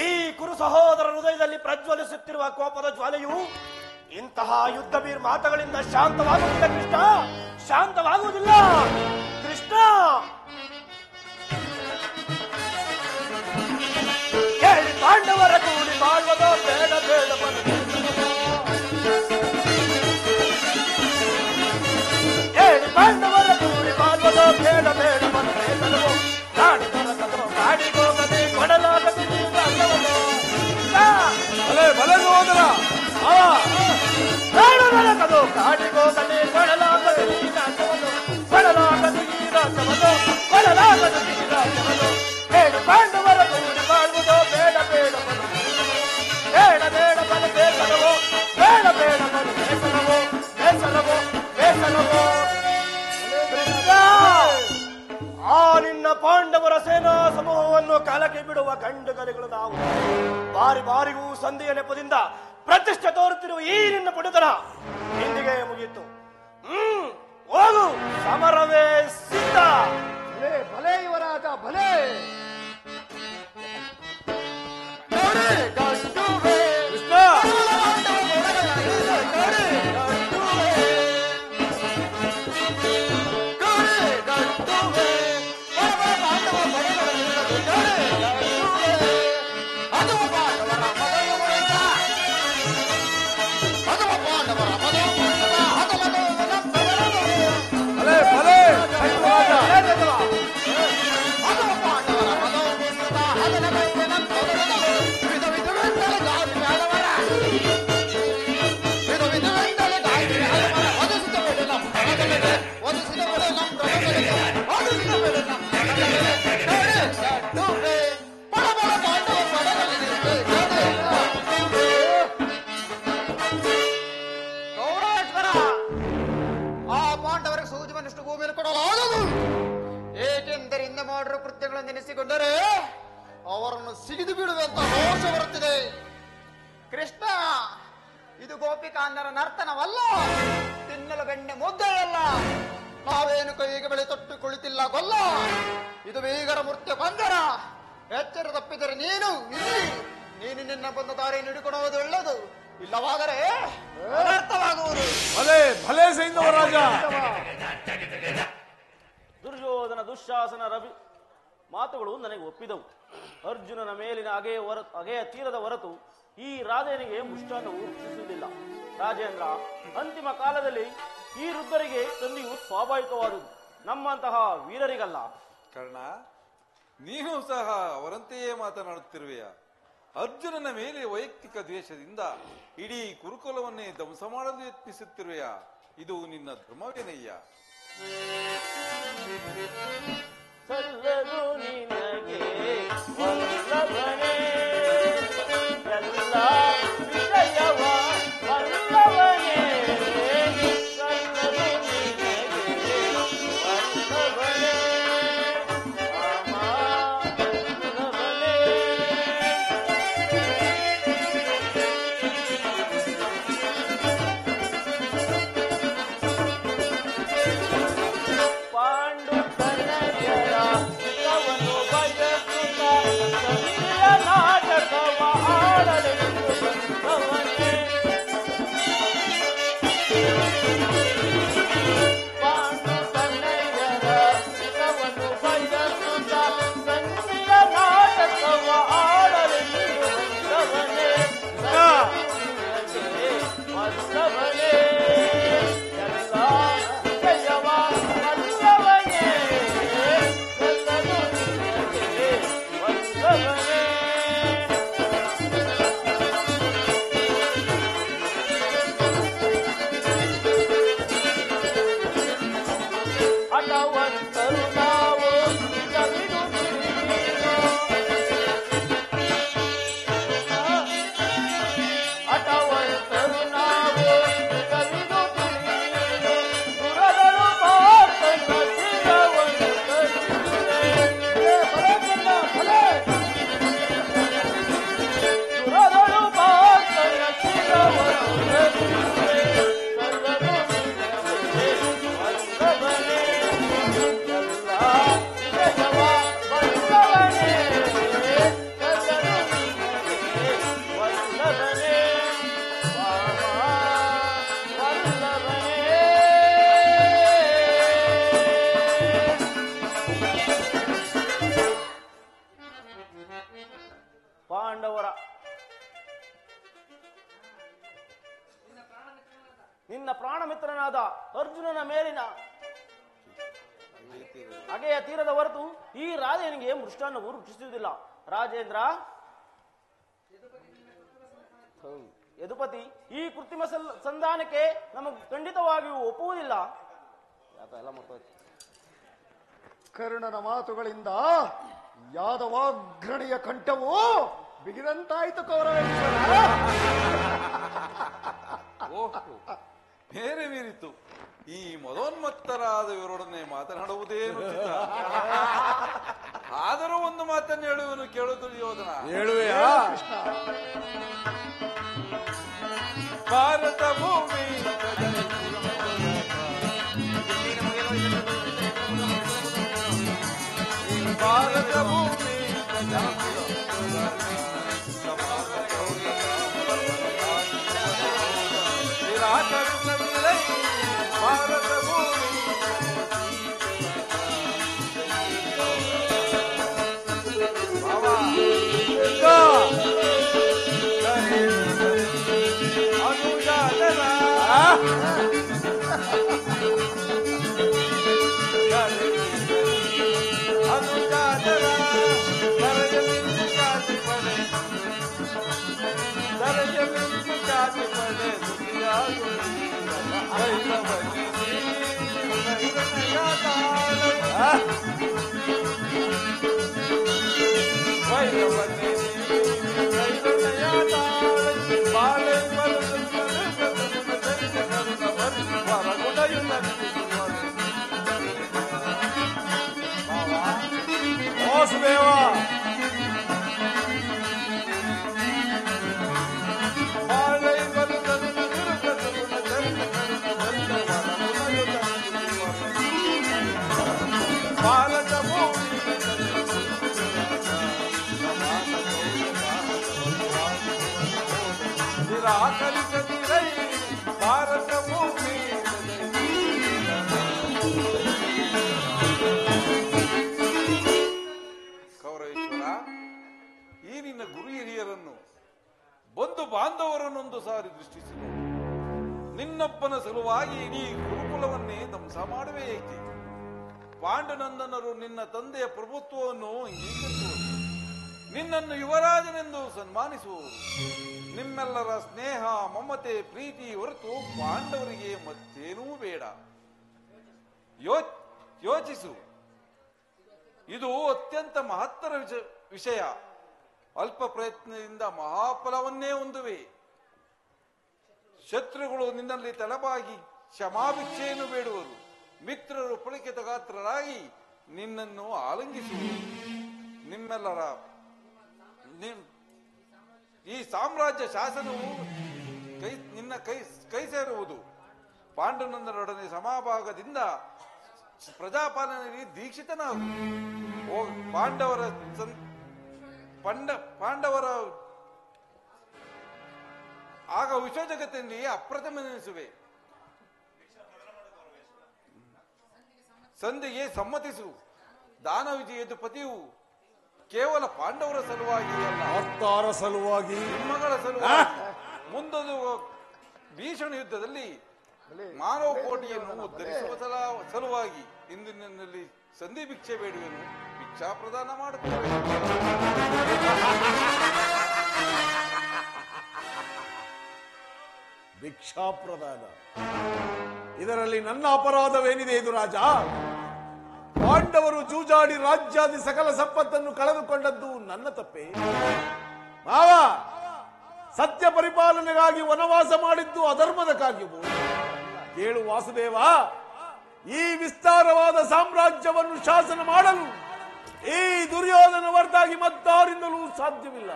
ಈ ಕುರು ಸಹೋದರ ಹೃದಯದಲ್ಲಿ ಪ್ರಜ್ವಲಿಸುತ್ತಿರುವ ಕೋಪದ ಜ್ವಾಲೆಯು ಇಂತಹ ಯುದ್ಧ ಬೀರ್ ಮಾತುಗಳಿಂದ ಶಾಂತವಾಗುವುದಿಲ್ಲ ಕೃಷ್ಣ, ಶಾಂತವಾಗುವುದಿಲ್ಲ ಕೃಷ್ಣ. ಕೇಳಿ ಪಾಂಡವರ ಕೂಡಿ ಬಾಳುವುದೋ ಬೇಡ ಬೇಡ ಹೇಳಿ ಪಾಂಡವರ ಕೂಡಿ ಬಾಳುವುದೋ ಬೇಡ ಬೇಡ ಮನಸ್ಸೆಲ್ಲವೋ ನಾಡಿ ದೊರಕದೋ ಕಾಡಿಗೋಗದೆ ಕೊಡಲಾಗದೆ ಬಲೆ ಸಹೋದರ ನಾಡು ದೊರಕದು ಕಾಡಿಗೋಗದೆ ಕೊಡಲಾಗದೆ ಈ ರಾಜ್ಯವನ್ನು ಕೊಡಲಾಗದು ಈ ರಾಜ್ಯವನ್ನು ಕೊಡಲಾಗದು ಈ ರಾಜ್ಯವನ್ನು ಹೇಳಿ ಪಾಂಡವರ ಕೂಡಿ ಬಾಳುವುದೋ ಬೇಡ ಬೇಡ ಬೇಡ ಬೇಡ ಬಲ ಬೇಸರವೋ ಬೇಡ ಬೇಡ ಬಲ ಬೇಸರವೋ ಬೇಸರವೋ ಬೇಸರವೋ ಆ ನಿನ್ನ ಪಾಂಡವರ ಸೇನಾ ಸಮೂಹವನ್ನು ಕಾಲಕ್ಕೆ ಬಿಡುವ ಗಂಡುಗಲಿಗಳು ನಾವು. ಬಾರಿ ಬಾರಿಗೂ ಸಂಧಿಯ ನೆಪದಿಂದ ಪ್ರತಿಷ್ಠೆ ತೋರುತ್ತಿರುವ ಈ ನಿನ್ನ ಪುಟತನ ಇಂದಿಗೆ ಮುಗಿಯಿತು. ಹೋಗು, ಸಮರವೇ ಸಿದ್ಧ. ಭಲೆ ಭಲೆ ಯುವರಾಜ ಭಲೆ. ನೆನೆಸಿಕೊಂಡರೆ ಅವರನ್ನು ಸಿಗಿದು ಬಿಡುವಂತ ರೋಷ ಬರುತ್ತಿದೆ. ಕೃಷ್ಣ, ಇದು ಗೋಪಿಕಾಂಧರ ನರ್ತನವಲ್ಲ, ತಿನ್ನಲು ಬೆಣ್ಣೆ ಮುದ್ದೆಯಲ್ಲ. ನಾವೇನು ಕೈಗೆ ಬೆಳೆ ತೊಟ್ಟು ಕುಳಿತಿಲ್ಲ ಗೊಲ್ಲ. ಇದು ಬೀಗರ ಮೃತ್ಯು ಪಂಜರ. ಎಚ್ಚರ ತಪ್ಪಿದರೆ ನೀನು ನಿನ್ನ ಬಂದ ದಾರಿ ಹಿಡಿಕೊಳ್ಳುವುದು ಒಳ್ಳೆಯದು, ಇಲ್ಲವಾದರೆ ಅನರ್ಥವಾಗುವುದು. ಭಲೆ ಭಲೆ ಸೈಂಧವರಾಜ. ದುರ್ಯೋಧನ ದುಶ್ಯಾಸನ ರವಿ ಮಾತುಗಳು ನನಗೆ ಒಪ್ಪಿದವು. ಅರ್ಜುನನ ಮೇಲಿನ ಅಗೆಯ ತೀರದ ಹೊರತು ಈ ರಾಜನಿಗೆ ಮುಷ್ಟಾನ್ನವು ರುಚಿಸುವುದಿಲ್ಲ. ರಾಜೇಂದ್ರ, ಅಂತಿಮ ಕಾಲದಲ್ಲಿ ಈ ವೃದ್ಧರಿಗೆ ಸಂಧಿಯು ಸ್ವಾಭಾವಿಕವಾದುದು, ನಮ್ಮಂತಹ ವೀರರಿಗಲ್ಲ. ಕರ್ಣ, ನೀನು ಸಹ ಅವರಂತೆಯೇ ಮಾತನಾಡುತ್ತಿರುವೆಯ. ಅರ್ಜುನನ ಮೇಲೆ ವೈಯಕ್ತಿಕ ದ್ವೇಷದಿಂದ ಇಡೀ ಕುರುಕುಲವನ್ನೇ ಧ್ವಂಸ ಮಾಡಲು ಯತ್ನಿಸುತ್ತಿರುವೆಯ. ಇದು ನಿನ್ನ ಧರ್ಮವೇನಯ್ಯ? ಸಲ್ಲದು ನಿನಗೆ ವಲ್ಲಭನೇ ಎಲ್ಲ ವಿಷಯವ ವಲ್ಲಭನೇ, ಸಲ್ಲದು ನಿನಗೆ ವಲ್ಲಭನೇ ವಲ್ಲಭನೇ. ಪಾಂಡು ಕನ್ನಡರ ಕವನು ಬಯಸುತ್ತ ಸಂಧಿಯ ನಾಟಕವ ಆಡಲೆಂದು ಬಂದವನೇ. ಪಾಂಡು ಕನ್ನಡರ ಕವನು ಬಯಸುತ್ತ ಸಂಧಿಯ ನಾಟಕವ ಆಡಲೆಂದು ಬಂದವನೇ. ವಲ್ಲಭನೇ ಎಲ್ಲ ಜಯವ ವಲ್ಲಭನೇ, ಎಲ್ಲರೂ ನಿನಗೆ ವಲ್ಲಭನೇ. ಹಠವಂತರು ನಾವು ಕವಿದು ತಿಳಿದೀನೋ, ಹಠವಂತರು ನಾವು ಕವಿದು ತಿಳಿದೀನೋ, ದುರಗಳು ಪಾತನ ಶಿರವನ್ನು ಕಲಿಸಿದೆ. ದುರಗಳು ಪಾತನ ಶಿರವನ್ನು ಕಲಿಸಿದೆ. ಸಲ್ಲದು ನಿನಗೆ ವಲ್ಲಭನೇ. ಅರ್ಜುನನ ಮೇಲಿನ ಅಗೆಯ ತೀರದ ಹೊರತು ಈ ರಾಧೆಯನಿಗೆ ಮೃಷ್ಟಾನ್ನವು ರುಚಿಸುವುದಿಲ್ಲ. ರಾಜೇಂದ್ರ, ಯದುಪತಿ, ಈ ಕೃತ್ರಿಮ ಸಂಧಾನಕ್ಕೆ ನಮಗೆ ಖಂಡಿತವಾಗಿಯೂ ಒಪ್ಪುವುದಿಲ್ಲ. ಕರ್ಣನ ಮಾತುಗಳಿಂದ ಯಾದವಾಗ್ರಣಿಯ ಕಂಠವು ಬಿಗಿದಂತಾಯಿತು ಕೌರವೇಶ್ವರ. ಓಹೋ, ಬೇರೆ ಮೀರಿತು. ಈ ಮದೋನ್ಮತ್ತರಾದ ಇವರೊಡನೆ ಮಾತನಾಡುವುದೇನು ಚಿತ್ತ. ಆದರೂ ಒಂದು ಮಾತನ್ನು ಹೇಳುವನು, ಕೇಳು ದುರ್ಯೋಧನ. ಹೇಳುವೆಯಾ? ಭಾರತ ಭೂಮಿ ಭಾರತ ಭೂಮಿ ಭಾರತ ಭೂಮಿ ವಾಸುದೇವ, ಭಾರತ ಭೂಮಿ ನಿರಾಕರಿಸದಿರೈ ಭಾರತ ಭೂಮಿ. ಕೌರವೇಶ್ವರ, ಈ ನಿನ್ನ ಗುರು ಹಿರಿಯರನ್ನು, ಬಂಧು ಬಾಂಧವರನ್ನೊಂದು ಸಾರಿ ದೃಷ್ಟಿಸಿ ನೋಡು. ನಿನ್ನೊಬ್ಬನ ಸಲುವಾಗಿ ಇಡೀ ಗುರುಕುಲವನ್ನೇ ಧ್ವಂಸ ಮಾಡುವೆ ಏಕೆ? ಪಾಂಡುನಂದನರು ನಿನ್ನ ತಂದೆಯ ಪ್ರಭುತ್ವವನ್ನು ಅಂಗೀಕರಿಸುವರು, ನಿನ್ನನ್ನು ಯುವರಾಜನೆಂದು ಸನ್ಮಾನಿಸುವರು. ನಿಮ್ಮೆಲ್ಲರ ಸ್ನೇಹ, ಮಮತೆ, ಪ್ರೀತಿ ಹೊರತು ಪಾಂಡವರಿಗೆ ಮತ್ತೇನೂ ಬೇಡ. ಯೋಚಿಸು, ಇದು ಅತ್ಯಂತ ಮಹತ್ತರ ವಿಷಯ. ಅಲ್ಪ ಪ್ರಯತ್ನದಿಂದ ಮಹಾಫಲವನ್ನೇ ಹೊಂದುವೆ. ಶತ್ರುಗಳು ನಿನ್ನಲ್ಲಿ ತಲೆಬಾಗಿ ಕ್ಷಮಾಭಿಕ್ಷೆಯನ್ನು ಬೇಡುವರು. ಮಿತ್ರರು ಪುಳಕಿತ ಗಾತ್ರರಾಗಿ ನಿನ್ನನ್ನು ಆಲಂಗಿಸುವರು. ನಿಮ್ಮೆಲ್ಲರ ಈ ಸಾಮ್ರಾಜ್ಯ ಶಾಸನವು ನಿನ್ನ ಕೈ ಸೇರುವುದು. ಪಾಂಡುನಂದನೊಡನೆ ಸಮಭಾಗದಿಂದ ಪ್ರಜಾಪಾಲನೆಯಲ್ಲಿ ದೀಕ್ಷಿತನಾಗು. ಪಾಂಡವರ ಆಗ ವಿಶ್ವ ಜಗತ್ತಿನಲ್ಲಿ ಅಪ್ರತಿಮೆನಿಸುವೆ. ಸಂಧಿಗೆ ಸಮ್ಮತಿಸು. ದಾನ ವಿಜಯದ ಪತಿಯು ಕೇವಲ ಪಾಂಡವರ ಸಲುವಾಗಿ ಅಲ್ಲ, ಭಕ್ತರ ಸಲುವಾಗಿ, ನಿಮ್ಮಗಳ ಸಲುವಾಗಿ. ಮುಂದೊಂದು ಭೀಷಣ ಯುದ್ಧದಲ್ಲಿ ಮಾನವ ಕೋಟಿಯನ್ನು ಉದ್ಧರಿಸುವ ಸಲುವಾಗಿ ಇಂದು ನಿನ್ನಲ್ಲಿ ಸಂಧಿ ಭಿಕ್ಷೆ ಬೇಡುವೆನು. ಭಿಕ್ಷಾ ಪ್ರದಾನ ಮಾಡುತ್ತೇವೆ. ಭಿಕ್ಷಾ ಪ್ರದಾನ, ಇದರಲ್ಲಿ ನನ್ನ ಅಪರಾಧವೇನಿದೆ? ಇದು ರಾಜ, ಪಾಂಡವರು ಜೂಜಾಡಿ ರಾಜ್ಯಾದಿ ಸಕಲ ಸಂಪತ್ತನ್ನು ಕಳೆದುಕೊಂಡದ್ದು ನನ್ನ ತಪ್ಪೇ. ಮಾವ, ಸತ್ಯ ಪರಿಪಾಲನೆಗಾಗಿ ವನವಾಸ ಮಾಡಿದ್ದು ಅಧರ್ಮದಕ್ಕಾಗಿಯೂ. ಕೇಳು ವಾಸುದೇವ, ಈ ವಿಸ್ತಾರವಾದ ಸಾಮ್ರಾಜ್ಯವನ್ನು ಶಾಸನ ಮಾಡಲು ಈ ದುರ್ಯೋಧನ ಹೊರತಾಗಿ ಮತ್ತಾರಿಂದಲೂ ಸಾಧ್ಯವಿಲ್ಲ.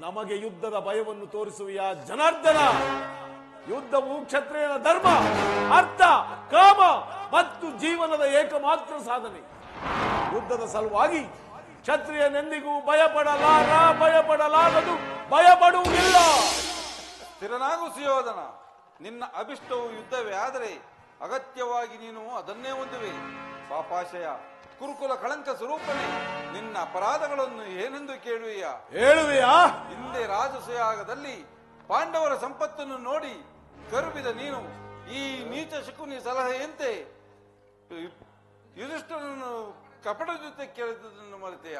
ನಮಗೆ ಯುದ್ಧದ ಭಯವನ್ನು ತೋರಿಸುವ ಜನಾರ್ದನ, ಯುದ್ಧವು ಕ್ಷತ್ರಿಯನ ಧರ್ಮ, ಅರ್ಥ, ಕಾಮ ಮತ್ತು ಜೀವನದ ಏಕಮಾತ್ರ ಸಾಧನೆ. ಯುದ್ಧದ ಸಲುವಾಗಿ ಕ್ಷತ್ರಿಯನೆಂದಿಗೂ ಭಯಪಡಲಾಗದು, ಭಯಪಡುವುದಿಲ್ಲ. ಸ್ಥಿರನಾಗು ಸುಯೋಧನ. ನಿನ್ನ ಅಭಿಷ್ಟವು ಯುದ್ಧವೇ ಆದರೆ ಅಗತ್ಯವಾಗಿ ನೀನು ಅದನ್ನೇ ಹೊಂದುವೆ. ಪಾಪಾಶಯ, ಕುರುಕುಲ ಕಳಂಕ ಸ್ವರೂಪನೇ, ನಿನ್ನ ಅಪರಾಧಗಳನ್ನು ಏನೆಂದು ಹೇಳುವೆಯಾ? ಹಿಂದೆ ರಾಜಸೂಯಾಗದಲ್ಲಿ ಪಾಂಡವರ ಸಂಪತ್ತನ್ನು ನೋಡಿ ಕರುಬಿದ ನೀನು ಈ ನೀಚ ಶಕುನಿ ಸಲಹೆಯಂತೆ ಯುಧಿಷ್ಠರನ್ನು ಕಪಟ ಜೊತೆ ಕೇಳಿದುದನ್ನು ಮರೆತೆಯ?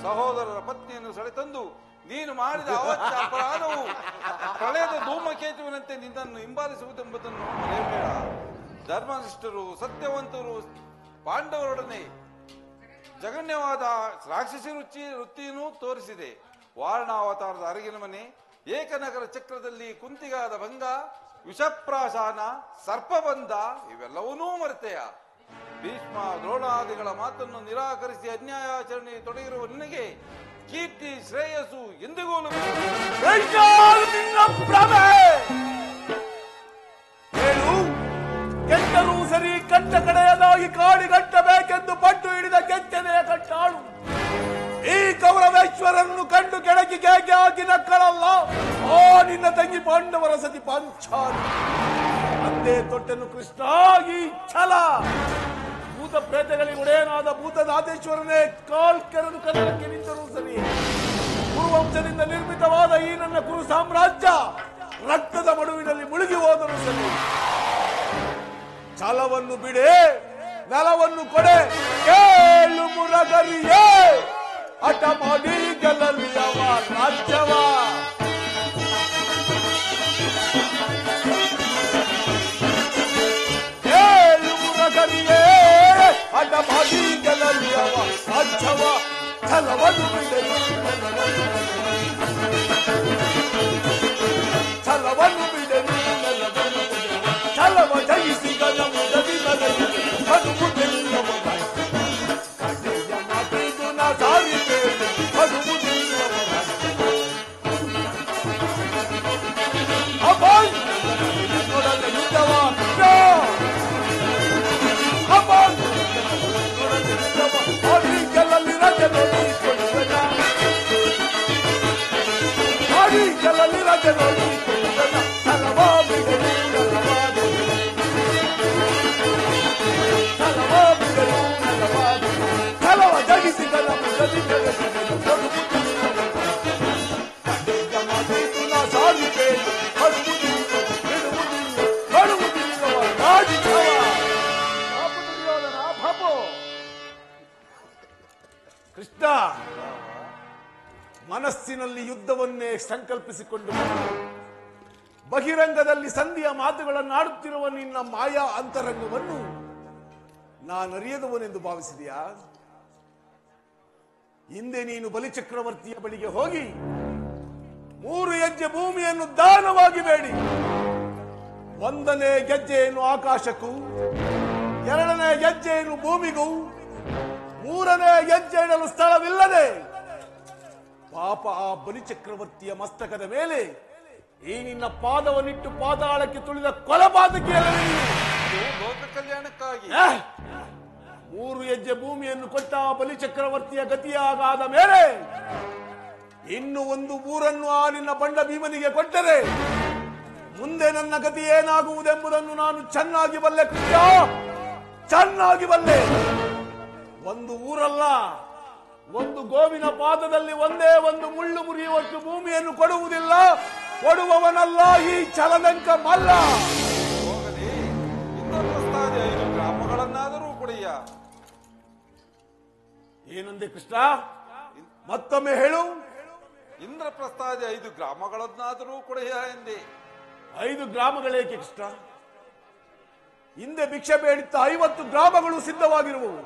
ಸಹೋದರರ ಪತ್ನಿಯನ್ನು ಸೆಳೆತಂದು ನೀನು ಮಾಡಿದ ಅವತ್ಯ ಅಪರಾಧವು ಪ್ರಳಯದ ಧೂಮಕೇತುವಿನಂತೆ ನಿನ್ನನ್ನು ಹಿಂಬಾಲಿಸುವುದೆಂಬುದನ್ನು ಮರೆಯಬೇಡ. ಧರ್ಮನಿಷ್ಠರು ಸತ್ಯವಂತರು ಪಾಂಡವರೊಡನೆ ಜಗನ್ಯವಾದ ರಾಕ್ಷಸಿ ವೃತ್ತಿಯನ್ನು ತೋರಿಸಿದೆ. ವಾರಣಾವತಾರದ ಅರಗಿನ ಮನೆ, ಏಕನಗರ ಚಕ್ರದಲ್ಲಿ ಕುಂತಿಗಾದ ಭಂಗ, ವಿಷಪ್ರಾಶಾನ, ಸರ್ಪಬಂಧ ಇವೆಲ್ಲವನ್ನೂ ಮರೆತೆಯ? ಭೀಷ್ಮ ದ್ರೋಣಾದಿಗಳ ಮಾತನ್ನು ನಿರಾಕರಿಸಿ ಅನ್ಯಾಯಾಚರಣೆ ತೊಡಗಿರುವ ನಿನಗೆ ಕೀರ್ತಿ ಶ್ರೇಯಸ್ಸು ಎಂದಿಗೂ ಹೇಳು, ಕೆಟ್ಟರೂ ಸರಿ ಕಟ್ಟ ಕಡೆಯದಾಗಿ ಕಾಡಿಗಟ್ಟಬೇಕೆಂದು ಪಟ್ಟು ಹಿಡಿದ ಕೆಚ್ಚನೆಯ ಕಟ್ಟಾಳು ಈ ಕೌರವೇಶ್ವರನ್ನು ಕಂಡು ಕೆಳಗೆ ಕೇಕೆ ಹಾಕಿ ನಕ್ಕಳಲ್ಲ ಆ ನಿನ್ನ ತಂಗಿ ಪಾಂಡವರ ಸತಿ ಪಾಂಚಾಲಿ. ಅಂದೇ ತೊಟ್ಟೆನು ಕೃಷ್ಣ ಈ ಛಲ. ಭೂತ ಪ್ರೇತಗಳಿಗೊಡೆಯನಾದ ಭೂತದಾತೇಶ್ವರನೇ ಕಾಲ್ಕೆರೆದು ಕನ್ನಡಕ್ಕೆ ನಿಂತರೂ ಸರಿ, ಕುರುವಂಶದಿಂದ ನಿರ್ಮಿತವಾದ ಈ ನನ್ನ ಕುರು ಸಾಮ್ರಾಜ್ಯ ರಕ್ತದ ಮಡುವಿನಲ್ಲಿ ಮುಳುಗಿ ಹೋದರೂ ಸರಿ, ಛಲವನ್ನು ಬಿಡೆ, ನೆಲವನ್ನು ಕೊಡೆ, ಕೇಳು ಮುರಗರಿಯೇ, ಹಠ ಮಾಡಿ ಗೆಲ್ಲಲಿಯವ ರಾಜ್ಯವ. ಕೇಳು ಮುರಗರಿಯೇ, ಹಠ ಮಾಡಿ ಗೆಲ್ಲಲಿಯವ ರಾಜ್ಯವ. ಛಲವನ್ನು ಬಿಡೆ, ಛಲವನ್ನು ಬಿಡೆ, ಛಲವ ಜಯಿಸಿ ಗಜಮುಗದಿ ನಗರಿ ಹನುಮುದೆಲ್ಲವ ಕಡೆಯ ಮಾತಿದು ನ ಸಾರಿದೆ ಹನುಮುದೆಲ್ಲವ ಅಬ್ಬಾಯ್ ನೋಡಲ್ಲ ಯುದ್ಧವ ಅಬ್ಬಾಯ್ ನೋಡಲ್ಲ ಯುದ್ಧವ ಆಡಿ ಗೆಲ್ಲಲಿ ರಾಜ ನೋಡಿಕೊಳ್ಳುವೆನ, ಆಡಿ ಗೆಲ್ಲಲಿ ರಾಜ ನೋಡಿಕೊಳ್ಳುವೆನ. ಛಲವ ಬಿಡಲು ಛಲವ ಜಗಿಸಿ ಗಲ ಮುಗದಿ ಸಾಧಿಕೆ ಕೃಷ್ಣ ಮನಸ್ಸಿನಲ್ಲಿ ಯುದ್ಧವನ್ನೇ ಸಂಕಲ್ಪಿಸಿಕೊಂಡು ಬಹಿರಂಗದಲ್ಲಿ ಸಂಧಿಯ ಮಾತುಗಳನ್ನಾಡುತ್ತಿರುವ ನಿನ್ನ ಮಾಯಾ ಅಂತರಂಗವನ್ನು ನಾನರಿಯದವನೆಂದು ಭಾವಿಸಿದೆಯಾ? ಹಿಂದೆ ನೀನು ಬಲಿಚಕ್ರವರ್ತಿಯ ಬಳಿಗೆ ಹೋಗಿ 3 ಹೆಜ್ಜೆ ಭೂಮಿಯನ್ನು ದಾನವಾಗಿ ಬೇಡಿ, 1ನೇ ಹೆಜ್ಜೆಯನ್ನು ಆಕಾಶಕ್ಕೂ, 2ನೇ ಹೆಜ್ಜೆಯನ್ನು ಭೂಮಿಗೂ, 3ನೇ ಹೆಜ್ಜೆ ಇಡಲು ಸ್ಥಳವಿಲ್ಲದೆ ಪಾಪ ಆ ಬಲಿಚಕ್ರವರ್ತಿಯ ಮಸ್ತಕದ ಮೇಲೆ ಈ ನಿನ್ನ ಪಾದವನ್ನಿಟ್ಟು ಪಾತಾಳಕ್ಕೆ ತುಳಿದ ಕೊಲಪಾತಕಿಯಲ್ಲ ಲೋಕ ಕಲ್ಯಾಣಕ್ಕಾಗಿ 3 ಹೆಜ್ಜೆ ಭೂಮಿಯನ್ನು ಕೊಟ್ಟ ಬಲಿಚಕ್ರವರ್ತಿಯ ಗತಿಯಾಗಾದ ಮೇಲೆ ಇನ್ನು 1 ಊರನ್ನು ಆ ನಿನ್ನ ಬಂಡ ಭೀಮನಿಗೆ ಕೊಟ್ಟರೆ ಮುಂದೆ ನನ್ನ ಗತಿ ಏನಾಗುವುದೆಂಬುದನ್ನು ನಾನು ಚೆನ್ನಾಗಿ ಬಲ್ಲೆ ಕೃಷ್ಣ, ಚೆನ್ನಾಗಿ ಬಲ್ಲೆ. 1 ಊರಲ್ಲ, 1 ಗೋವಿನ ಪಾದದಲ್ಲಿ ಒಂದೇ 1 ಮುಳ್ಳು ಮುರಿಯುವಷ್ಟು ಭೂಮಿಯನ್ನು ಕೊಡುವುದಿಲ್ಲ, ಕೊಡುವವನಲ್ಲ ಈ ಛಲದಂಕ ಮಲ್ಲ. ಹೋಗಲಿ, ಇಂದ್ರಪ್ರಸ್ಥಾದಿ 5 ಗ್ರಾಮಗಳನ್ನಾದರೂ ಕೊಡೆಯ. ಏನಂದೆ ಕೃಷ್ಣ? ಮತ್ತೊಮ್ಮೆ ಹೇಳು. ಇಂದ್ರಪ್ರಸ್ಥಾದಿ 5 ಗ್ರಾಮಗಳನ್ನಾದರೂ ಕೊಡೆಯ ಎಂದೆ. 5 ಗ್ರಾಮಗಳೇಕೆ ಕೃಷ್ಣ? ಹಿಂದೆ ಭಿಕ್ಷೆ ಬೇಡಿದ್ದ 50 ಗ್ರಾಮಗಳು ಸಿದ್ಧವಾಗಿರುವವು.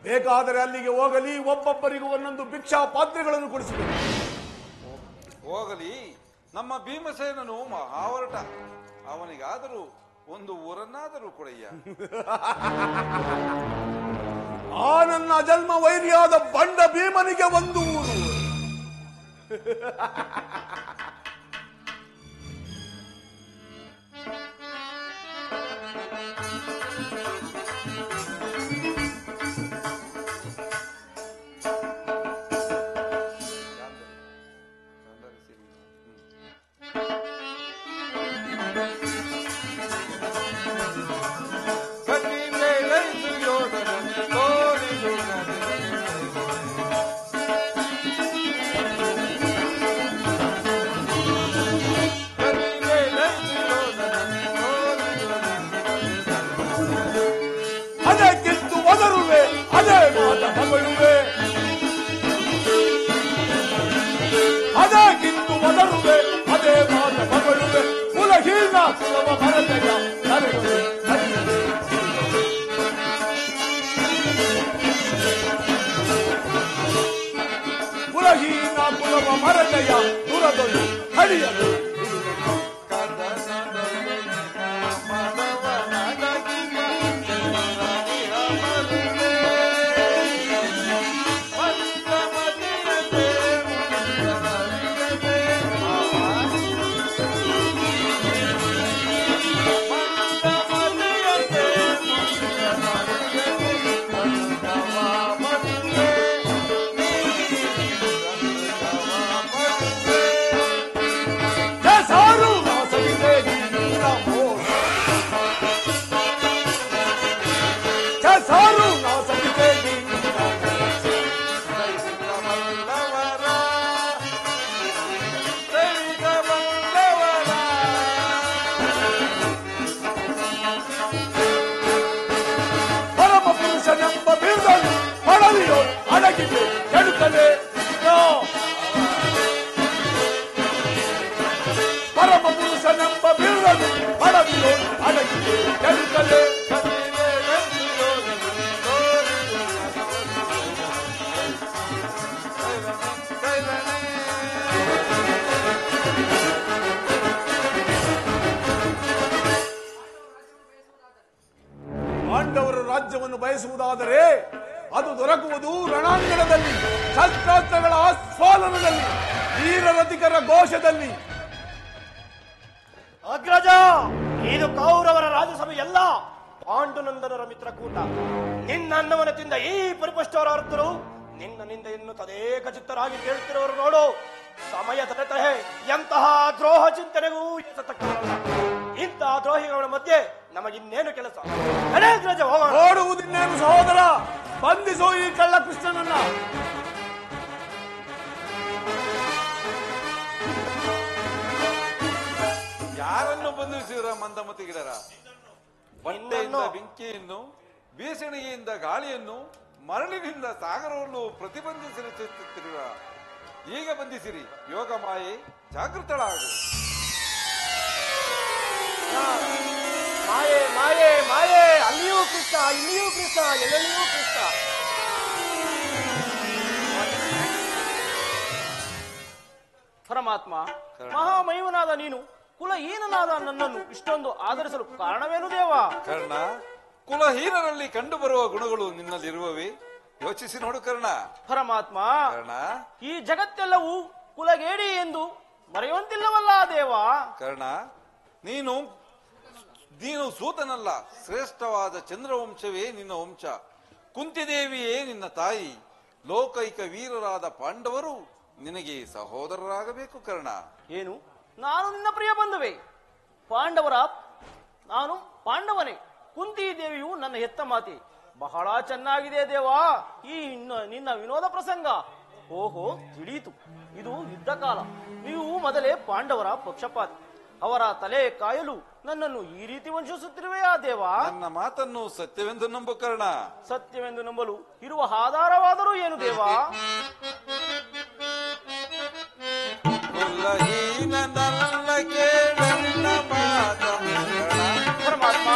ಬೇಕಾದರೆ ಅಲ್ಲಿಗೆ ಹೋಗಲಿ, ಒಬ್ಬೊಬ್ಬರಿಗೂ 1 ಭಿಕ್ಷಾ ಪಾತ್ರೆಗಳನ್ನು ಕೊಡಿಸಬೇಕು. ಹೋಗಲಿ, ನಮ್ಮ ಭೀಮಸೇನನು ಮಹಾವರಟ, ಅವನಿಗಾದರೂ 1 ಊರನ್ನಾದರೂ ಕೊಡೆಯ. ಆ ನನ್ನ ಅಜನ್ಮ ವೈರಿಯಾದ ಬಂಡ ಭೀಮನಿಗೆ 1 ಊರು. ಅದೇ ಮಾತ ಮಗಳುವೆ, ಅದಾಗಿಂದು ಮೊದಲುವೆ, ಅದೇ ಮಾತ ಮಗಳುವೆ. ಕುಲಹೀನ ಕುಲವ ಮರತೆಯ ನರೆಯುವೆ, ಕುಲಹೀನ ಕುಲವ ಮರತೆಯ ದುರದೊಳು ಹಡಿಯಲು ಅಡಗಿದೆ ಕೆಡುಕಲೆ ಪರಮ ಪುರುಷನೆಂಬ ಬಿರುದನು ಪಡವಿಯೋ ಅಡಗಿದೆ ಕೆಡುಕಲೆ. ಪಾಂಡವರ ರಾಜ್ಯವನ್ನು ಬಯಸುವುದಾದರೆ ಅದು ದೊರಕುವುದು ರಣಾಂಗಣದಲ್ಲಿ, ಶಸ್ತ್ರಾಸ್ತ್ರಗಳ ಆಸ್ಫಾಲನದಲ್ಲಿ, ವೀರರಥಿಕರ ಘೋಷದಲ್ಲಿ. ಅಗ್ರಜ, ಇದು ಕೌರವರ ರಾಜಸಭೆಯಲ್ಲ, ಪಾಂಡುನಂದನರ ಮಿತ್ರಕೂಟ. ನಿನ್ನ ಅನ್ನವನ್ನು ತಿಂದ ಈ ಪರಿಪುಷ್ಟವರ ಅರ್ಥರು ನಿನ್ನ ನಿಂದೆಯನ್ನು ತದೇಕ ಚಿತ್ತರಾಗಿ ಕೇಳುತ್ತಿರುವರು ನೋಡು. ಸಮಯ ತಡೆತರೆ ಎಂತಹ ದ್ರೋಹ ಚಿಂತನೆಗೂ ಎಸತಕ್ಕವರಲ್ಲ. ಇಂತಹ ದ್ರೋಹಿಗಳ ಮಧ್ಯೆ ನಮಗಿನ್ನೇನು ಕೆಲಸ? ಅಗ್ರಜ, ಹೋಗೋಣ. ನೋಡುವುದಿನ್ನೇನು ಸಹೋದರ, ಬಂಧಿಸೋ ಈ ಕಳ್ಳ ಕೃಷ್ಣನನ್ನ. ಯಾರನ್ನು ಬಂಧಿಸಿರ ಮಂದಮತಿಗಿಡರ? ಬಟ್ಟೆಯಿಂದ ಬೆಂಕಿಯನ್ನು, ಬೀಸಣಿಗೆಯಿಂದ ಗಾಳಿಯನ್ನು, ಮರಳಿನಿಂದ ಸಾಗರವನ್ನು ಪ್ರತಿಬಂಧಿಸಿರುವ ಈಗ ಬಂಧಿಸಿರಿ. ಯೋಗ ಮಾಯೆ ಜಾಗೃತಳಾಗು. ಮಾಯೆ ಮಾಯೆ ಮಾಯೆ, ಅಲ್ಲಿಯೂ ಕೃಷ್ಣ, ಇಲ್ಲಿಯೂ ಕೃಷ್ಣ, ಎಲ್ಲೆಲ್ಲಿಯೂ ಕೃಷ್ಣ. ಪರಮಾತ್ಮ, ಮಹಾಮಹಿಮನಾದ ನೀನು ಕುಲಹೀನನಾದ ನನ್ನನ್ನು ಇಷ್ಟೊಂದು ಆಧರಿಸಲು ಕಾರಣವೇನು ದೇವ? ಕರ್ಣ, ಕುಲಹೀನರಲ್ಲಿ ಕಂಡು ಬರುವ ಗುಣಗಳು ನಿನ್ನಲ್ಲಿರುವವೇ? ಯೋಚಿಸಿ ನೋಡು ಕರ್ಣ. ಪರಮಾತ್ಮ, ಕರ್ಣ, ಈ ಜಗತ್ತೆಲ್ಲವೂ ಕುಲಗೇಡಿ ಎಂದು ಮರೆಯುವಂತಿಲ್ಲವಲ್ಲ ದೇವ? ಕರ್ಣ, ನೀನು ಸೂತನಲ್ಲ, ಶ್ರೇಷ್ಠವಾದ ಚಂದ್ರವಂಶವೇ ನಿನ್ನ ವಂಶ. ಕುಂತಿದೇವಿಯೇ ನಿನ್ನ ತಾಯಿ. ಲೋಕೈಕ ವೀರರಾದ ಪಾಂಡವರು ನಿನಗೆ ಸಹೋದರರಾಗಬೇಕು ಕರ್ಣ. ಏನು? ನಾನು ನಿನ್ನ ಪ್ರಿಯ ಬಂಧುವೆ. ನಾನು ಪಾಂಡವನೇ. ಕುಂತಿ ದೇವಿಯು ನನ್ನ ಹೆತ್ತ ಮಾತೆ. ಬಹಳ ಚೆನ್ನಾಗಿದೆ ದೇವಾ ಈ ನಿನ್ನ ವಿನೋದ ಪ್ರಸಂಗ. ಓಹೋ, ತಿಳಿಯಿತು. ಇದು ಯುದ್ಧ ಕಾಲ. ನೀವು ಮೊದಲೇ ಪಾಂಡವರ ಪಕ್ಷಪಾತಿ. ಅವರ ತಲೆ ಕಾಯಲು ನನ್ನನ್ನು ಈ ರೀತಿ ವಂಚಿಸುತ್ತಿರುವೆಯಾ ದೇವಾ? ನನ್ನ ಮಾತನ್ನು ಸತ್ಯವೆಂದು ನಂಬು ಕರ್ಣ. ಸತ್ಯವೆಂದು ನಂಬಲು ಇರುವ ಆಧಾರವಾದರೂ ಏನು ದೇವಾ? ಪರಮಾತ್ಮ,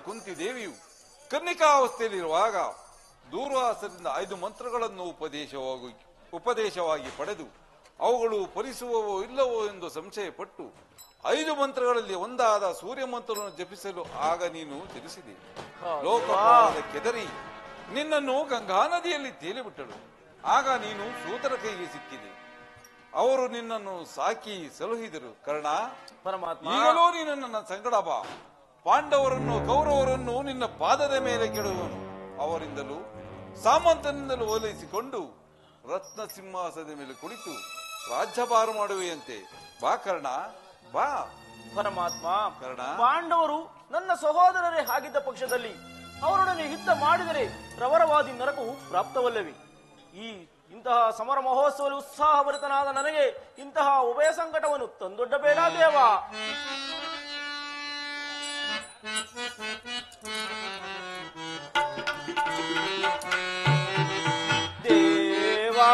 ಕುಂತಿ ದೇವಿಯು ಕನ್ನಿಕಾವಸ್ಥೆಯಲ್ಲಿರುವಾಗ ದೂರ್ವಾಸರಿಂದ 5 ಮಂತ್ರಗಳನ್ನು ಉಪದೇಶವಾಗಿ ಪಡೆದು ಅವುಗಳು ಫಲಿಸುವವೋ ಇಲ್ಲವೋ ಎಂದು ಸಂಶಯಪಟ್ಟು 5 ಮಂತ್ರಗಳಲ್ಲಿ ಒಂದಾದ ಸೂರ್ಯ ಮಂತ್ರವನ್ನು ಜಪಿಸಲು ಆಗ ನೀನು ತಿಳಿಸಿದೆ. ಲೋಕಪಾಲದ ಕೆದರಿ ನಿನ್ನನ್ನು ಗಂಗಾ ನದಿಯಲ್ಲಿ ತೇಲಿಬಿಟ್ಟಳು. ಆಗ ನೀನು ಸೂತರ ಕೈಗೆ ಸಿಕ್ಕಿದೆ. ಅವರು ನಿನ್ನನ್ನು ಸಾಕಿ ಸಲುಹಿದರು. ಕರ್ಣ, ಪರಮಾತ್ಮ, ಈಗಲೂ ನೀನು ನನ್ನ ಸಂಗಡ ಬಾ. ಪಾಂಡವರನ್ನು ಕೌರವರನ್ನು ನಿನ್ನ ಪಾದದ ಮೇಲೆ ಕೆಡುವನು. ಅವರಿಂದಲೂ ಸಾಮಂತನಿಂದಲೂ ಓಲೈಸಿಕೊಂಡು ರತ್ನ ಸಿಂಹಾಸನದ ಮೇಲೆ ಕುಳಿತು ರಾಜ್ಯಭಾರ ಮಾಡುವೆಯಂತೆ. ಬಾ ಕರ್ಣ, ಬಾ. ಪರಮಾತ್ಮ, ಕರ್ಣ, ಪಾಂಡವರು ನನ್ನ ಸಹೋದರರೇ ಆಗಿದ್ದ ಪಕ್ಷದಲ್ಲಿ ಅವರೊಡನೆ ಯುದ್ಧ ಮಾಡಿದರೆ ಪ್ರವರವಾದಿ ನರಕವು ಪ್ರಾಪ್ತವಲ್ಲವೇ? ಇಂತಹ ಸಮರ ಮಹೋತ್ಸವದಲ್ಲಿ ಉತ್ಸಾಹಭರಿತನಾದ ನನಗೆ ಇಂತಹ ಉಭಯ ಸಂಕಟವನ್ನು ತಂದೊಡ್ಡಬೇಡ ದೇವ. ದೇವಾ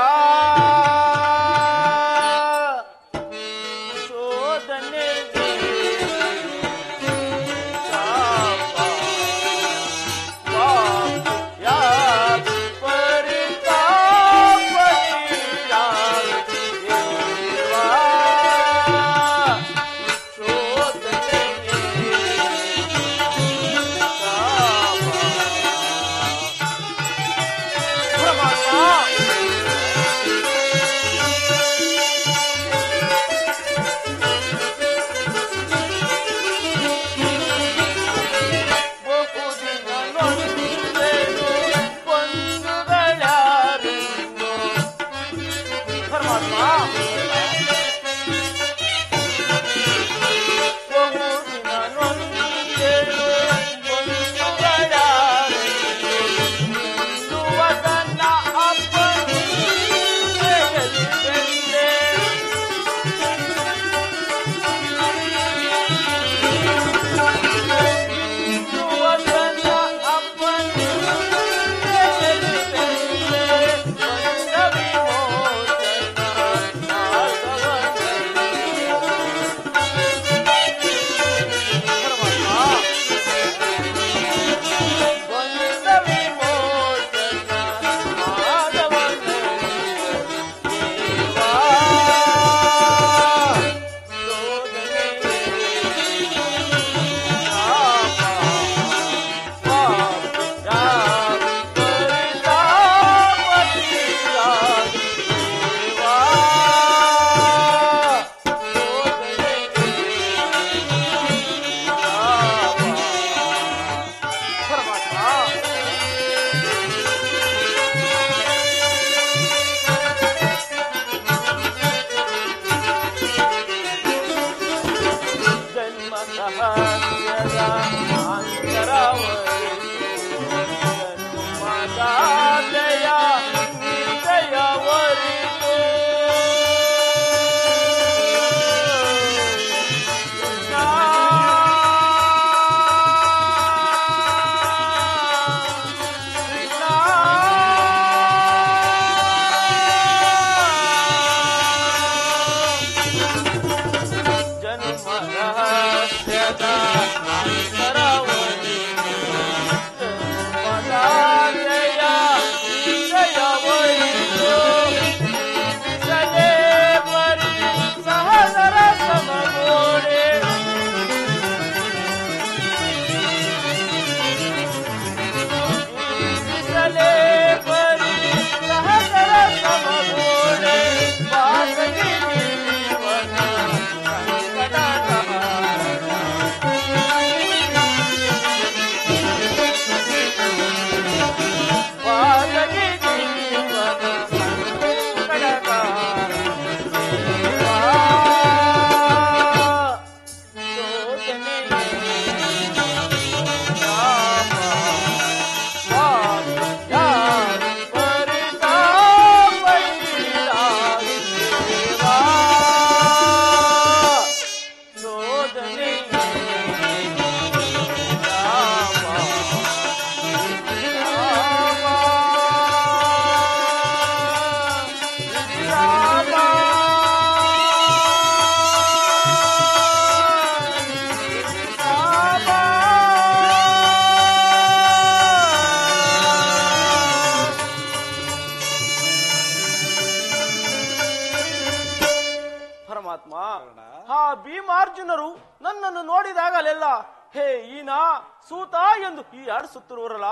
ಭೀಮಾರ್ಜುನರು ನನ್ನನ್ನು ನೋಡಿದಾಗಲೆಲ್ಲ ಹೇ ಈನಾ ಸೂತ ಎಂದು ಈ ಆಡಿಸುತ್ತಿರುವರಲ್ಲ,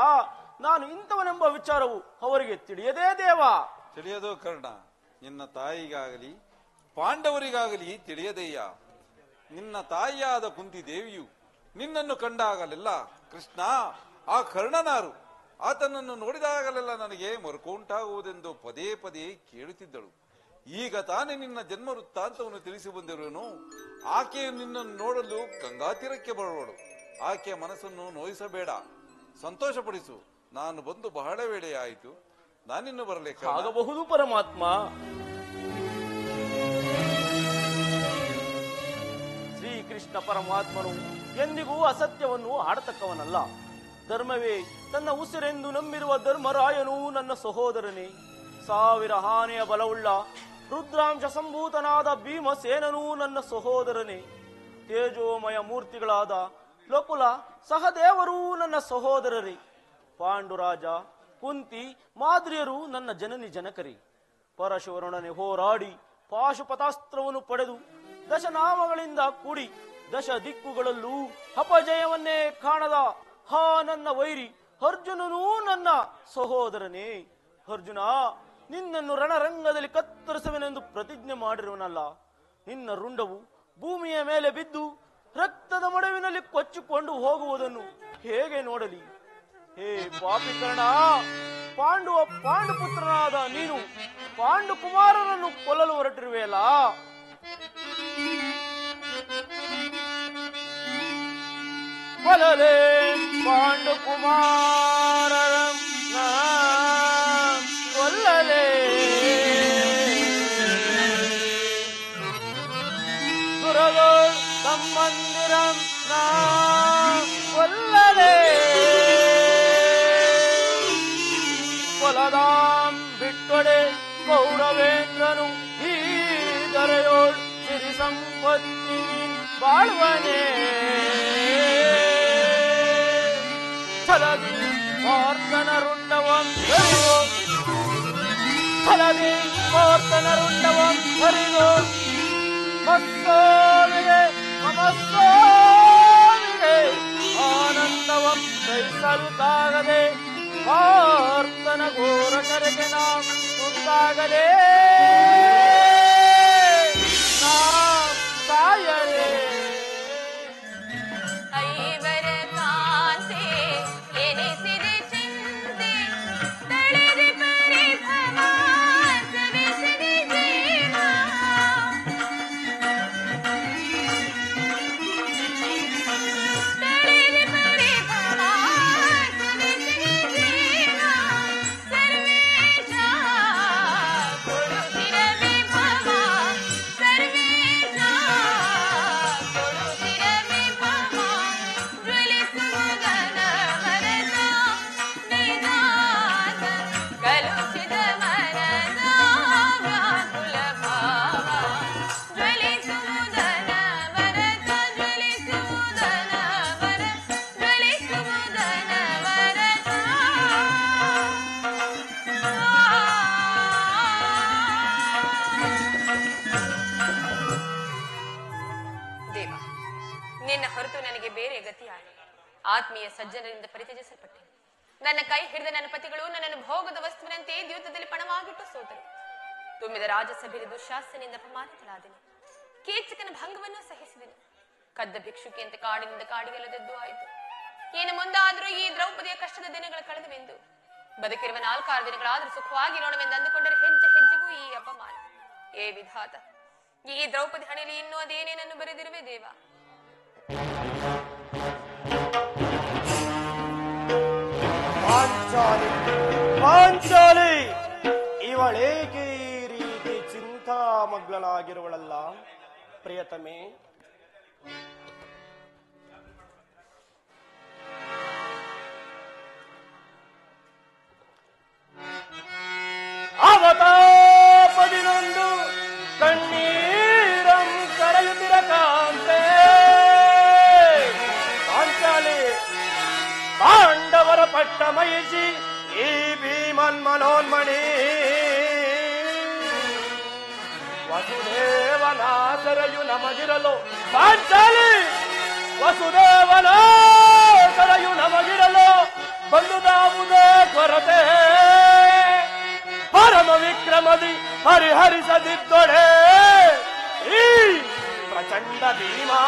ನಾನು ಇಂಥವನೆಂಬ ವಿಚಾರವು ಅವರಿಗೆ ತಿಳಿಯದೇ ದೇವ. ತಿಳಿಯದು ಕರ್ಣ, ನಿನ್ನ ತಾಯಿಗಾಗಲಿ ಪಾಂಡವರಿಗಾಗಲಿ ತಿಳಿಯದೆಯ್ಯ. ನಿನ್ನ ತಾಯಿಯಾದ ಕುಂತಿ ದೇವಿಯು ನಿನ್ನನ್ನು ಕಂಡಾಗಲೆಲ್ಲ ಕೃಷ್ಣ ಆ ಕರ್ಣನಾರು, ಆತನನ್ನು ನೋಡಿದಾಗಲೆಲ್ಲ ನನಗೆ ಮರುಕು ಉಂಟಾಗುವುದೆಂದು ಪದೇ ಪದೇ ಕೇಳುತ್ತಿದ್ದಳು. ಈಗ ತಾನೇ ನಿನ್ನ ಜನ್ಮ ವೃತ್ತಾಂತವನ್ನು ತಿಳಿಸಿ ಬಂದಿರುವನು. ಆಕೆಯು ನಿನ್ನನ್ನು ನೋಡಲು ಗಂಗಾತೀರಕ್ಕೆ ಬರುವಳು. ಆಕೆಯ ಮನಸ್ಸನ್ನು ನೋಯಿಸಬೇಡ, ಸಂತೋಷಪಡಿಸು. ನಾನು ಬಂದು ಬಹಳ ವೇಳೆಯಾಯಿತು, ನಾನಿನ್ನು ಬರಲೇಕ. ಆಗಬಹುದು ಪರಮಾತ್ಮ. ಶ್ರೀಕೃಷ್ಣ ಪರಮಾತ್ಮನು ಎಂದಿಗೂ ಅಸತ್ಯವನ್ನು ಆಡತಕ್ಕವನಲ್ಲ. ಧರ್ಮವೇ ತನ್ನ ಉಸಿರೆಂದು ನಂಬಿರುವ ಧರ್ಮರಾಯನು ನನ್ನ ಸಹೋದರನೇ. 1000 ಆನೆಯ ಬಲವುಳ್ಳ ರುದ್ರಾಂಶ ಸಂಭೂತನಾದ ಭೀಮಸೇನನೂ ನನ್ನ ಸಹೋದರನೇ. ತೇಜೋಮಯ ಮೂರ್ತಿಗಳಾದ ಲಕುಲ ಸಹದೇವರು ನನ್ನ ಸಹೋದರರೇ. ಪಾಂಡುರಾಜ ಕುಂತಿ ಮಾದ್ರಿಯರು ನನ್ನ ಜನನಿ ಜನಕರೇ. ಪರಶುವರೊಡನೆ ಹೋರಾಡಿ ಪಾಶುಪತಾಸ್ತ್ರವನ್ನು ಪಡೆದು ದಶನಾಮಗಳಿಂದ ಕೂಡಿ ದಶ ದಿಕ್ಕುಗಳಲ್ಲೂ ಅಪಜಯವನ್ನೇ ಕಾಣದ ಹಾ ನನ್ನ ವೈರಿ ಅರ್ಜುನನೂ ನನ್ನ ಸಹೋದರನೇ. ಅರ್ಜುನ, ನಿನ್ನನ್ನು ರಣರಂಗದಲ್ಲಿ ಕತ್ತರಿಸುವೆನೆಂದು ಪ್ರತಿಜ್ಞೆ ಮಾಡಿರುವನಲ್ಲ. ನಿನ್ನ ರುಂಡವು ಭೂಮಿಯ ಮೇಲೆ ಬಿದ್ದು ರಕ್ತದ ಮಡುವಿನಲ್ಲಿ ಕೊಚ್ಚಿಕೊಂಡು ಹೋಗುವುದನ್ನು ಹೇಗೆ ನೋಡಲಿ? ಹೇ ಪಾಪಿಕರ್ಣ, ಪಾಂಡುಪುತ್ರನಾದ ನೀನು ಪಾಂಡುಕುಮಾರರನ್ನು ಕೊಲ್ಲಲು ಹೊರಟಿರುವೆಯಲ್ಲ. ಕೊಲ್ಲಲೇ ಪಾಂಡುಕುಮಾರರನ್ನ ಕೊಲ್ಲಲೇ. ದುರಗೋ ಸಂಬಂಧಿರಂ ಕೊಲ್ಲಲೇ. ಕೊಲದಾಂ ಬಿಟ್ಟೊಡೆ ಕೌರವೇಂದ್ರನು ಈ ದರೆಯೋಳ್ ಸಿರಿ ಸಂಪತ್ತಿ ಬಾಳುವನೇ. ಛಲದಿ ಮೋರ್ತನ ರುಂಡವಂ ಹರಿಗೋ, ಛಲದಿ ಮೋರ್ತನ ರುಂಡವಂ ಹರಿಗೋ. ಮತ್ತೋವಿಗೆ ಮಮಸ್ತೋವಿಗೆ ಆನಂದವಂ ಸಹಿಸಲು ತಾಗದೆ ಆರ್ತನ ಘೋರ ಕರೆಗೆ ನಾ ತುತ್ತಾಗಲೇ ನಾ ಸಾಯಲೇ. ಐವರ ಕಾಂತೆ ಎನಿಸಿದೆ ಚಿಂತೆ ತಳೆದೆ ಪರಿಭ್ರಮ ಸವಿಸಿದೆ ಜೀವ. ತಳೆದೆ ಪರಿಭ್ರಮ ಸವಿಸಿದೆ ಜೀವ. ಸರ್ವೇಶ ಕೊಡುತ್ತಿರ ವಿಭವ, ಸರ್ವೇಶ ಕೊಡುತ್ತಿರ ವಿಭವ. ಜ್ವಲಿಸುವುದನ ವರದ ನಿಧಾನ, ಕಲುಷಿತ ಮನದ ವ್ಯಾಕುಲ ಭಾವ. ಜ್ವಲಿಸುವುದನ ವರದ, ಜ್ವಲಿಸುವುದನ ವರ, ಜ್ವಲಿಸುವುದನ ವರದ. ದೇವ, ನಿನ್ನ ಹೊರತು ನನಗೆ ಬೇರೆ ಗತಿಯಾಗ. ಆತ್ಮೀಯ ಸಜ್ಜನರಿಂದ ಪರಿತ್ಯಜಿಸಲ್ಪಟ್ಟೆ. ನನ್ನ ಕೈ ಹಿಡಿದ ನನ್ನ ಪತಿಗಳು ನನ್ನನ್ನು ಭೋಗದ ವಸ್ತುವಿನಂತೆ ದ್ಯೂತದಲ್ಲಿ ಪಣವಾಗಿಟ್ಟು ಸೋದರು. ತುಂಬಿದ ರಾಜಸಭೆಯಲ್ಲಿ ದುಶಾಸನೆಯಿಂದ ಅಪಮಾನಿತಳಾದೆನು. ಕೀಚಕನ ಭಂಗವನ್ನು ಸಹಿಸಿದೆನು. ಕದ್ದ ಭಿಕ್ಷುಕಿಯಂತೆ ಕಾಡಿನಿಂದ ಕಾಡಿಗೆಲ್ಲದದ್ದು ಆಯಿತು. ಏನು ಮುಂದಾದರೂ ಈ ದ್ರೌಪದಿಯ ಕಷ್ಟದ ದಿನಗಳು ಕಳೆದವೆಂದು, ಬದುಕಿರುವ 4-6 ದಿನಗಳಾದರೂ ಸುಖವಾಗಿರೋಣವೆಂದು ಅಂದುಕೊಂಡರೆ ಹೆಜ್ಜೆ ಹೆಜ್ಜೆಗೂ ಈ ಅಪಮಾನ. ಏ ವಿಧಾತ, ಈ ದ್ರೌಪದಿ ಹಣೆಯಲ್ಲಿ ಇನ್ನೂ ಅದೇನೇನನ್ನು ಬರೆದಿರುವೆ ದೇವ. ಪಾಂಚಾಲಿ, ಇವಳೇಕೆ ಈ ರೀತಿ ಚಿಂತಾಮಗ್ನಳಾಗಿರುವಳಲ್ಲ? ಪ್ರಿಯತಮೆ, ಅವತಾಪದಿನೊಂದು ಕಣ್ಣೀರಂ ಕರೆಯುತ್ತಿರ ಕಾಂತೆ. ಪಾಂಚಾಲಿ, ಪಾಂಡವರ ಪಟ್ಟ ಮಹಿಷಿ ಈ ಭೀಮನ್ ಮನೋನ್ಮಣಿ ವಸುದೇವ ವಸುದೇವನ ಸೆರೆಯು ನಮಗಿರಲು ಪಾಂಚಾಲಿ ವಸುದೇವನ ಸೆರೆಯು ನಮಗಿರಲು ಬಂದುದಾವುದೇ ಕೊರತೆ ಪರಮ ವಿಕ್ರಮದಿ ಹರಿಹರಿಸದಿದ್ದೊಡೆ ಈ ಪ್ರಚಂಡ ಭೀಮಾ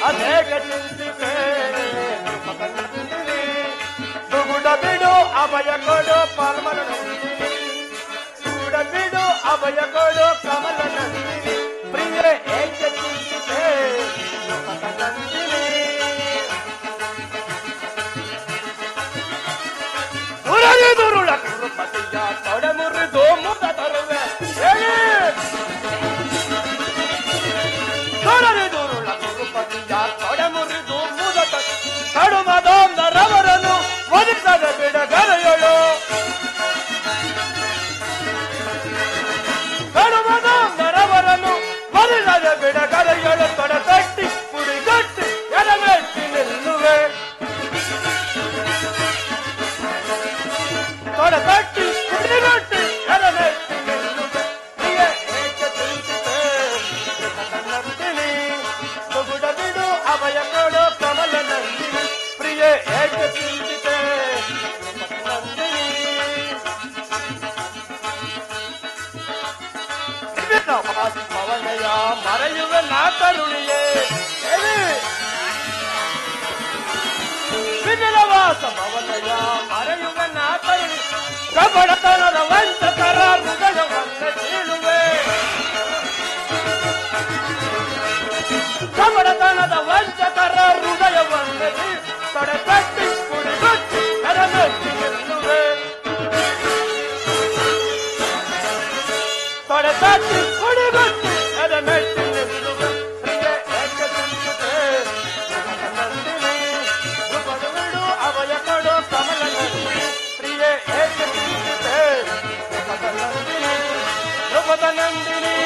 ಅನೇಕ ಚಿಂತಿತೆ ದುಗುಡ ಬಿಡು ಅಭಯ ಕೊಡು ಕಮಲ ನಂದಿನಿ ದುಗುಡ ಬಿಡು ಅಭಯ ಕೊಡು ಕಮಲ ನಂದಿನಿ ಪ್ರಿಯ ಏಕ ಚಿಂತಿತೆ ನಂದಿನಿ ದುರುಳ ಕುರುಪತಿಯ ತೊಡೆ ಮುರಿದು ಮುದ ತರುವೆ ದುರುಳ ಕುರುಪತಿಯ ತೊಡೆ ಮುರಿದು ಮುದ ಕಡುಮದೊಂದರವರನ್ನು ಒದಗಿಸದ ಬಿಡಗರೆಯಳು ಕಡುಮದೊಂದರವರನ್ನು ಒದಗಿಸದ ಬಿಡಗರೆಯಳು ತೊಡೆ ತಟ್ಟಿ ಪುಡಿಗಟ್ಟಿ ಎಡಮೆಟ್ಟಿ ನಿಲ್ಲುವೆ ತೊಡೆ ತಟ್ಟಿ ಪುಡಿಗಟ್ಟಿ ಎಡಮೆಟ್ಟಿ ನಿಲ್ಲುವೆ ಪ್ರಿಯ ಏಕ ಚಿಂತಿತೆ ನಂದಿನಿ ದುಗುಡ ಬಿಡು ಅಭಯ ಕೊಡು ಕಮಲ ನಂದಿನಿ ಪ್ರಿಯ ಏಕ ಚಿಂತಿತೆ ನಂದಿನಿ ಭವನಯ ಮರೆಯುವ ನಾ ಕರುಣಿಯೇ ವಿಜಲವಾಸ ಭವನಯ ಮರೆಯುವ ನಾ ಕರುಣಿ ಕಪಡತನದ ವಂಚಕರ ಹೃದಯವನ್ನ ಕೀಳುವೆ ಕಪಡತನದ ವಂಚಕರ ಹೃದಯವನ್ನ ತೊಡೆ ತಟ್ಟಿ ಕುಡಿಗುಟ್ಟಿ ಎಡಮೆಟ್ಟಿ ನಿಲ್ಲುವೆ ತೊಡೆ ತಟ್ಟಿ ಕುಡಿಗುಟ್ಟಿ ಎಡಮೆಟ್ಟಿ ನಿಲ್ಲುವೆ ಪ್ರಿಯ ಏಕ ಚಿಂತಿತೆ ನಂದಿನಿ ದುಗುಡ ಬಿಡು ಅಭಯ ಕೊಡು ಕಮಲ ನಂದಿನಿ ಪ್ರಿಯ ಏಕ ಚಿಂತಿತೆ ನಂದಿನಿ ಧ್ರುಪದ ನಂದಿನಿ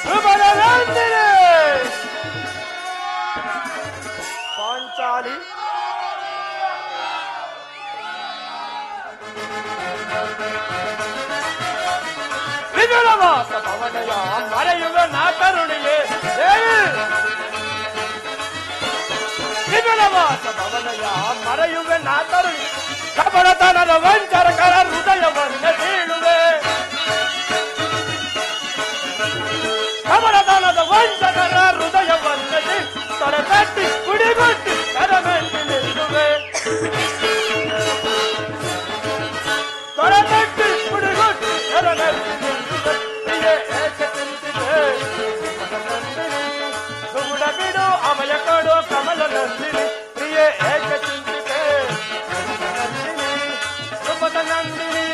ಧ್ರುಪದ ನಂದಿನಿ ಪಾಂಚಾಲಿ ವಿಜಲವಾಸ ಭವನಯ ಮರೆಯುವ ನಾ ಕರುಣಿಯೇ ವಿಜಲವಾಸ ಭವನಯ ಮರೆಯುವ ನಾ ಕರುಣಿ ಕಪಡತನದ ವಂಚಕರ ಹೃದಯವನ್ನ ಕೀಳುವೆ ಕಪಡತನದ ವಂಚಕರ ಹೃದಯವನ್ನ ತೊಡೆ ತಟ್ಟಿ ಕುಡಿಗುಟ್ಟಿ ಎಡಮೆಟ್ಟಿ ನಿಲ್ಲುವೆ ತೊಡೆ ತಟ್ಟಿ ಕುಡಿಗುಟ್ಟಿ ಎಡಮೆಟ್ಟಿ ನಿಲ್ಲುವೆ ಪ್ರಿಯ ಏಕ ಚಿಂತಿತೆ ನಂದಿನಿ ದುಗುಡ ಬಿಡು ಅಭಯ ಕೊಡು ಕಮಲ ನಂದಿನಿ ಪ್ರಿಯ ಏಕ ಚಿಂತಿತೆ ನಂದಿನಿ ಧ್ರುಪದ ನಂದಿನಿ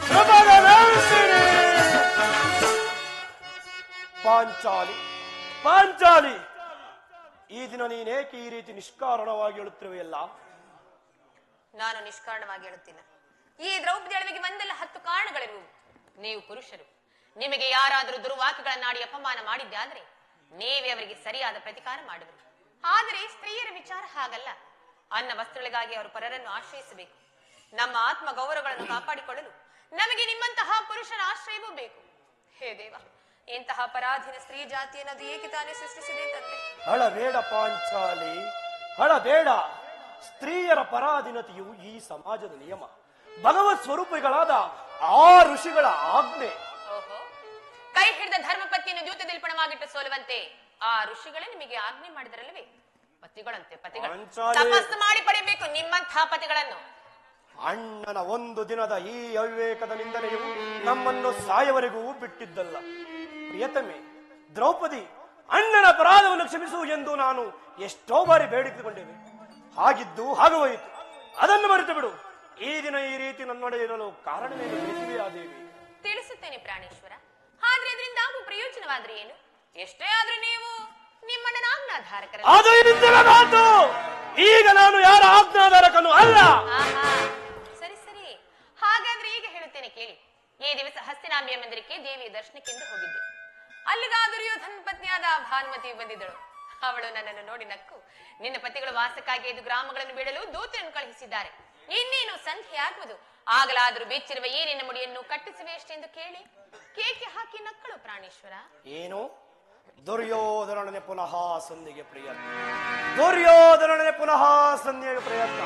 ಧ್ರುಪದ ನಂದಿನಿ ಪಾಂಚಾಲಿ ಪಾಂಚಾಲಿ ಈ ದಿನ ನೀನೇಕೆ ಈ ರೀತಿ ನಿಷ್ಕಾರಣವಾಗಿ ಹೇಳುತ್ತಿರುವೆಯಲ್ಲ? ನಾನು ನಿಷ್ಕಾರಣವಾಗಿ ಹೇಳುತ್ತಿಲ್ಲ. ಈ ದ್ರೌಪದಿ ಅಳವಿಗೆ ಒಂದಲ್ಲ 10 ಕಾರಣಗಳಿರುವು. ನೀವು ಪುರುಷರು, ನಿಮಗೆ ಯಾರಾದರೂ ದುರ್ವಾಕ್ಯಗಳನ್ನಾಡಿ ಅಪಮಾನ ಮಾಡಿದ್ದೆ ಆದ್ರೆ ನೀವೇ ಅವರಿಗೆ ಸರಿಯಾದ ಪ್ರತಿಕಾರ ಮಾಡುವರು. ಆದರೆ ಸ್ತ್ರೀಯರ ವಿಚಾರ ಹಾಗಲ್ಲ. ಅನ್ನ ವಸ್ತ್ರಗಳಿಗಾಗಿ ಅವರು ಪರರನ್ನು ಆಶ್ರಯಿಸಬೇಕು. ನಮ್ಮ ಆತ್ಮ ಗೌರವಗಳನ್ನು ಕಾಪಾಡಿಕೊಳ್ಳಲು ನಮಗೆ ನಿಮ್ಮಂತಹ ಪುರುಷರ ಆಶ್ರಯವೂ ಬೇಕು. ಹೇ ದೇವ, ಇಂತಹ ಪರಾಧೀನ ಸ್ತ್ರೀ ಜಾತಿಯನ್ನು ಅದು ಏಕೆ ತಾನೇ ಸೃಷ್ಟಿಸಿದೆ ತಂದೆ? ಹಳಬೇಡ ಪಾಂಚಾಲಿ, ಹಳಬೇಡ. ಸ್ತ್ರೀಯರ ಪರಾಧೀನತೆಯು ಈ ಸಮಾಜದ ನಿಯಮ, ಭಗವತ್ ಸ್ವರೂಪಿಗಳಾದ ಆ ಋಷಿಗಳ ಆಜ್ಞೆ. ಓಹೋ, ಕೈ ಹಿಡಿದ ಧರ್ಮಪತ್ನಿಯನ್ನು ದ್ಯೂತದಲ್ಲಿ ಪಣವಾಗಿಟ್ಟು ಸೋಲುವಂತೆ ಆ ಋಷಿಗಳೇ ನಿಮಗೆ ಆಜ್ಞೆ ಮಾಡಿದರಲ್ಲವೇ? ಪತಿಗಳಂತೆ ಪತಿಗಳು ತಪಸ್ಸು ಮಾಡಿ ಪಡೆಯಬೇಕು ನಿಮ್ಮಂತಹ ಪತಿಗಳನ್ನು. ಅಣ್ಣನ ಒಂದು ದಿನದ ಈ ಅವಿವೇಕದ ನಿಂದನೆಯು ನಮ್ಮನ್ನು ಸಾಯವರೆಗೂ ಬಿಟ್ಟಿದ್ದಲ್ಲ. ಪ್ರಿಯತಮೆ ದ್ರೌಪದಿ, ಅಣ್ಣನ ಅಪರಾಧವನ್ನು ಕ್ಷಮಿಸು ಎಂದು ನಾನು ಎಷ್ಟೋ ಬಾರಿ ಬೇಡಿಕೊಂಡೇನೆ. ಹಾಗಿದ್ದು ಹಾಗುವಾಯಿತು, ಅದನ್ನು ಮರೆತು ಬಿಡು. ಈ ದಿನ ಈ ರೀತಿ ನನ್ನೊಡೆ ಇರಲು ಕಾರಣವೇನು ತಿಳಿಸುವೆಯಾ ದೇವಿ? ತಿಳಿಸುತ್ತೇನೆ ಪ್ರಾಣೇಶ್ವರ. ಆದ್ರೆ ಇದರಿಂದ ಆಗುವ ಪ್ರಯೋಜನವಾದ್ರೆ ಏನು? ಎಷ್ಟೇ ಆದ್ರೂ ನೀವು ನಿಮ್ಮಣ್ಣನ ಆಜ್ಞಾಧಾರಕರ. ಅದು ಇಂದಿನ ಮಾತು. ಈಗ ನಾನು ಯಾರ ಆಜ್ಞಾಧಾರಕನು ಅಲ್ಲ. ಸರಿ ಸರಿ, ಹಾಗಾದ್ರೆ ಈಗ ಹೇಳುತ್ತೇನೆ ಕೇಳಿ. ಈ ದಿವಸ ಹಸ್ತಿನಾಂಬಿಯ ಮಂದಿರಕ್ಕೆ ದೇವಿಯ ದರ್ಶನಕ್ಕೆಂದು ಹೋಗಿದ್ದೆ. ಅಲ್ಲಿಗ ದುರ್ಯೋಧನ ಪತ್ನಿಯಾದ ಭಾನುಮತಿ ಬಂದಿದ್ದಳು. ಅವಳು ನನ್ನನ್ನು ನೋಡಿ ನಕ್ಕು, ನಿನ್ನ ಪತಿಗಳು ವಾಸಕ್ಕಾಗಿ 5 ಗ್ರಾಮಗಳನ್ನು ಬಿಡಲು ದೂತರನ್ನು ಕಳುಹಿಸಿದ್ದಾರೆ, ಇನ್ನೇನು ಸಂಖ್ಯೆ ಆಗುವುದು, ಆಗಲಾದರೂ ಬೆಚ್ಚಿರುವ ಈ ನಿನ್ನ ಮುಡಿಯನ್ನು ಕಟ್ಟಿಸುವೆ ಎಷ್ಟೆಂದು ಕೇಳಿ ಕೇಕೆ ಹಾಕಿ ನಕ್ಕಳು. ಪ್ರಾಣೇಶ್ವರ, ಏನು ದುರ್ಯೋಧನನೇ ಪುನಃ ಸಂಧಿಗೆ ಪ್ರಯತ್ನ, ದುರ್ಯೋಧನನೇ ಪುನಃ ಸಂಧಿಗೆ ಪ್ರಯತ್ನ.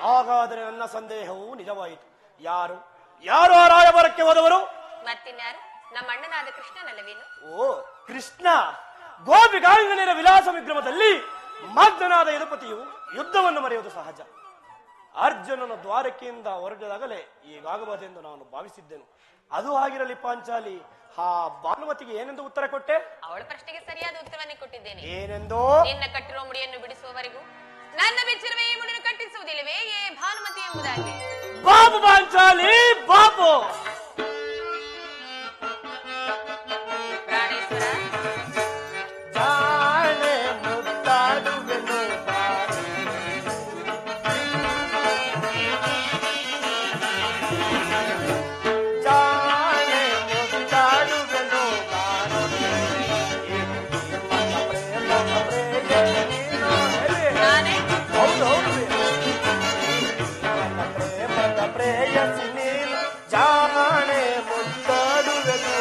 ಹಾಗಾದರೆ ನನ್ನ ಸಂದೇಹವು ನಿಜವಾಯಿತು. ಯಾರು ಯಾರು ಆ ರಾಯಭಾರಕ್ಕೆ ಹೋದವರು? ಮತ್ತಿನ್ಯಾರು, ನಮ್ಮ ಅಣ್ಣನಾದ ಕೃಷ್ಣನಲ್ಲವೇನು? ಓ ಕೃಷ್ಣ. ಗೋಪಿಗಾಂಗನೆಯ ವಿಲಾಸ ವಿಗ್ರಹದಲ್ಲಿ ಮಗ್ನನಾದ ಯದುಪತಿಯು ಯುದ್ಧವನ್ನು ಮರೆಯುವುದು ಸಹಜ. ಅರ್ಜುನನ ದ್ವಾರಕೆಯಿಂದ ಹೊರಗದಾಗಲೇ ಹೀಗಾಗಬಹುದೆಂದು ನಾನು ಭಾವಿಸಿದ್ದೆನು. ಅದು ಆಗಿರಲಿ ಪಾಂಚಾಲಿ, ಆ ಭಾನುಮತಿಗೆ ಏನೆಂದು ಉತ್ತರ ಕೊಟ್ಟೆ? ಅವಳ ಪ್ರಶ್ನೆಗೆ ಸರಿಯಾದ ಉತ್ತರವನ್ನೇ ಕೊಟ್ಟಿದ್ದೇನೆ. ಏನೆಂದು? ನಿನ್ನ ಕಟ್ಟಿರುವ ಮುಡಿಯನ್ನು ಬಿಡಿಸುವವರೆಗೂ ನನ್ನ ಬೆಚ್ಚಿರುವ ಈ ಮುಡಿಯನ್ನು ಕಟ್ಟಿಸುವುದಿಲ್ಲವೇ ಏ ಭಾನುಮತಿ ಎಂಬುದಾಗಿ. ಬಾಬು ಪಾಂಚಾಲಿ ಬಾಬು. ಪ್ರಾಣೇಶ್ವರ, ಜಾಣೆ ಮುದ್ದಾಡುವೆನು ಜಾಣೆ ಮುದ್ದಾಡುವೆನು ನಾನೇ ಹೌದು ಪ್ರೇಮದ ಪ್ರೇಯಸಿ ನೀನು, ಜಾಣೆ ಮುದ್ದಾಡುವೆನು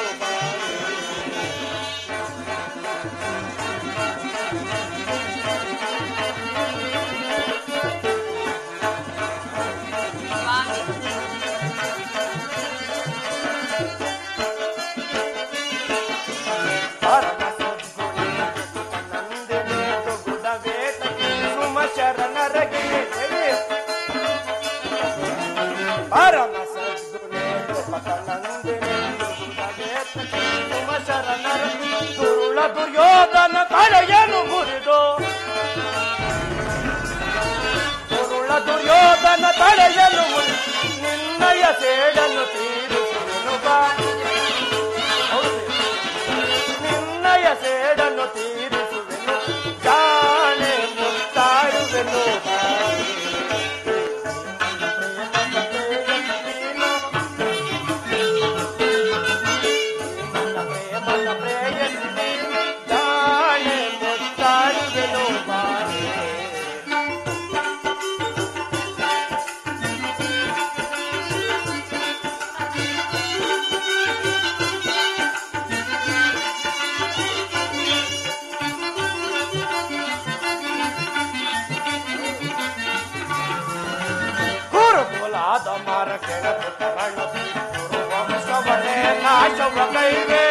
ಸ್ವಾಮಿ. ಪರಮ ಸದ್ಗುಣೇ ಪತನಂದಿನಿ ಸುಮ ಶರಣರ ದುರುಳ ದುರ್ಯೋಧನ ತಡೆಯನು ಮುರಿದು, ದುರುಳ ದುರ್ಯೋಧನ ತಡೆಯನು ಮುರಿದು ನಿನ್ನಯ ಸೇಡನ್ನು ತೀರಿಸುವೆನು ಬಾ. ನಿನ್ನಯ ಸೇಡನ್ನು ತೀರಿಸುವೆನು, ಜಾಣೆ ಮುತ್ತಾಡುವೆನು ಬಾ. ನಾಶವಗೈವೆ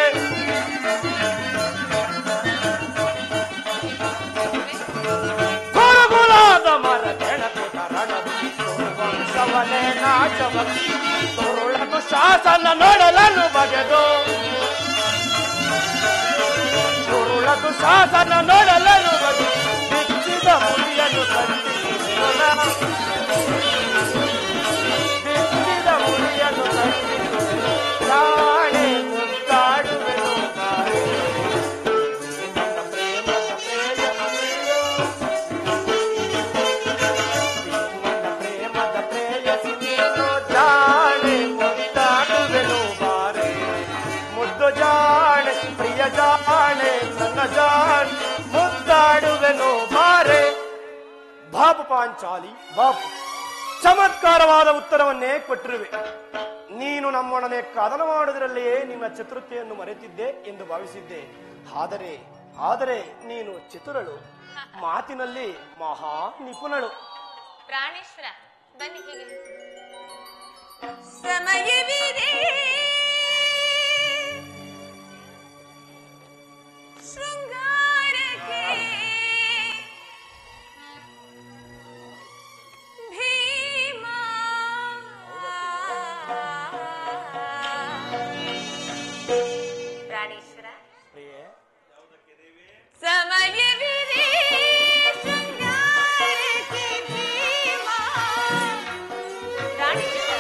ಗುರುಗುಲಾದ ಮರ ಕೆಣಕು ತರಣದು ವಂಶವನೇ ನಾಶವ ತುರುಳನು ಶಾಸನ ನೋಡಲನು ಬಗೆದು, ತುರುಳದು ಶಾಸನ ನೋಡಲನು ಬಗೆದು ಬಿಚ್ಚಿದ ಮುಡಿಯನ್ನು ಖಂಡಿಸುವೆನು, ಬಿಚ್ಚಿದ ಮುಡಿಯನ್ನು ಖಂಡಿಸುವೆನು, ಜಾಣೆ ಮುದ್ದಾಡುವೆನು ಬಾರೆ. ನನ್ನ ಪ್ರೇಮದ ಪ್ರೇಯಸಿ ನೀನು, ಜಾಣೆ ಮುದ್ದಾಡುವೆನು ಬಾರೆ. ಮುದ್ದು ಜಾಣೆ ಪ್ರಿಯ ಜಾಣೆ ನನ್ನ ಜಾಣೆ ಮುದ್ದಾಡುವೆನು ಬಾರೆ. ಬಾಬು ಪಾಂಚಾಲಿ ಬಾಬು, ಚಮತ್ಕಾರವಾದ ಉತ್ತರವನ್ನೇ ಕೊಟ್ಟಿರುವೆ. ನೀನು ನಮ್ಮೊಡನೆ ಕದನ ಮಾಡುವುದರಲ್ಲಿಯೇ ನಿನ್ನ ಚತುರತೆಯನ್ನು ಮರೆತಿದ್ದೆ ಎಂದು ಭಾವಿಸಿದ್ದೆ. ಆದರೆ ನೀನು ಚತುರಳು, ಮಾತಿನಲ್ಲಿ ಮಹಾ ನಿಪುಣಳು. ಪ್ರಾಣೇಶ್ವರ, ಬನ್ನಿ ಹೀಗೆ. ಸಮಯವಿದೆ ಶೃಂಗಾರಕ್ಕೆ, ಭೀಮ ಪ್ರಾಣೇಶ್ವರ, ಸಮಯವಿದೆ ಶೃಂಗಾರಕ್ಕೆ ಭೀಮ. ಪ್ರಾಣೇಶ್ವರ,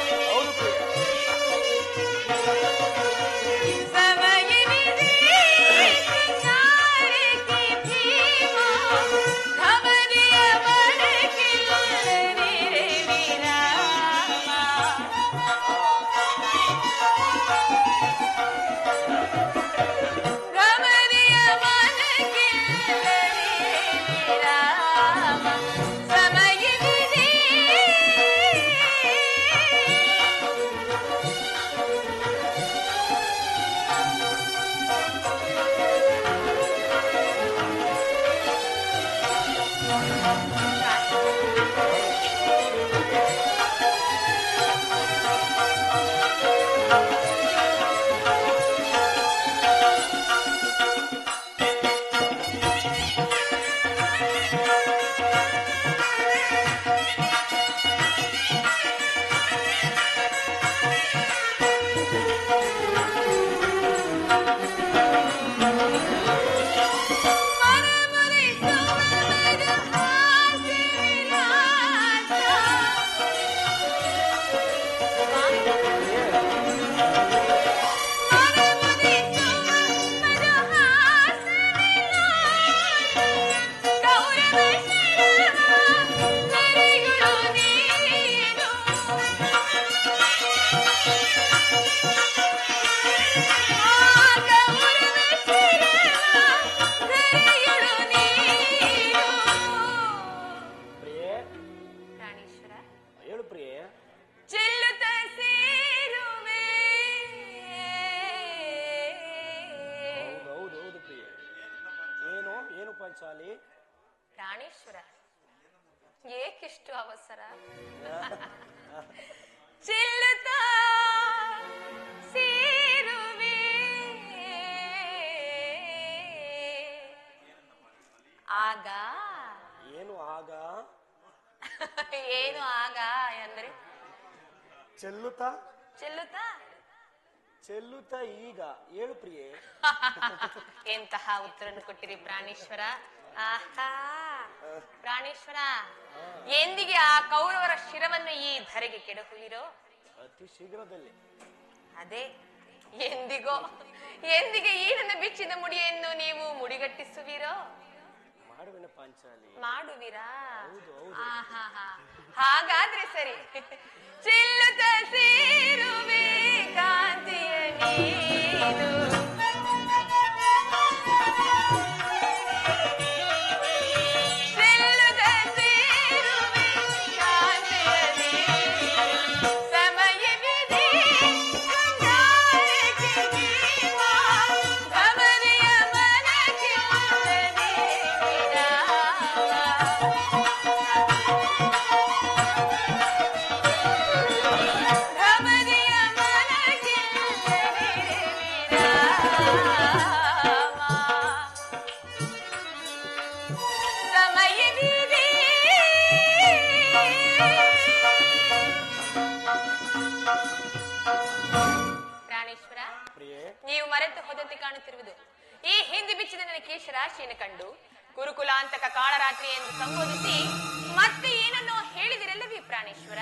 ಪ್ರಾಣೇಶ್ವರ, ಏಕಿಷ್ಟು ಅವಸರ? ಚೆಲ್ಲುತ್ತಾ ಸೇರುವೆ ಆಗ. ಏನು ಆಗ? ಏನು ಆಗ ಅಂದ್ರೆ ಚೆಲ್ಲುತ್ತಾ ಚೆಲ್ಲುತ್ತಾ ಚೆಲ್ಲುತ್ತಾ ಈಗ ಹೇಳು ಪ್ರಿಯೆ. ಎಂತಹ ಉತ್ತರನ್ನು ಕೊಟ್ಟಿರಿ ಪ್ರಾಣೇಶ್ವರ. ಆಹಾ ಪ್ರಾಣೇಶ್ವರ, ಎಂದಿಗೆ ಆ ಕೌರವರ ಶಿರವನ್ನು ಈ ಧರೆಗೆ ಕೆಡಹುವಿರೋ? ಅತಿ ಶೀಘ್ರದಲ್ಲಿ. ಅದೇ ಎಂದಿಗೋ, ಎಂದಿಗೆ ಈ ನನ್ನ ಬಿಚ್ಚಿದ ಮುಡಿಯನ್ನು ನೀವು ಮುಡಿಗಟ್ಟಿಸುವಿರೋ? ಮಾಡುವೆನ ಪಾಂಚಾಲಿ. ಮಾಡುವಿರಾ? ಆಹಾ, ಹಾಗಾದ್ರೆ ಸರಿ. ಚೆಲ್ಲುತ್ತ ಸೇರುವೆ ಕಾಂತಿಯ ನೀನು, ನೀವು ಮರೆತು ಹೋದಂತೆ ಕಾಣುತ್ತಿರುವುದು ಈ ಹಿಂದೆ ಬಿಚ್ಚಿದ ನನ್ನ ಕೇಶರಾಶಿಯನ್ನು ಕಂಡು ಕುರುಕುಲಾಂತಕ ಕಾಳರಾತ್ರಿ ಎಂದು ಸಂಬೋಧಿಸಿ ಮತ್ತೆ ಏನನ್ನೋ ಹೇಳಿದಿರಲ್ಲವೇ ಪ್ರಾಣೇಶ್ವರ?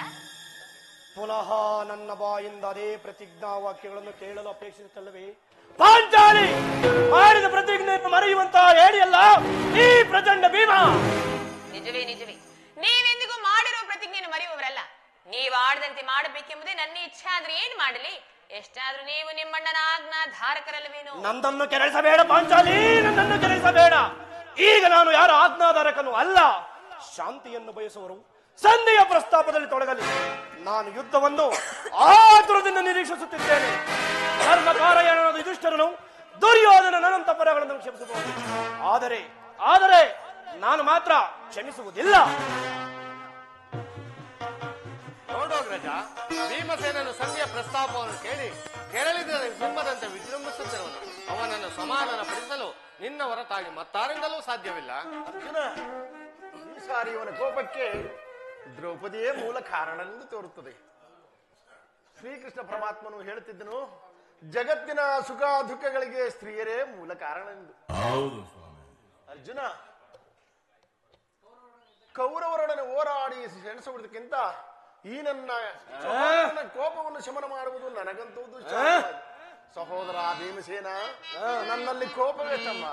ಪುನಃ ನನ್ನ ಬಾಯಿಂದ ಅದೇ ಪ್ರತಿಜ್ಞಾ ವಾಕ್ಯಗಳನ್ನು ಕೇಳಲು ಅಪೇಕ್ಷಿಸುತ್ತಲ್ಲವೇ ಪಾಂಚಾಲಿ? ಮಾಡಿದ ಪ್ರತಿಜ್ಞೆಯನ್ನು ಮರೆಯುವಂತಹ ಹೇಳಿಯಲ್ಲ ಈ ಪ್ರಚಂಡ ಭೀಮ. ನಿಜವೇ ನಿಜವೇ, ನೀವೆಂದಿಗೂ ಮಾಡಿರುವ ಪ್ರತಿಜ್ಞೆಯನ್ನು ಮರೆಯುವವರಲ್ಲ. ನೀವು ಆಡದಂತೆ ಮಾಡಬೇಕೆಂಬುದೇ ನನ್ನ ಇಚ್ಛೆ. ಆದ್ರೆ ಏನ್ ಮಾಡಲಿ? ಎಷ್ಟಾದ್ರೂ ನೀವು ನಿಮ್ಮಣ್ಣನ ಆಜ್ಞಾ ಧಾರಕರಲ್ಲವೇನೋ. ನನ್ನನ್ನು ಕೆರಳಿಸಬೇಡ ಪಾಂಚಾಲಿ, ನನ್ನನ್ನು ಕೆರಳಿಸಬೇಡ. ಈಗ ನಾನು ಯಾರ ಆಜ್ಞಾಧಾರಕನು ಅಲ್ಲ. ಶಾಂತಿಯನ್ನು ಬಯಸುವರು ಸಂಧಿಯ ಪ್ರಸ್ತಾಪದಲ್ಲಿ ತೊಡಗಲಿ. ನಾನು ಯುದ್ಧವನ್ನು ಆತುರದಿಂದ ನಿರೀಕ್ಷಿಸುತ್ತಿದ್ದೇನೆ. ಧರ್ಮಕಾರಯನಾದ ಯುಧಿಷ್ಠಿರನು ದುರ್ಯೋಧನ ಅನಂತ ಪರಗಳನ್ನು ಕ್ಷಮಿಸಬಹುದು, ಆದರೆ ನಾನು ಮಾತ್ರ ಕ್ಷಮಿಸುವುದಿಲ್ಲ. ನೋಡೋಗ್ರಜ, ಭೀಮಸೇನನು ಸಂಧಿಯ ಪ್ರಸ್ತಾಪವನ್ನು ಕೇಳಿ ಕೆರಳಿದ ಸಿಂಹದಂತೆ ವಿಜೃಂಭಿಸುತ್ತಿರುವನು. ಅವನನ್ನು ಸಮಾಧಾನ ಪಡಿಸಲು ನಿನ್ನ ಹೊರತಾಗಿ ಮತ್ತಾರಿಂದಲೂ ಸಾಧ್ಯವಿಲ್ಲ. ಅರ್ಜುನ, ಈ ಸಾರಿ ಇವನ ಕೋಪಕ್ಕೆ ದ್ರೌಪದಿಯೇ ಮೂಲ ಕಾರಣವೆಂದು ತೋರುತ್ತದೆ. ಶ್ರೀಕೃಷ್ಣ ಪರಮಾತ್ಮನು ಹೇಳುತ್ತಿದ್ದನು, ಜಗತ್ತಿನ ಸುಖ ದುಃಖಗಳಿಗೆ ಸ್ತ್ರೀಯರೇ ಮೂಲ ಕಾರಣ ಎಂದು. ಅರ್ಜುನ, ಕೌರವರೊಡನೆ ಹೋರಾಡಿ ಸೆಣಸುವುದಕ್ಕಿಂತ ಈ ನನ್ನ ಕೋಪವನ್ನು ಶಮನ ಮಾಡುವುದು ನನಗಂತೂ ದುಷ್ಟ. ಸಹೋದರ ಭೀಮಸೇನ, ನನ್ನಲ್ಲಿ ಕೋಪವೇತಮ್ಮ.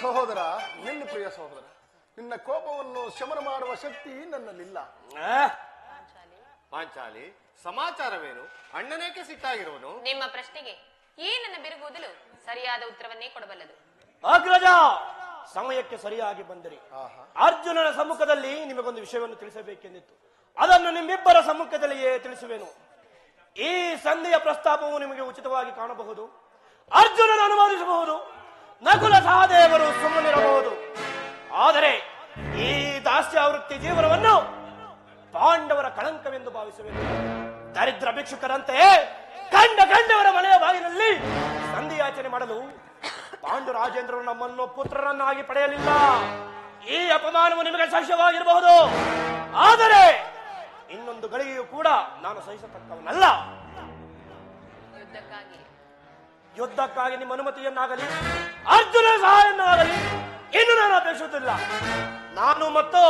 ಸಹೋದರ, ನಿನ್ನ ಪ್ರಿಯ ಸಹೋದರ, ನಿನ್ನ ಕೋಪವನ್ನು ಶಮನ ಮಾಡುವ ಶಕ್ತಿ ನನ್ನಲ್ಲಿಲ್ಲ. ಪಾಂಚಾಲಿ, ಸಮಾಚಾರವೇನು? ಅಣ್ಣನೇಕೆ ಸಿಟ್ಟಾಗಿರುವನು? ನಿಮ್ಮ ಪ್ರಶ್ನೆಗೆ ಏನನ್ನ ಬಿರುಗುವುದಲು ಸರಿಯಾದ ಉತ್ತರವನ್ನೇ ಕೊಡಬಲ್ಲದು. ಅಗ್ರಜ, ಸಮಯಕ್ಕೆ ಸರಿಯಾಗಿ ಬಂದಿರಿ. ಅರ್ಜುನನ ಸಮ್ಮುಖದಲ್ಲಿ ನಿಮಗೊಂದು ವಿಷಯವನ್ನು ತಿಳಿಸಬೇಕೆಂದಿತ್ತು. ಅದನ್ನು ನಿಮ್ಮಿಬ್ಬರ ಸಮ್ಮುಖದಲ್ಲಿಯೇ ತಿಳಿಸುವೆನು. ಈ ಸಂಧಿಯ ಪ್ರಸ್ತಾಪವು ನಿಮಗೆ ಉಚಿತವಾಗಿ ಕಾಣಬಹುದು. ಅರ್ಜುನನ ಅನುಮೋದಿಸಬಹುದು, ನಕುಲ ಸಹದೇವರು ಸುಮ್ಮನಿರಬಹುದು. ಆದರೆ ಈ ದಾಸ್ಯಾವೃತ್ತಿ ಜೀವನವನ್ನು ಪಾಂಡವರ ಕಳಂಕವೆಂದು ಭಾವಿಸುವೆನು. ದರಿದ್ರ ಭಿಕ್ಷುಕರಂತೆ ಕಂಡವರ ಮನೆಯ ಬಾಗಿಲಲ್ಲಿ ಸಂಧಿಯಾಚನೆ ಮಾಡಲು ಪಾಂಡುರಾಜೇಂದ್ರರು ನಮ್ಮನ್ನು ಪುತ್ರರನ್ನಾಗಿ ಪಡೆಯಲಿಲ್ಲ. ಈ ಅಪಮಾನವು ನಿಮಗೆ ಸಹ್ಯವಾಗಿರಬಹುದು, ಆದರೆ ಇನ್ನೊಂದು ಗಳಿಗೆಯೂ ಕೂಡ ನಾನು ಸಹಿಸತಕ್ಕವನಲ್ಲ. ಯುದ್ಧಕ್ಕಾಗಿ ನಿಮ್ಮ ಅನುಮತಿಯನ್ನಾಗಲಿ ಅರ್ಜುನ ಸಹಾಯನ್ನಾಗಲಿ ಇನ್ನು ನಾನು ಅಪೇಕ್ಷಿಸುತ್ತಿಲ್ಲ. ನಾನು ಮತ್ತು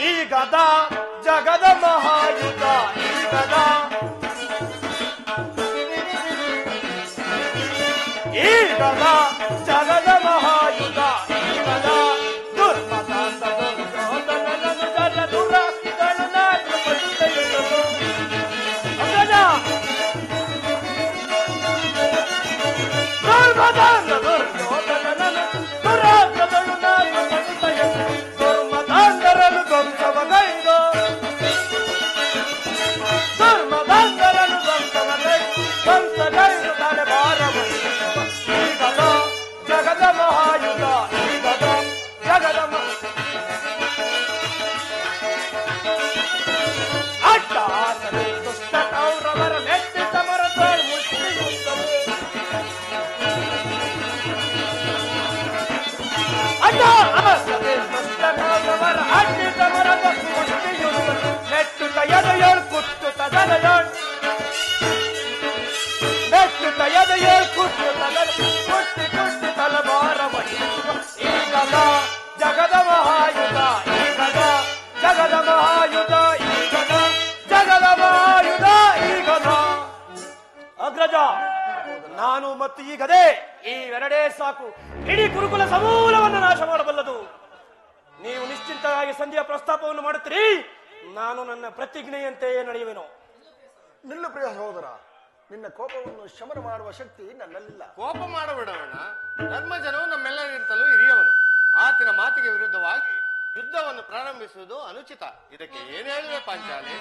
ಈ ಗದ ಜಗದ ಮಹಾಯುದ್ಧ, ಈ ಗದ ಜಗದ ಮಹಾಯುದ್ಧ, ಈ ಗದ ದುರ್ಮತಾಂತ ದುರ್ಯೋಧನನನ್ನು ಜನ ದುರಾಕ್ತಿಗಳನ್ನು ನಾಶಪಡಿಸುವುದು. ದುರ್ಮತಾಂತ ದುರ್ಯೋಧನನನ್ನು ದುರಾಕ್ತಗಳು ನಾಶಪಡಿಸುವುದು. ದುರ್ಮತಾಂತರನ್ನು ಧ್ವಂಸವಗೈದು, ದುರ್ಮತಾಂತರನ್ನು ಧ್ವಂಸಗೈದು ತಲೆ ಭಾರವನ್ನು ಜಗದ ಮಹಾಯುಧ, ಈಗ ಜಗದ ಅಟ್ಟಾಸನೆ ದುಷ್ಟ ಕೌರವರ ಮೆಟ್ಟಿ ಸಮರದ ಮುಷ್ಟಿಯುತ್ತವೆ. ಅಟ್ಟಾಸನೆ ದುಷ್ಟ ಕೌರವರ ಅಡ್ಡಿ ಸಮರದ ಮುಷ್ಟಿಯುತ್ತವೆ. ನೆಟ್ಟುತ್ತ ಎದೆಯೋಳ್ ಕುಟ್ಟುತ್ತ ದನಯೋಳ್, ನೆಟ್ಟುತ್ತ ಎದೆಯೋಳ್ ಕುಟ್ಟುತ್ತ ಕುಟ್ಟಿ ಕುಟ್ಟಿ ತಲವಾರ ವಹಿಸುವ. ಈಗದ ಜಗದ ಮಹಾಯುಧ, ಈಗದ ಜಗದ ಮಹಾಯುಧ, ಈಗದ ಜಗದ ಮಹಾಯುಧ, ಈಗದ. ಅಗ್ರಜ, ನಾನು ಮತ್ತು ಈಗದೇ ಇವೆರಡೇ ಸಾಕು ಇಡೀ ಕುರುಕುಲ ಸಮೂಲವನ್ನು ನಾಶ ಮಾಡಬಲ್ಲದು. ನೀವು ನಿಶ್ಚಿಂತರಾಗಿ ಸಂಧಿಯ ಪ್ರಸ್ತಾಪವನ್ನು ಮಾಡುತ್ತೀರಿ, ನಾನು ನನ್ನ ಪ್ರತಿಜ್ಞೆಯಂತೆಯೇ ನಡೆಯುವೆನು. ನಿಲ್ಲು ಪ್ರಿಯ ಸಹೋದರ, ನಿನ್ನ ಕೋಪವನ್ನು ಶಮನ ಮಾಡುವ ಶಕ್ತಿ ನನ್ನಲ್ಲಿಲ್ಲ. ಕೋಪ ಮಾಡಬಿಡೋಣ. ಧರ್ಮಜನವು ನಮ್ಮೆಲ್ಲರಿಗಿಂತಲೂ ಹಿರಿಯವನು. ಆತನ ಮಾತಿಗೆ ವಿರುದ್ಧವಾಗಿ ಯುದ್ಧವನ್ನು ಪ್ರಾರಂಭಿಸುವುದು ಅನುಚಿತ. ಇದಕ್ಕೆ ಏನು ಹೇಳಿದೆ ಪಾಂಚಾಲಿ?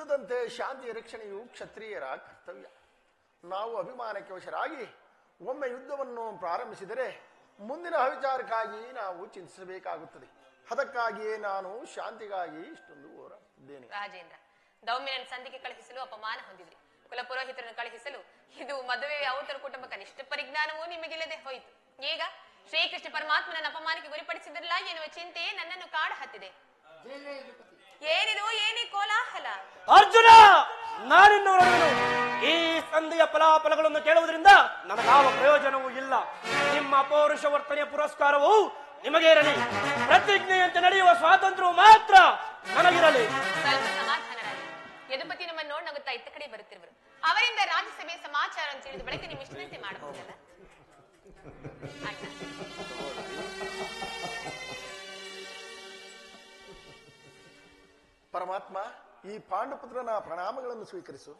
ತಿಳಿದಂತೆ ಶಾಂತಿಯ ರಕ್ಷಣೆಯು ಕ್ಷತ್ರಿಯರ ಕರ್ತವ್ಯ. ನಾವು ಅಭಿಮಾನಕ್ಕೆ ವಶರಾಗಿ ಒಮ್ಮೆ ಯುದ್ಧವನ್ನು ಪ್ರಾರಂಭಿಸಿದರೆ ಮುಂದಿನ ವಿಚಾರಕ್ಕಾಗಿ ನಾವು ಚಿಂತಿಸಬೇಕಾಗುತ್ತದೆ. ಅದಕ್ಕಾಗಿಯೇ ನಾನು ಶಾಂತಿಗಾಗಿ ಇಷ್ಟೊಂದು ಹೋರಾಡುತ್ತಿದ್ದೇನೆ. ರಾಜೇಂದ್ರ, ದೌಮ್ಯನನ್ನು ಸಂಧಿಗೆ ಕಳುಹಿಸಲು ಅಪಮಾನ ಹೊಂದಿದ್ರಿ. ಕುಲಪುರೋಹಿತರನ್ನು ಕಳುಹಿಸಲು ಇದು ಮದುವೆ ಔತರ ಕುಟುಂಬ ಕನಿಷ್ಠ ಪರಿಜ್ಞಾನವೂ ನಿಮಗಿಲ್ಲದೆ ಹೋಯಿತು. ಈಗ ಶ್ರೀಕೃಷ್ಣ ಪರಮಾತ್ಮನ ಅಪಮಾನಕ್ಕೆ ಗುರಿಪಡಿಸಿದ್ರಲ್ಲ ಎನ್ನುವ ಚಿಂತೆ ನನ್ನನ್ನು ಕಾಡ ಹತ್ತಿದೆ. ಏನಿದು, ಏನೇ ಕೋಲಾಹಲ? ಅರ್ಜುನ, ನಾನಿನ್ನು ಈ ಸಂಧಿಯ ಫಲಾಫಲಗಳನ್ನು ಕೇಳುವುದರಿಂದ ನನಗಾವ ಪ್ರಯೋಜನವೂ ಇಲ್ಲ. ನಿಮ್ಮ ಪೌರುಷ ವರ್ತನೆಯ ಪುರಸ್ಕಾರವು ನಿಮಗೆ ಇರಲಿ. ಪ್ರತಿಜ್ಞೆಯಂತೆ ನಡೆಯುವ ಸ್ವಾತಂತ್ರ್ಯವು ಮಾತ್ರ ನನಗಿರಲಿ. ಸ್ವಲ್ಪ ಸಮಾಧಾನರಾಗಿ. ಯದುಪತಿ ನಮ್ಮನ್ನು ನೋಡಿ ನಗುತ್ತಾ ಇತ್ತ ಕಡೆ ಬರುತ್ತಿರುವರು. ಅವರಿಂದ ರಾಜ್ಯಸಭೆಯ ಸಮಾಚಾರವನ್ನು ತಿಳಿದು ಬಳಿಕ ನಿಮ್ಮ ಇಷ್ಟದಂತೆ ಮಾಡಬಹುದಲ್ಲ? ಪರಮಾತ್ಮ, ಈ ಪಾಂಡುಪುತ್ರನ ಪ್ರಣಾಮಗಳನ್ನು ಸ್ವೀಕರಿಸು.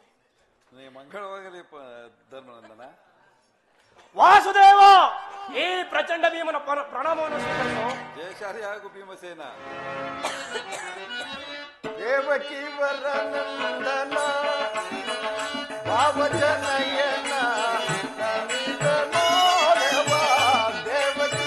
ಮಂಗಳವಾಗಲಿ ಧರ್ಮನಂದನ. ವಾಸುದೇವ, ಈ ಪ್ರಚಂಡ ಭೀಮನ ಪ್ರಣಾಮವನ್ನು ಸ್ವೀಕರಿಸು. ಜಯಶಾಲಿ ಹಾಗೂ ಭೀಮಸೇನ. ದೇವಕಿ ವರನಂದನ ಭಾವಜನಯನ ದೇವಕಿ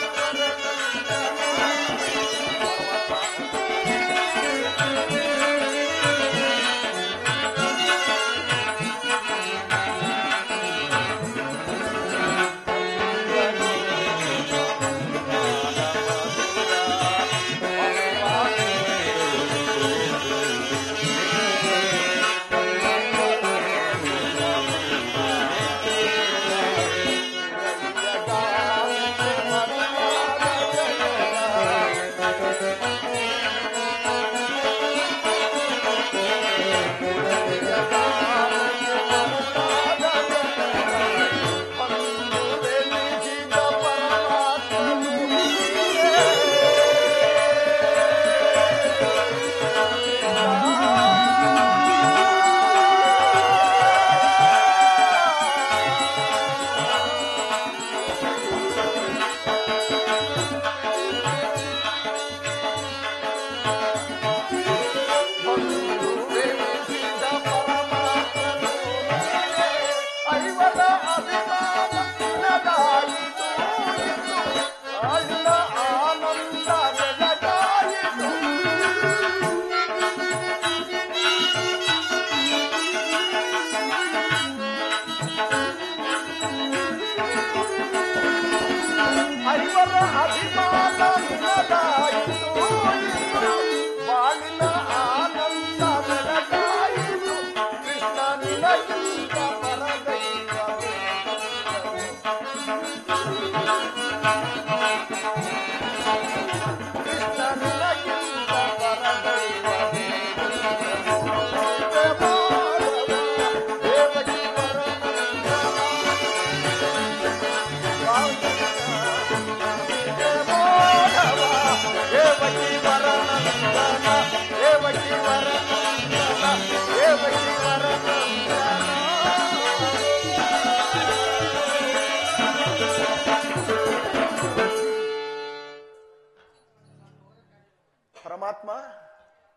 ಪರಮಾತ್ಮ,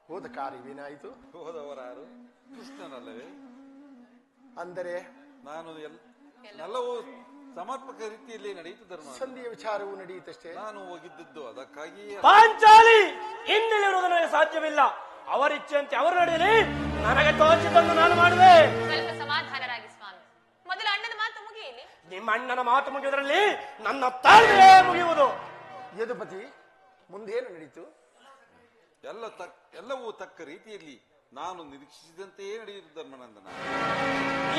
ಹೋದ ಕಾರ್ಯವೇನಾಯಿತು? ಹೋದವರಾರು ಕೃಷ್ಣನಲ್ಲವೇ? ಅಂದರೆ ನಾನು ಎಲ್ಲವೂ ಸಮರ್ಪಕ ರೀತಿಯಲ್ಲಿ ನಡೆಯಿತು ಧರ್ಮ. ಸಂಧಿಯ ವಿಚಾರವು ನಡೆಯಿತಷ್ಟೇ. ನಾನು ಹೋಗಿದ್ದದ್ದು ಅದಕ್ಕಾಗಿ. ಪಾಂಚಾಲಿ, ಇನ್ನಿರುವುದು ನನಗೆ ಸಾಧ್ಯವಿಲ್ಲ. ಅವರಿಚ್ಛೆಯಂತೆ ಅವರು ನಡೆಯಲಿ. ನನಗೆ ತೋಚಿದ್ದನ್ನು ನಾನು ಮಾಡುವೆ. ಸ್ವಲ್ಪ ಸಮಾಧಾನರಾಗಿ ಸ್ವಾಮಿ. ಮೊದಲು ಅಣ್ಣನ ಮಾತು ಮುಗಿಯಲಿ. ನಿಮ್ಮ ಅಣ್ಣನ ಮಾತು ಮುಗಿಯುವುದರಲ್ಲಿ ನನ್ನ ತಾಳ್ಮೆಯೇ ಮುಗಿಯುವುದು. ಯದುಪತಿ, ಮುಂದೇನು ನಡೀತು? ಎಲ್ಲವೂ ತಕ್ಕ ರೀತಿಯಲ್ಲಿ ನಾನು ನಿರೀಕ್ಷಿಸಿದಂತೆಯೇ ನಡೆಯಿತು ಧರ್ಮನಂದನ.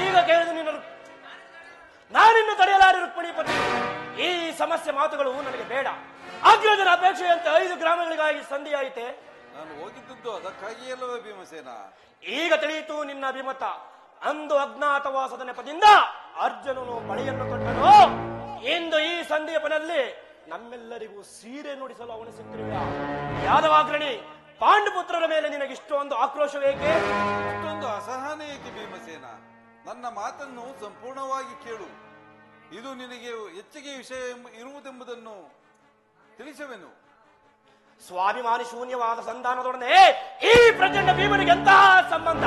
ಈಗ ಕೇಳಿದ ನಾನಿನ್ನು ತಡೆಯಲಾರೆ ರುಕ್ಮಿಣಿಪತಿ. ಈ ಸಮಸ್ಯೆ ಮಾತುಗಳು ನನಗೆ ಬೇಡ. ಅಗ್ರಜರ ಅಪೇಕ್ಷೆಯಂತೆ 5 ಗ್ರಾಮಗಳಿಗಾಗಿ ಸಂಧಿಯಾಯಿತೆ. ನಾನು ಹೋಗಿದ್ದದ್ದು ಅದಕ್ಕಾಗಿಯೇ ಅಲ್ಲವೇ ಭೀಮಸೇನ? ಈಗ ತಿಳಿಯಿತು ನಿನ್ನ ಅಭಿಮತ. ಅಂದು ಅಜ್ಞಾತವಾಸದ ನೆಪದಿಂದ ಅರ್ಜುನನು ಬಳಿಯನ್ನು ಕೊಟ್ಟನು. ಇಂದು ಈ ಸಂದೀಪನಲ್ಲಿ ನಮ್ಮೆಲ್ಲರಿಗೂ ಸೀರೆ ನುಡಿಸಲು ಅವನಿಸುತ್ತಿರುವ ಯಾದವಾಗ್ರಣಿ ಪಾಂಡುಪುತ್ರರ ಮೇಲೆ ನಿನಗೆ ಇಷ್ಟೊಂದು ಆಕ್ರೋಶವೇಕೆ? ಇಷ್ಟೊಂದು ಅಸಹನೆ ಏಕೆ ಭೀಮಸೇನ? ನನ್ನ ಮಾತನ್ನು ಸಂಪೂರ್ಣವಾಗಿ ಕೇಳು. ಇದು ನಿನಗೆ ಹೆಚ್ಚಿಗೆ ವಿಷಯ ಇರುವುದೆಂಬುದನ್ನು ತಿಳಿಸವೆನು. ಸ್ವಾಭಿಮಾನಿ ಶೂನ್ಯವಾದ ಸಂಧಾನದೊಡನೆ ಈ ಪ್ರಚಂಡ ಭೀಮನಿಗೆ ಎಂತಹ ಸಂಬಂಧ?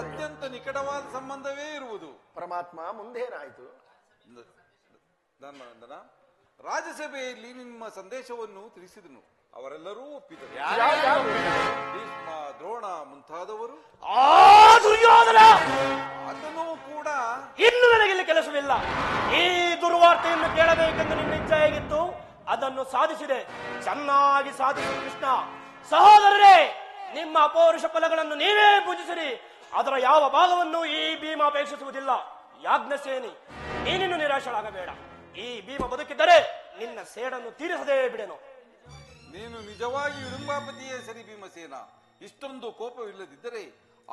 ಅತ್ಯಂತ ನಿಕಟವಾದ ಸಂಬಂಧವೇ ಇರುವುದು. ಪರಮಾತ್ಮ ಮುಂದೇನಾಯಿತು? ಧನ್ವಂದನ, ರಾಜ್ಯಸಭೆಯಲ್ಲಿ ನಿಮ್ಮ ಸಂದೇಶವನ್ನು ತಿಳಿಸಿದನು. ಅವರೆಲ್ಲರೂ ಒಪ್ಪಿದರು. ಭೀಷ್ಮ, ದ್ರೋಣ ಮುಂತಾದವರು. ಆ ದುರ್ಯೋಧನ ಅದನ್ನು ಕೂಡ ಇನ್ನು ನನಗಿಲ್ಲಿ ಕೆಲಸವಿಲ್ಲ. ಈ ದುರ್ವಾರ್ತೆಯನ್ನು ಕೇಳಬೇಕೆಂದು ನಿನ್ನ ಇಚ್ಛೆ ಹೇಗಿತ್ತು ಅದನ್ನು ಸಾಧಿಸಿದೆ. ಚೆನ್ನಾಗಿ ಸಾಧಿಸಿ ಕೃಷ್ಣ. ಸಹೋದರರೇ, ನಿಮ್ಮ ಅಪೌರುಷ ಫಲಗಳನ್ನು ನೀವೇ ಪೂಜಿಸಿರಿ. ಅದರ ಯಾವ ಭಾಗವನ್ನು ಈ ಭೀಮ ಅಪೇಕ್ಷಿಸುವುದಿಲ್ಲ. ಯಾಜ್ಞಸೇನಿ, ನೀನಿನ್ನು ನಿರಾಶರಾಗಬೇಡ. ಈ ಭೀಮ ಬದುಕಿದ್ದರೆ ನಿನ್ನ ಸೇಡನ್ನು ತೀರಿಸದೇ ಬಿಡೆನು. ನೀನು ನಿಜವಾಗಿ ಇಡಂಬಾಪತಿಯೇ ಸರಿ ಭೀಮಸೇನ. ಇಷ್ಟೊಂದು ಕೋಪವಿಲ್ಲದಿದ್ದರೆ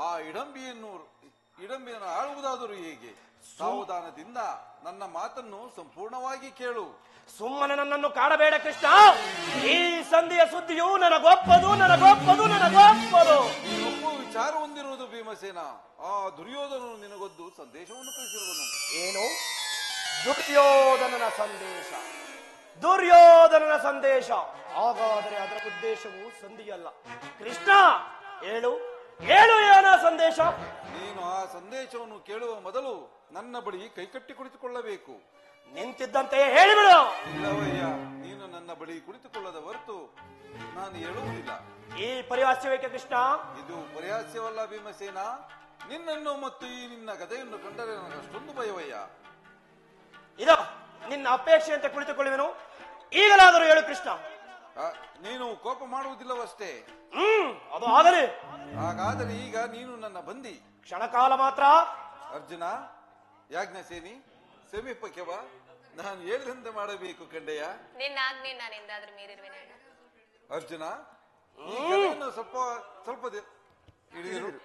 ಆ ಇಡಂಬಿಯನ್ನು ಆಳುವುದಾದರೂ ಹೇಗೆ? ಸಾವಧಾನದಿಂದ ನನ್ನ ಮಾತನ್ನು ಸಂಪೂರ್ಣವಾಗಿ ಕೇಳು. ಸುಮ್ಮನೆ ನನ್ನನ್ನು ಕಾಡಬೇಡ ಕೃಷ್ಣ. ಈ ಸಂಧಿಯ ಸುದ್ದಿಯು ನನಗೊಪ್ಪದು. ನೀನೊಬ್ಬ ವಿಚಾರ ಹೊಂದಿರುವುದು ಭೀಮಸೇನ. ಆ ದುರ್ಯೋಧನನು ನಿನಗೊದ್ದು ಸಂದೇಶವನ್ನು ಕಳಿಸಿರುವನು. ಏನು? ದುರ್ಯೋಧನನ ಸಂದೇಶ. ಹಾಗಾದರೆ ಅದರ ಉದ್ದೇಶವು ಸಂಧಿಯಲ್ಲ. ಕೃಷ್ಣ, ಹೇಳು ಏನ ಸಂದೇಶ? ನೀನು ಆ ಸಂದೇಶವನ್ನು ಕೇಳುವ ಮೊದಲು ನನ್ನ ಬಳಿ ಕೈಕಟ್ಟಿ ಕುಳಿತುಕೊಳ್ಳಬೇಕು. ನಿಂತಿದ್ದಂತೆಯೇ ಹೇಳಿಬಿಡು. ಇಲ್ಲವಯ್ಯ, ನೀನು ನನ್ನ ಬಳಿ ಕುಳಿತುಕೊಳ್ಳದ ಹೊರತು ನಾನು ಹೇಳುವುದಿಲ್ಲ. ಈ ಪರಿಹಾಸ್ಯವೇಕೆ ಕೃಷ್ಣ? ಇದು ಪರಿಹಾಸ್ಯವಲ್ಲ ಭೀಮಸೇನ. ನಿನ್ನನ್ನು ಮತ್ತು ಈ ನಿನ್ನ ಗದೆಯನ್ನು ಕಂಡರೆ ನನಗಷ್ಟೊಂದು ಭಯವಯ್ಯ. ಇದು ನಿನ್ನ ಅಪೇಕ್ಷೆಯಂತೆ ಕುಳಿತುಕೊಳ್ಳುವೆನು. ಈಗಲಾದರೂ ಹೇಳು ಕೃಷ್ಣ. ನೀನು ಕೋಪ ಮಾಡುವುದಿಲ್ಲವಷ್ಟೇ. ಅದು ಆಗಲಿ. ಹಾಗಾದರೆ ಈಗ ನೀನು ನನ್ನ ಬಂದಿ. ಕ್ಷಣಕಾಲ ಮಾತ್ರ. ಅರ್ಜುನ, ಯಾಜ್ಞಸೇನಿ, ಸಮೀಪಕ್ಕೆ ಬಾ. ನಾನು ಹೇಳಿದಂತೆ ಮಾಡಬೇಕು ಕಂಡೆಯ. ನಿನ್ನ ಆಜ್ಞೆ ನಾನೆಂದಾದ್ರೂ ಮೀರಿರುವೆನೆ. ಅರ್ಜುನ, ಈ ಗದೆಯನ್ನು ಸ್ವಲ್ಪ ಹಿಡಿದಿರು.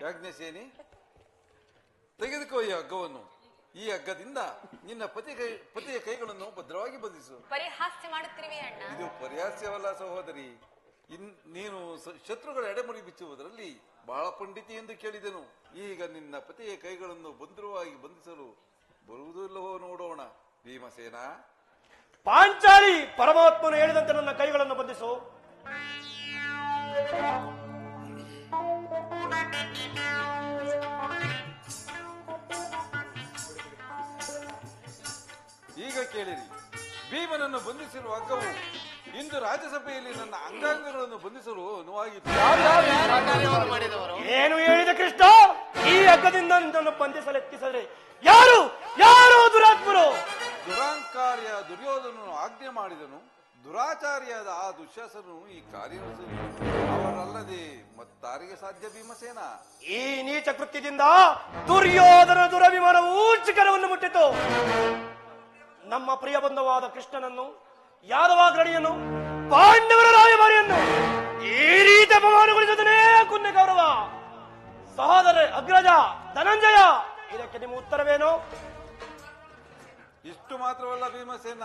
ಯಾಜ್ಞಸೇನಿ, ತೆಗೆದುಕೋ ಈ ಹಗ್ಗವನ್ನು. ಈ ಹಗ್ಗದಿಂದ ನಿನ್ನ ಪತಿಯ ಕೈಗಳನ್ನು ಭದ್ರವಾಗಿ ಬಂಧಿಸು. ಪರಿಹಾಸ್ಯ ಮಾಡುತ್ತಿರುವೆ ಅಣ್ಣ. ಇದು ಪರಿಹಾಸ್ಯವಲ್ಲ ಸಹೋದರಿ. ನೀನು ಶತ್ರುಗಳ ಎಡೆಮುರಿ ಬಿಚ್ಚುವುದರಲ್ಲಿ ಬಹಳ ಪಂಡಿತಿ ಎಂದು ಕೇಳಿದೆನು. ಈಗ ನಿನ್ನ ಪತಿಯ ಕೈಗಳನ್ನು ಭದ್ರವಾಗಿ ಬಂಧಿಸಲು ಬರುವುದಿಲ್ಲವೋ ನೋಡೋಣ. ಭೀಮಸೇನ, ಪಾಂಚಾಲಿ, ಪರಮಾತ್ಮನು ಹೇಳಿದಂತೆ ನನ್ನ ಕೈಗಳನ್ನು ಬಂಧಿಸು. ಈಗ ಕೇಳಿರಿ. ಭೀಮನನ್ನು ಬಂಧಿಸಿರುವ ಹಗ್ಗವು ಇಂದು ರಾಜ್ಯಸಭೆಯಲ್ಲಿ ನನ್ನ ಅಂಗಾಂಗಗಳನ್ನು ಬಂಧಿಸಲು ಅನುವಾಗಿತ್ತು. ಏನು ಹೇಳಿದೆ ಕೃಷ್ಣ? ಈ ಹಗ್ಗದಿಂದ ನನ್ನನ್ನು ಬಂಧಿಸಲೆತ್ತಿಸಿದರೆ ಯಾರು ಯಾರು ದುರಾತ್ಮರು? ದುರಾಂಕಾರ್ಯ ದುರ್ಯೋಧನನು ಆಜ್ಞೆ ಮಾಡಿದನು. ದುರಾಚಾರಿಯಾದ ಆ ದುಶ್ಯಾಸನನು ಈ ಕಾರ್ಯ ಅವರಲ್ಲದೆ ಮತ್ತಾರಿಗೆ ಸಾಧ್ಯ ಭೀಮಸೇನ? ಈ ನೀಚ ಕೃತ್ಯದಿಂದ ದುರ್ಯೋಧನ ದುರಭಿಮಾನವು ಶಿಖರವನ್ನು ಮುಟ್ಟಿತು. ನಮ್ಮ ಪ್ರಿಯ ಬಂಧುವಾದ ಕೃಷ್ಣನನ್ನು, ಯಾದವಾಗ್ರಣಿಯನ್ನು, ಪಾಂಡವರ ರಾಯಭಾರಿಯನ್ನು ಈ ರೀತಿ ಅಪಮಾನಗೊಳಿಸುತ್ತಲೇ ಕುನ್ನೆ ಗೌರವ. ಸಹೋದರ ಅಗ್ರಜ ಧನಂಜಯ, ಇದಕ್ಕೆ ನಿಮ್ಮ ಉತ್ತರವೇನು? ಇಷ್ಟು ಮಾತ್ರವಲ್ಲ ಭೀಮಸೇನ,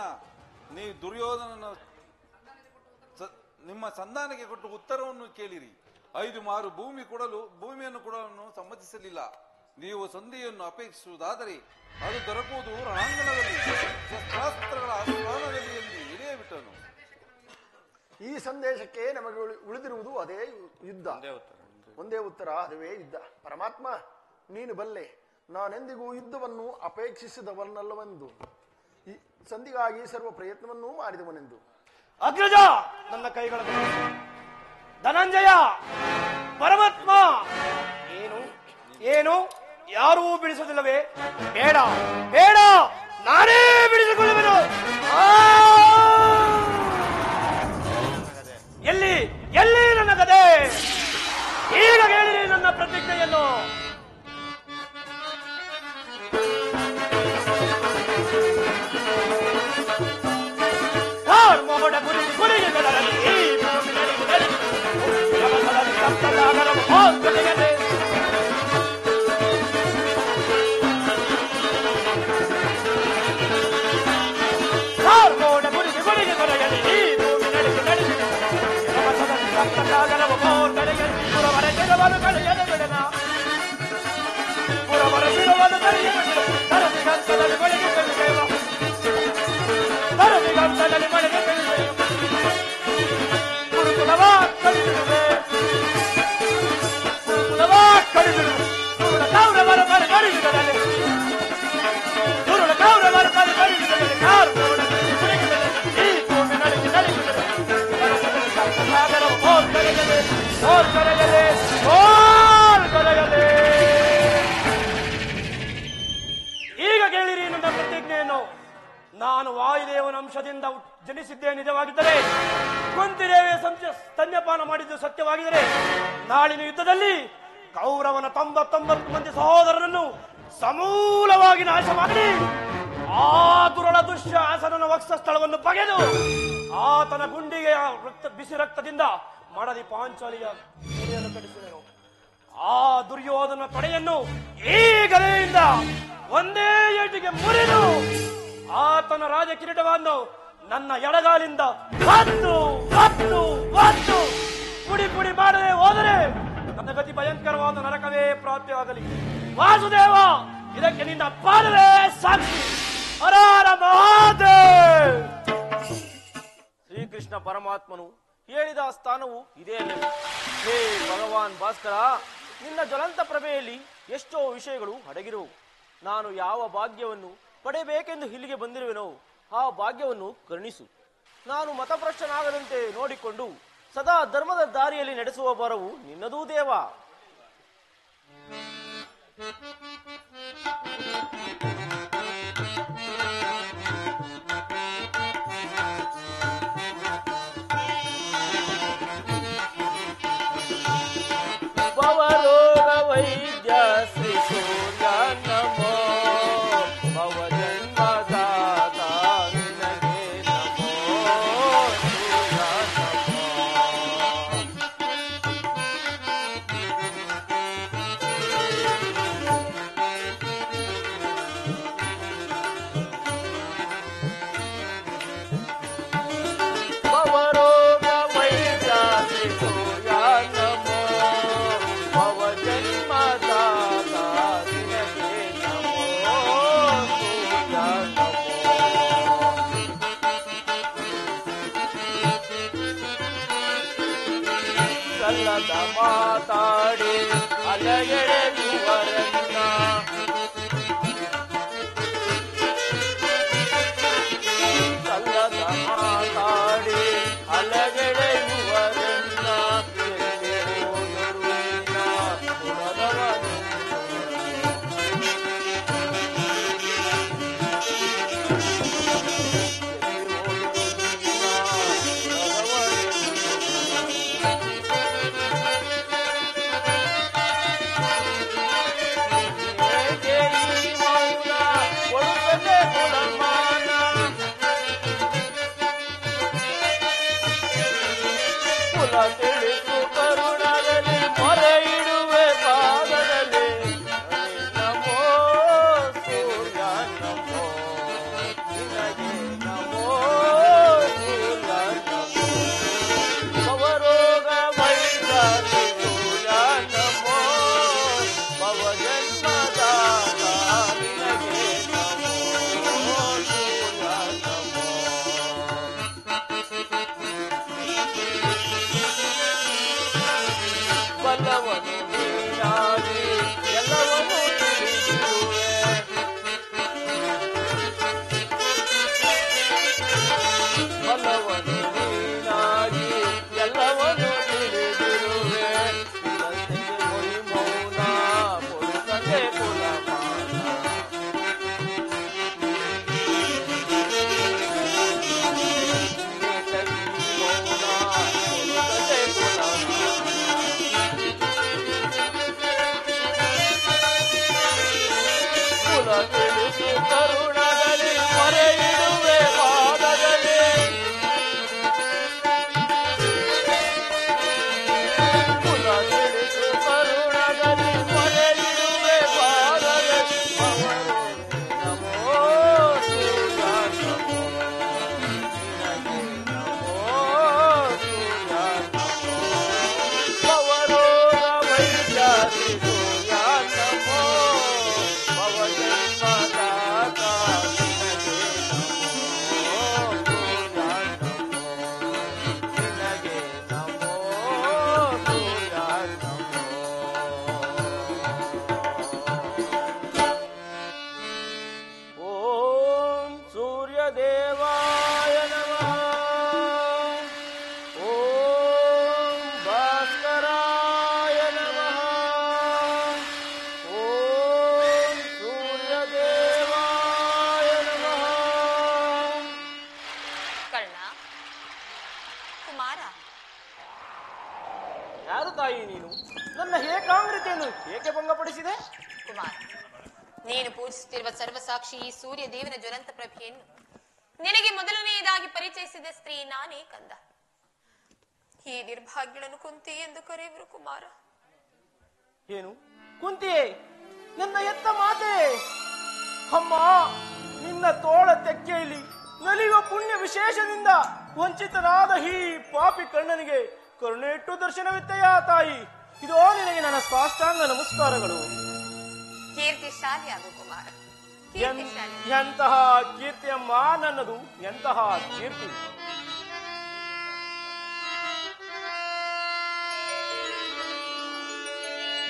ನೀವು ದುರ್ಯೋಧನನ ನಿಮ್ಮ ಸಂಧಾನಕ್ಕೆ ಕೊಟ್ಟು ಉತ್ತರವನ್ನು ಕೇಳಿರಿ. 5 ಮಾರು ಭೂಮಿಯನ್ನು ಕೊಡಲು ಸಮ್ಮತಿಸಲಿಲ್ಲ. ನೀವು ಸಂಧಿಯನ್ನು ಅಪೇಕ್ಷಿಸುವುದಾದರೆ ಅದು ದೊರಕುವುದು ರಣಾಂಗಣದಲ್ಲಿ, ಶಸ್ತ್ರಾಸ್ತ್ರಗಳ ಸ್ಥಾನದಲ್ಲಿ ಎಂದು ಹಿರಿಯ ಬಿಟ್ಟನು. ಈ ಸಂದೇಶಕ್ಕೆ ನಮಗೆ ಉಳಿದಿರುವುದು ಅದೇ ಯುದ್ಧ. ಒಂದೇ ಉತ್ತರ, ಅದುವೇ ಯುದ್ಧ. ಪರಮಾತ್ಮ, ನೀನು ಬಲ್ಲೆ. ನಾನೆಂದಿಗೂ ಯುದ್ಧವನ್ನು ಅಪೇಕ್ಷಿಸಿದವನಲ್ಲವೆಂದು, ಈ ಸಂಧಿಗಾಗಿ ಸರ್ವ ಪ್ರಯತ್ನವನ್ನೂ ಮಾಡಿದವನೆಂದು. ಅಗ್ರಜ, ನನ್ನ ಕೈಗಳ ಧನಂಜಯ, ಪರಮಾತ್ಮ, ಏನು ಯಾರೂ ಬಿಡಿಸುವುದಿಲ್ಲವೇ? ಬೇಡ ಬೇಡ, ನಾನೇ ಬಿಡಿಸಿಕೊಳ್ಳುವೆನು. ಎಲ್ಲಿ ಎಲ್ಲಿ ನನ್ನ ಗದೆ? ಈಗ ಹೇಳಿರಿ ನನ್ನ ಪ್ರತಿಜ್ಞೆಯನ್ನು. ಮೋಡ ಗುರಿ ಗುರಿಯುವುದರಲ್ಲಿ ಮೋಡ ಕಡಿಬಿಡು ದುರುಳ ಕೌರವರ ಬರ ಕಡಿಬಿಡಲೇ ದುರುಳ ಕೌರವರ ಬರ ಕಡಿಬಿಡಲೇ ಯಾರು ಈ ಭೂಮಿ ನಡುಗಿ ನಡುಗಿಡಲೇ ಸಾಗರ ಓರ್ ಕರೆಯಲೇ ಓರ್ ಕರೆಯಲೇ ಓರ್ ಕರೆಯಲೇ. ಈಗ ಕೇಳಿರಿ ನನ್ನ ಪ್ರತಿಜ್ಞೆಯನ್ನು. ನಾನು ವಾಯುದೇವನ ಅಂಶದಿಂದ ಜನಿಸಿದ್ದೇ ನಿಜವಾಗಿದ್ದರೆ, ಕುಂತಿದೇವಿಯ ಸ್ತನ್ಯಪಾನ ಮಾಡಿದ್ದು ಸತ್ಯವಾಗಿದ್ದರೆ, ನಾಳಿನ ಯುದ್ಧದಲ್ಲಿ ಕೌರವನ 99 ಮಂದಿ ಸಹೋದರರನ್ನು ಸಮೂಲವಾಗಿ ನಾಶ ಮಾಡಿ ಆ ದುರುಳ ದುಶ್ಯಾಸನನ ವಕ್ಷಸ್ಥಳವನ್ನು ಬಗೆದು ಆತನ ಗುಂಡಿಗೆಯ ಬಿಸಿ ರಕ್ತದಿಂದ ಮಡದಿ ಪಾಂಚಾಲಿಯ ಗುರಿಯನ್ನು ಕಟ್ಟಿಸಿದನು. ಆ ದುರ್ಯೋಧನ ತೊಡೆಯನ್ನು ಈ ಗದೆಯಿಂದ ಒಂದೇ ಏಟಿಗೆ ಮುರಿದು ಆತನ ರಾಜ ಕಿರೀಟವನ್ನು ನನ್ನ ಎಡಗಾಲಿಂದ ಒತ್ತು ಒತ್ತು ಒತ್ತು ಪುಡಿ ಪುಡಿ ಮಾಡದೆ ಹೋದರೆ ನನ್ನ ಗತಿ ಭಯಂಕರವಾದ ನರಕವೇ ಪ್ರಾಪ್ತಿಯಾಗಲಿ. ವಾಸುದೇವ, ಇದಕ್ಕೆ ನಿನ್ನ ಪಾದವೇ ಸಾಕ್ಷಿ. ಹರ ಮಹಾದೇವ್. ಶ್ರೀಕೃಷ್ಣ ಪರಮಾತ್ಮನು ಹೇಳಿದ ಸ್ಥಾನವು ಇದೇ ಅಲ್ಲವೇ? ಹೇ ಭಗವಾನ್ ಭಾಸ್ಕರ, ನಿನ್ನ ಜ್ವಲಂತ ಪ್ರಭೆಯಲ್ಲಿ ಎಷ್ಟೋ ವಿಷಯಗಳು ಅಡಗಿರುವು. ನಾನು ಯಾವ ಭಾಗ್ಯವನ್ನು ಪಡೆಯಬೇಕೆಂದು ಇಲ್ಲಿಗೆ ಬಂದಿರುವೆನೋ ಆ ಭಾಗ್ಯವನ್ನು ಕರುಣಿಸು. ನಾನು ಮತಭ್ರಷ್ಟನಾಗದಂತೆ ನೋಡಿಕೊಂಡು ಸದಾ ಧರ್ಮದ ದಾರಿಯಲ್ಲಿ ನಡೆಸುವ ಭಾರವು ನಿನ್ನದೂ ದೇವ. ಭವರೋಗ ವೈದ್ಯ ಶ್ರೀ ಸೂರ್ಯ ನಮೋ, ಭವಜನ್ಮದಾತ ನಿನಗೆ ನಮೋ, ಸೂರ್ಯ ನಮೋ. ಭವರೋಗ ವೈದ್ಯ ಶ್ರೀ ಸೂರ್ಯ ನಮೋ, ಭವಜನ್ಮದಾತ ನಿನಗೆ ನಮೋ, ಸೂರ್ಯ ನಮೋ. ಸಲ್ಲದ ಮಾತಾಡಿ ಅಲಗೆಳೆಯುವರನ್ನ, ಸಲ್ಲದ ಮಾತಾಡಿ ಅಲಗೆಳೆಯುವರನ್ನ, ಎಲ್ಲಿರುವುದರುವಿನ ಗುಣದವನು. ಬಾಧ್ಯತೆಯನ್ನು ಏಕೆ ಭಂಗಪಡಿಸಿದೆ? ಕುಮಾರ, ನೀನು ಪೂಜಿಸುತ್ತಿರುವ ಸರ್ವಸಾಕ್ಷಿ ಈ ಸೂರ್ಯ ದೇವನ ಜ್ವಲಂತ ಪ್ರಭೆಯನ್ನು ನಿನಗೆ ಮೊದಲನೆಯದಾಗಿ ಪರಿಚಯಿಸಿದ ಸ್ತ್ರೀ ನಾನೇ ಕಂದ. ಈ ನಿರ್ಭಾಗ್ಯಗಳನ್ನು ಕುಂತಿ ಎಂದು ಕರೆಯುವರು ಕುಮಾರ. ಏನು ಕುಂತಿಯೇ, ನನ್ನ ಎತ್ತ ಮಾತೆ? ಅಮ್ಮ, ನಿನ್ನ ತೋಳ ತೆಕ್ಕೆಯಲ್ಲಿ ನಲಿಯುವ ಪುಣ್ಯ ವಿಶೇಷದಿಂದ ವಂಚಿತನಾದ ಈ ಪಾಪಿ ಕಣ್ಣನಿಗೆ ಕರುಣೆ ಇಟ್ಟು ದರ್ಶನವಿತ್ತೆಯ ತಾಯಿ. ಇದೋ ನಿನಗೆ ನನ್ನ ಸಾಷ್ಟಾಂಗ ನಮಸ್ಕಾರಗಳು. ಕೀರ್ತಿಶಾಲಿ ಆಗು ಕುಮಾರ, ಎಂತಹ ಕೀರ್ತಿಯಮ್ಮ ನನ್ನದು, ಎಂತಹ ಕೀರ್ತಿ.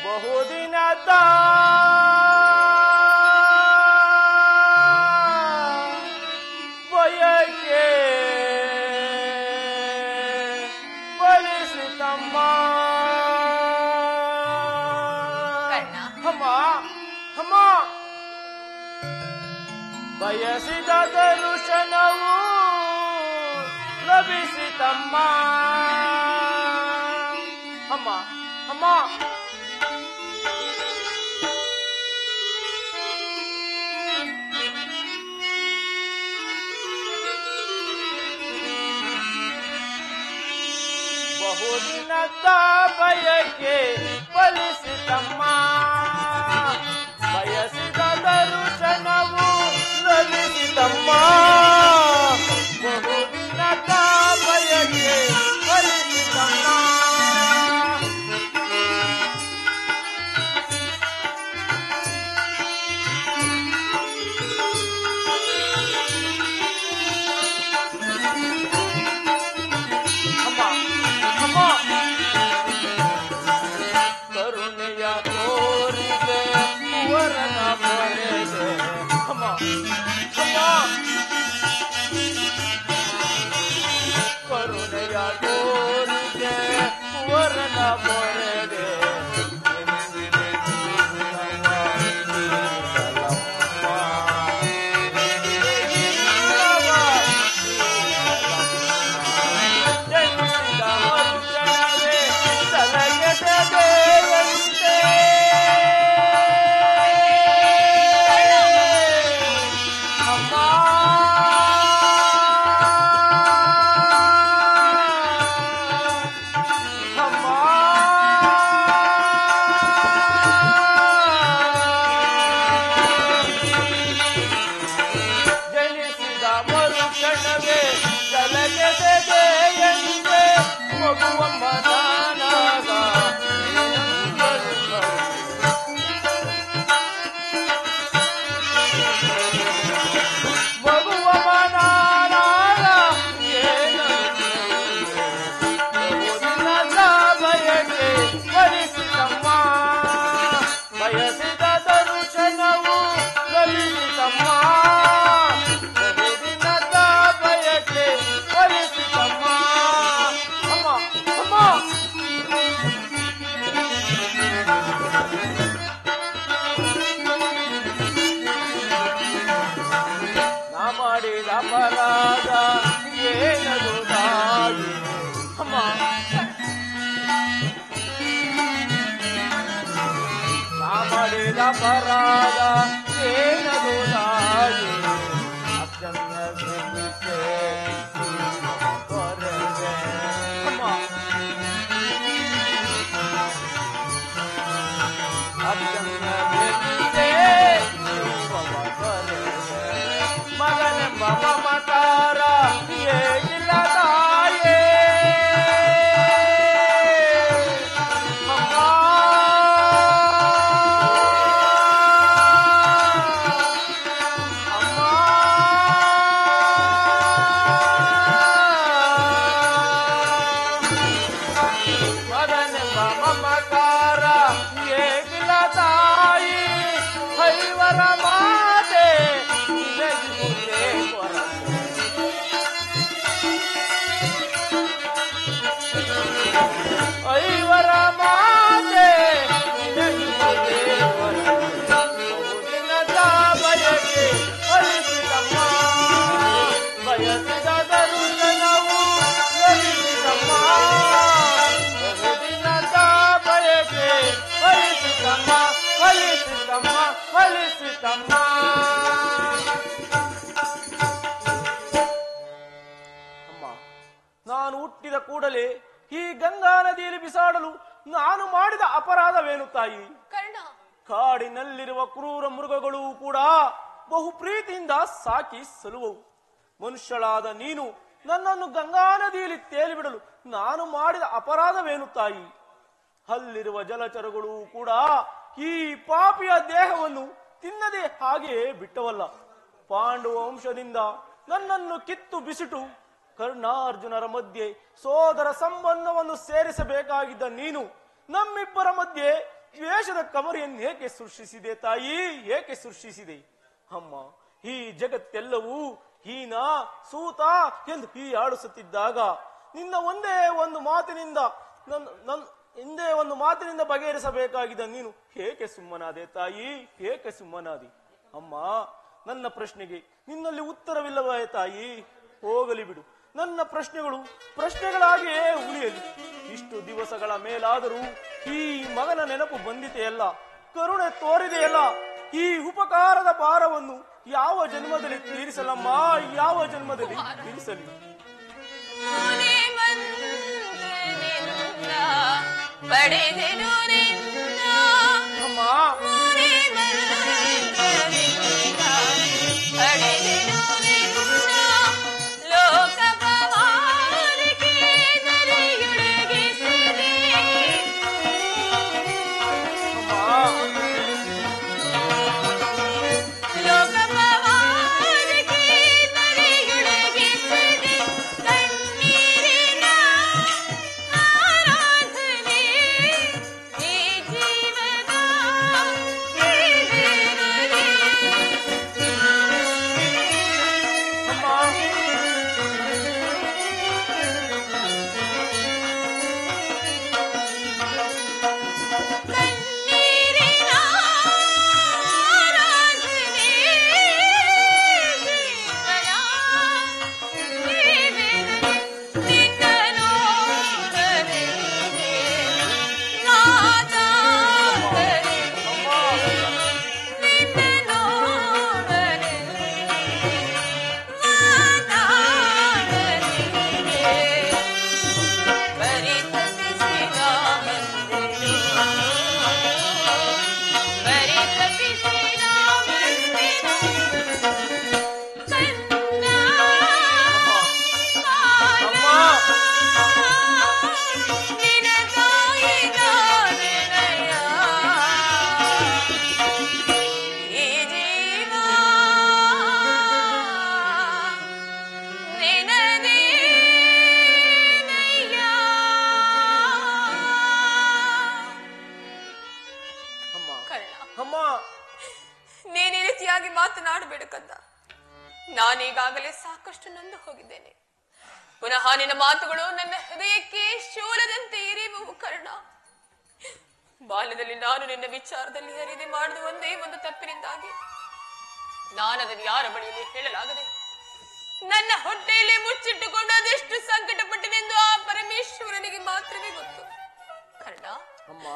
ಬಹುದಿನದ ಬಯಕೆ ಫಲಿಸಿತಮ್ಮ. ಅಮ್ಮ ಅಮ್ಮ, ಬಯಸಿದ ದರ್ಶನವು ಲಭಿಸಿತಮ್ಮ. ಅಮ್ಮ ಅಮ್ಮ, ಬಹುದಿನದ ಬಯಕೆ ಫಲಿಸಿತಮ್ಮ. ಬಯಸಿದ ದರ್ಶನವು ಲಭಿಸಿತಮ್ಮ. ಬಹುದಿನದ ಬಯಕೆ ಫಲಿಸಿತಮ್ಮ. ಕರುಣೆಯ ತೋರಿದೆ ವರನ ಬರೆದೆ. ಅಮ್ಮ ಅಮ್ಮ, ಕರುಣೆಯ ತೋರಿದೆ ವರನ ಬರೆದೆ. ಬಯಸಿದ ದರ್ಶನವು ಲಭಿಸಿತಮ್ಮ. ಬಹುದಿನದ ಬಯಕೆ ಫಲಿಸಿತಮ್ಮ. ಅಮ್ಮ ಅಮ್ಮ, ನಾ ಮಾಡಿದ ಅಪರಾಧ ಏನದು ತಾಯಿ. ಅಮ್ಮ ಮಾಡಿದ ಅಪರಾಧ ಏನದು ತಾಯಿ. ಅತ್ಯಂತ ಪ್ರೀತಿಸೆ ಕೊರದೆ. ಅಮ್ಮ ಅತ್ಯಂತ ಪ್ರೀತಿಸೆ ಕೊರದೆ. ಮಗನೆಂಬ ಮಮಕಾರ ಏನಿಲ್ಲ ತಾಯೇ. ಅಮ್ಮ ಕೃಷ್ಣಮ್ಮ. ಅಮ್ಮ, ನಾನು ಹುಟ್ಟಿದ ಕೂಡಲೇ ಈ ಗಂಗಾ ನದಿಯಲ್ಲಿ ಬಿಸಾಡಲು ನಾನು ಮಾಡಿದ ಅಪರಾಧವೇನು ತಾಯಿ? ಕರ್ಣ, ಕಾಡಿನಲ್ಲಿರುವ ಕ್ರೂರ ಮೃಗಗಳು ಕೂಡ ಬಹು ಪ್ರೀತಿಯಿಂದ ಸಾಕಿ ಸಲುವವು. ಮನುಷ್ಯಳಾದ ನೀನು ನನ್ನನ್ನು ಗಂಗಾ ನದಿಯಲ್ಲಿ ತೇಲಿಬಿಡಲು ನಾನು ಮಾಡಿದ ಅಪರಾಧವೇನು ತಾಯಿ? ಅಲ್ಲಿರುವ ಜಲಚರಗಳು ಕೂಡ ಈ ಪಾಪಿಯ ದೇಹವನ್ನು ತಿನ್ನದೆ ಹಾಗೆಯೇ ಬಿಟ್ಟವಲ್ಲ. ಪಾಂಡವ ವಂಶದಿಂದ ನನ್ನನ್ನು ಕಿತ್ತು ಬಿಸಿಟು ಕರ್ಣಾರ್ಜುನರ ಮಧ್ಯೆ ಸೋದರ ಸಂಬಂಧವನ್ನು ಸೇರಿಸಬೇಕಾಗಿದ್ದ ನೀನು ನಮ್ಮಿಬ್ಬರ ಮಧ್ಯೆ ದ್ವೇಷದ ಕಮರಿಯನ್ನು ಏಕೆ ಸೃಷ್ಟಿಸಿದೆ ತಾಯಿ? ಏಕೆ ಸೃಷ್ಟಿಸಿದೆ? ಅಮ್ಮ, ಈ ಜಗತ್ತೆಲ್ಲವೂ ಹೀನ ಸೂತ ಎಂದು ಹೀಯಾಡಿಸುತ್ತಿದ್ದಾಗ ನಿನ್ನ ಒಂದೇ ಒಂದು ಮಾತಿನಿಂದ ಬಗೆಹರಿಸಬೇಕಾಗಿದ್ದ ನೀನು ಏಕೆ ಸುಮ್ಮನಾದೆ ತಾಯಿ? ಏಕೆ ಸುಮ್ಮನಾದೆ? ಅಮ್ಮ, ನನ್ನ ಪ್ರಶ್ನೆಗೆ ನಿನ್ನಲ್ಲಿ ಉತ್ತರವಿಲ್ಲವೇ ತಾಯಿ? ಹೋಗಲಿ ಬಿಡು, ನನ್ನ ಪ್ರಶ್ನೆಗಳಾಗಿಯೇ ಉಳಿಯಲಿ. ಇಷ್ಟು ದಿವಸಗಳ ಮೇಲಾದರೂ ಈ ಮಗನ ನೆನಪು ಬಂದಿದೆಯಲ್ಲ, ಕರುಣೆ ತೋರಿದೆಯಲ್ಲ. ಈ ಉಪಕಾರದ ಭಾರವನ್ನು ಯಾವ ಜನ್ಮದಲ್ಲಿ ತೀರಿಸಲಮ್ಮ? ಯಾವ ಜನ್ಮದಲ್ಲಿ ತೀರಿಸಲಿ? ಪಡೆದೆನು ನಿನ್ನ ಅಮ್ಮ, ಪಡೆದೆನು ನಿನ್ನ ಲೋಕಪವಾರಕ್ಕೆ ನರಿಯೊಳಗಿಸಿದೆ. ಲೋಕಪವಾರಕ್ಕೆ ನರಿಯೊಳಗಿಸಿದೆ. ಕಣ್ಣೀರಿನ ಆರಾಧನೆ ಈ ಜೀವದ ಜೀವನವೇ. ಕಣ್ಣೀರಿನ ಆರಾಧನೆ ಜೀವನ ಜೀವನವೇ. ನಿನ್ನ ನೋಡದೆ ನಾದಾದರೆ ನಿನ್ನ ನೋಡದೆ ನಾದಾದರೆ ಪರಿತಪಿಸಿದ ಬಂದೆನು. ಪರಿತಪಿಸಿದ ಬಂದೆನು. ಕನ್ನ ನಿನಗಾಯಿದ ವಿನಯ. ಈ ಜೀವ ನಿನದೇನಯ್ಯ. ಅಮ್ಮ, ಕರ್ಣ, ಅಮ್ಮ, ನೀನು ಈ ರೀತಿಯಾಗಿ ಮಾತನಾಡಬೇಡ ಕಂದ. ನಾನೀಗಾಗಲೇ ಸಾಕಷ್ಟು ನೊಂದು ಹೋಗಿದ್ದೇನೆ. ಪುನಃ ನಿನ್ನ ಮಾತುಗಳು ನನ್ನ ಹೃದಯಕ್ಕೆ ಶೂಲದಂತೆ ಇರಿಯುವು. ಕರ್ಣ, ಬಾಲ್ಯದಲ್ಲಿ ನಾನು ನಿನ್ನ ವಿಚಾರದಲ್ಲಿ ಹರಿದೆ ಮಾಡಿದ ಒಂದೇ ಒಂದು ತಪ್ಪಿನಿಂದಾಗಿ ನಾನದನ್ನು ಯಾರ ಬಳಿಯಲ್ಲಿ ಹೇಳಲಾಗದೆ ನನ್ನ ಹೊಟ್ಟೆಯಲ್ಲಿ ಮುಚ್ಚಿಟ್ಟುಕೊಂಡು ಅದೆಷ್ಟು ಸಂಕಟ ಪಟ್ಟಿನೆಂದು ಆ ಪರಮೇಶ್ವರನಿಗೆ ಮಾತ್ರವೇ ಗೊತ್ತು. ಕರ್ಣ, ಅಮ್ಮ,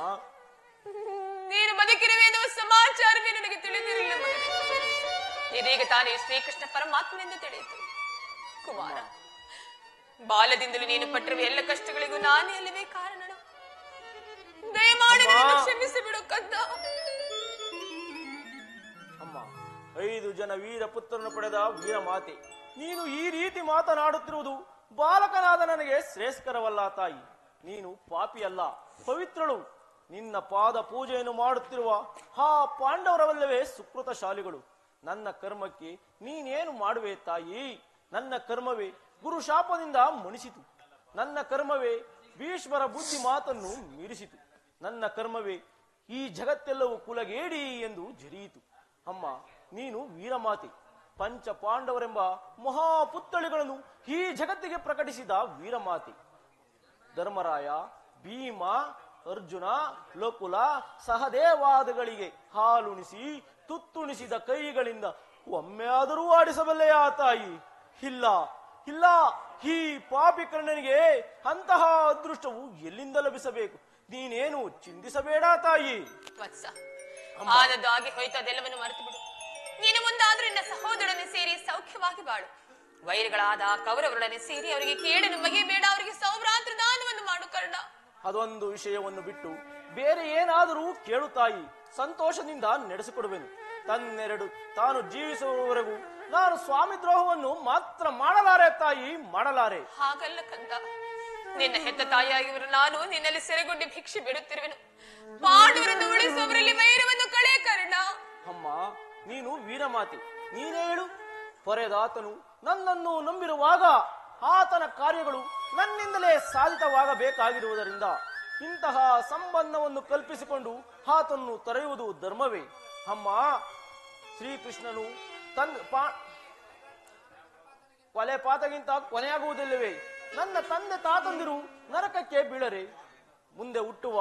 ನೀನು ಬದುಕಿರುವೆ ಎನ್ನುವ ಸಮಾಚಾರವೇ ನನಗೆ ತಿಳಿದಿರಲಿಲ್ಲ ಮಗನೇ. ಇದೀಗ ತಾನೇ ಶ್ರೀಕೃಷ್ಣ ಪರಮಾತ್ಮನೆಂದು ತಿಳಿಯಿತು. ಕುಮಾರ, ಬಾಲ್ಯದಿಂದಲೂ ನೀನು ಪಟ್ಟಿರುವ ಎಲ್ಲ ಕಷ್ಟಗಳಿಗೂ ನಾನೇ ಅಲ್ಲವೇ ಕಾರಣನು. ದಯಮಾಡಿ ನನ್ನನ್ನು ಕ್ಷಮಿಸಿಬಿಡು ಕಂದ. ಅಮ್ಮ, 5 ಜನ ವೀರ ಪುತ್ರರನ್ನು ಪಡೆದ ವೀರ ಮಾತೆ, ನೀನು ಈ ರೀತಿ ಮಾತನಾಡುತ್ತಿರುವುದು ಬಾಲಕನಾದ ನನಗೆ ಶ್ರೇಷ್ಠಕರವಲ್ಲ ತಾಯಿ. ನೀನು ಪಾಪಿಯಲ್ಲ, ಪವಿತ್ರಳು. ನಿನ್ನ ಪಾದ ಪೂಜೆಯನ್ನು ಮಾಡುತ್ತಿರುವ ಆ ಪಾಂಡವರವಲ್ಲವೇ ಸುಕೃತಶಾಲಿಗಳು. ನನ್ನ ಕರ್ಮಕ್ಕೆ ನೀನೇನು ಮಾಡುವೆ ತಾಯಿ? ನನ್ನ ಕರ್ಮವೇ ಗುರು ಶಾಪದಿಂದ ಮಣಿಸಿತು. ನನ್ನ ಕರ್ಮವೇ ಭೀಷ್ಮರ ಬುದ್ಧಿ ಮಾತನ್ನು ಮೀರಿಸಿತು. ನನ್ನ ಕರ್ಮವೇ ಈ ಜಗತ್ತೆಲ್ಲವೂ ಕುಲಗೇಡಿ ಎಂದು ಜರಿಯಿತು. ಅಮ್ಮ, ನೀನು ವೀರಮಾತೆ. ಪಂಚ ಪಾಂಡವರೆಂಬ ಮಹಾಪುತ್ಥಳಿಗಳನ್ನು ಈ ಜಗತ್ತಿಗೆ ಪ್ರಕಟಿಸಿದ ವೀರಮಾತೆ. ಧರ್ಮರಾಯ, ಭೀಮ, ಅರ್ಜುನ, ಲಕುಲ, ಸಹದೇವಾದಿಗಳಿಗೆ ಹಾಲುಣಿಸಿ ತುತ್ತುಣಿಸಿದ ಕೈಗಳಿಂದ ಒಮ್ಮೆ ಆದರೂ ಆಡಿಸಬಲ್ಲೆಯಾ ತಾಯಿ? ಇಲ್ಲ ಇಲ್ಲ, ಈ ಪಾಪಿ ಕರ್ಣನಿಗೆ ಅಂತಹ ಅದೃಷ್ಟವು ಎಲ್ಲಿಂದ ಲಭಿಸಬೇಕು? ನೀನೇನು ಚಿಂತಿಸಬೇಡ ತಾಯಿ. ವತ್ಸ, ಆದದ್ದು ಆಗಿ ಹೋಯ್ತು, ಅದೆಲ್ಲವನ್ನು ಮರೆತು ಬಿಡು. ನೀನು ಮುಂದಾದ್ರೂ ನಿನ್ನ ಸಹೋದರನೇ ಸೇರಿ ಸೌಖ್ಯವಾಗಿ ಬಾಳು. ವೈರಿಗಳಾದ ಕೌರವರೊಡನೆ ಸೇರಿ ಅವರಿಗೆ ಕೇಡನ್ನು ಬಗೆಯಬೇಡ, ಅವರಿಗೆ ಸೌಭ್ರಾತೃ ದಾನವನ್ನು ಮಾಡು ಕರ್ಣ. ಅದೊಂದು ವಿಷಯವನ್ನು ಬಿಟ್ಟು ಬೇರೆ ಏನಾದರೂ ಕೇಳು ತಾಯಿ, ಸಂತೋಷದಿಂದ ನಡೆಸಿಕೊಡುವೆನು. ತನ್ನೆರಡು ತಾನು ಜೀವಿಸುವವರೆಗೂ ನಾನು ಸ್ವಾಮಿ ದ್ರೋಹವನ್ನು ಮಾತ್ರ ಮಾಡಲಾರೆ ತಾಯಿ, ಮಾಡಲಾರೆ. ಹಾಗಲ್ಲ ಕಂದ, ನಿನ್ನ ಹೆತ್ತ ತಾಯಿಯಾಗಿವರು ನಾನು ನಿನ್ನಲ್ಲಿ ಸೆರೆಗೊಂಡು ಭಿಕ್ಷೆ ಬಿಡುತ್ತಿರುವೆನು. ಪಾಂಡವರನ್ನು ಉಳಿಸುವವರಲ್ಲಿ ವೈರವನ್ನು ಕಳೆ ಕರ್ಣ. ಅಮ್ಮ, ನೀನು ವೀರಮಾತೆ, ನೀನೇ ಹೇಳು. ಪೊರೆದಾತನು ನನ್ನನ್ನು ನಂಬಿರುವಾಗ ಆತನ ಕಾರ್ಯಗಳು ನನ್ನಿಂದಲೇ ಸಾಧಿತವಾಗಬೇಕಾಗಿರುವುದರಿಂದ ಇಂತಹ ಸಂಬಂಧವನ್ನು ಕಲ್ಪಿಸಿಕೊಂಡು ಆತನ್ನು ತೊರೆಯುವುದು ಧರ್ಮವೇ? ಅಮ್ಮ, ಶ್ರೀಕೃಷ್ಣನು ಕೊಲೆ ಪಾತಗಿಂತ ಕೊನೆಯಾಗುವುದಿಲ್ಲವೇ? ನನ್ನ ತಂದೆ ತಾತಂದಿರು ನರಕಕ್ಕೆ ಬೀಳರೆ ಮುಂದೆ ಹುಟ್ಟುವ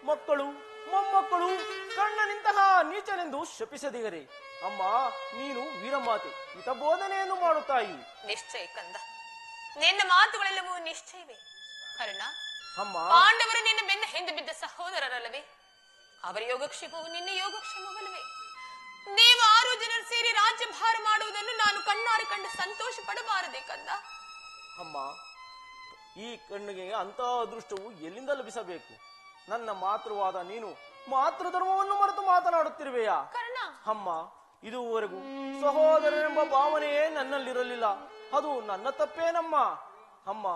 ಮಕ್ಕಳು ಮೊಮ್ಮಕ್ಕಳು ಕಣ್ಣನಿಂತಹ ನೀಚನೆಂದು ಶಪಿಸದಿಗರೆ. ಅಮ್ಮ, ನೀನು ವೀರಮಾತೆ, ಹಿತಬೋಧನೆಯನ್ನು ಮಾಡುತ್ತಾಯಿ. ನಿಶ್ಚಯ ಕಂದ, ನಿನ್ನ ಮಾತುಗಳೆಲ್ಲವೂ ನಿಶ್ಚಯವೇ. ಕರ್ಣ, ಅಮ್ಮ, ಪಾಂಡವರು ನಿನ್ನ ಬೆನ್ನ ಹಿಂದೆ ಬಿದ್ದ ಸಹೋದರರಲ್ಲವೇ? ಅವರ ಯೋಗಕ್ಷೇಮವು ನಿನ್ನ ಯೋಗಕ್ಷೇಮವಲ್ಲವೇ? ನೀವು 6 ಜನರು ಸೇರಿ ರಾಜ್ಯಭಾರ ಮಾಡುವುದನ್ನು ನಾನು ಕಣ್ಣಾರೆ ಕಂಡು ಸಂತೋಷ ಪಡಬಾರದೆ ಕಂದ? ಅಮ್ಮ, ಈ ಕಣ್ಣಿಗೆ ಅಂತ ಅದೃಷ್ಟವು ಎಲ್ಲಿಂದ ಲಭಿಸಬೇಕು? ನನ್ನ ಮಾತೃವಾದ ನೀನು ಮಾತೃಧರ್ಮವನ್ನು ಮರೆತು ಮಾತನಾಡುತ್ತಿರುವೆಯಾ? ಕರ್ಣ, ಅಮ್ಮ, ಇದುವರೆಗೂ ಸಹೋದರನೆಂಬ ಭಾವನೆಯೇ ನನ್ನಲ್ಲಿರಲಿಲ್ಲ. ಅದು ನನ್ನ ತಪ್ಪೇನಮ್ಮ. ಅಮ್ಮ,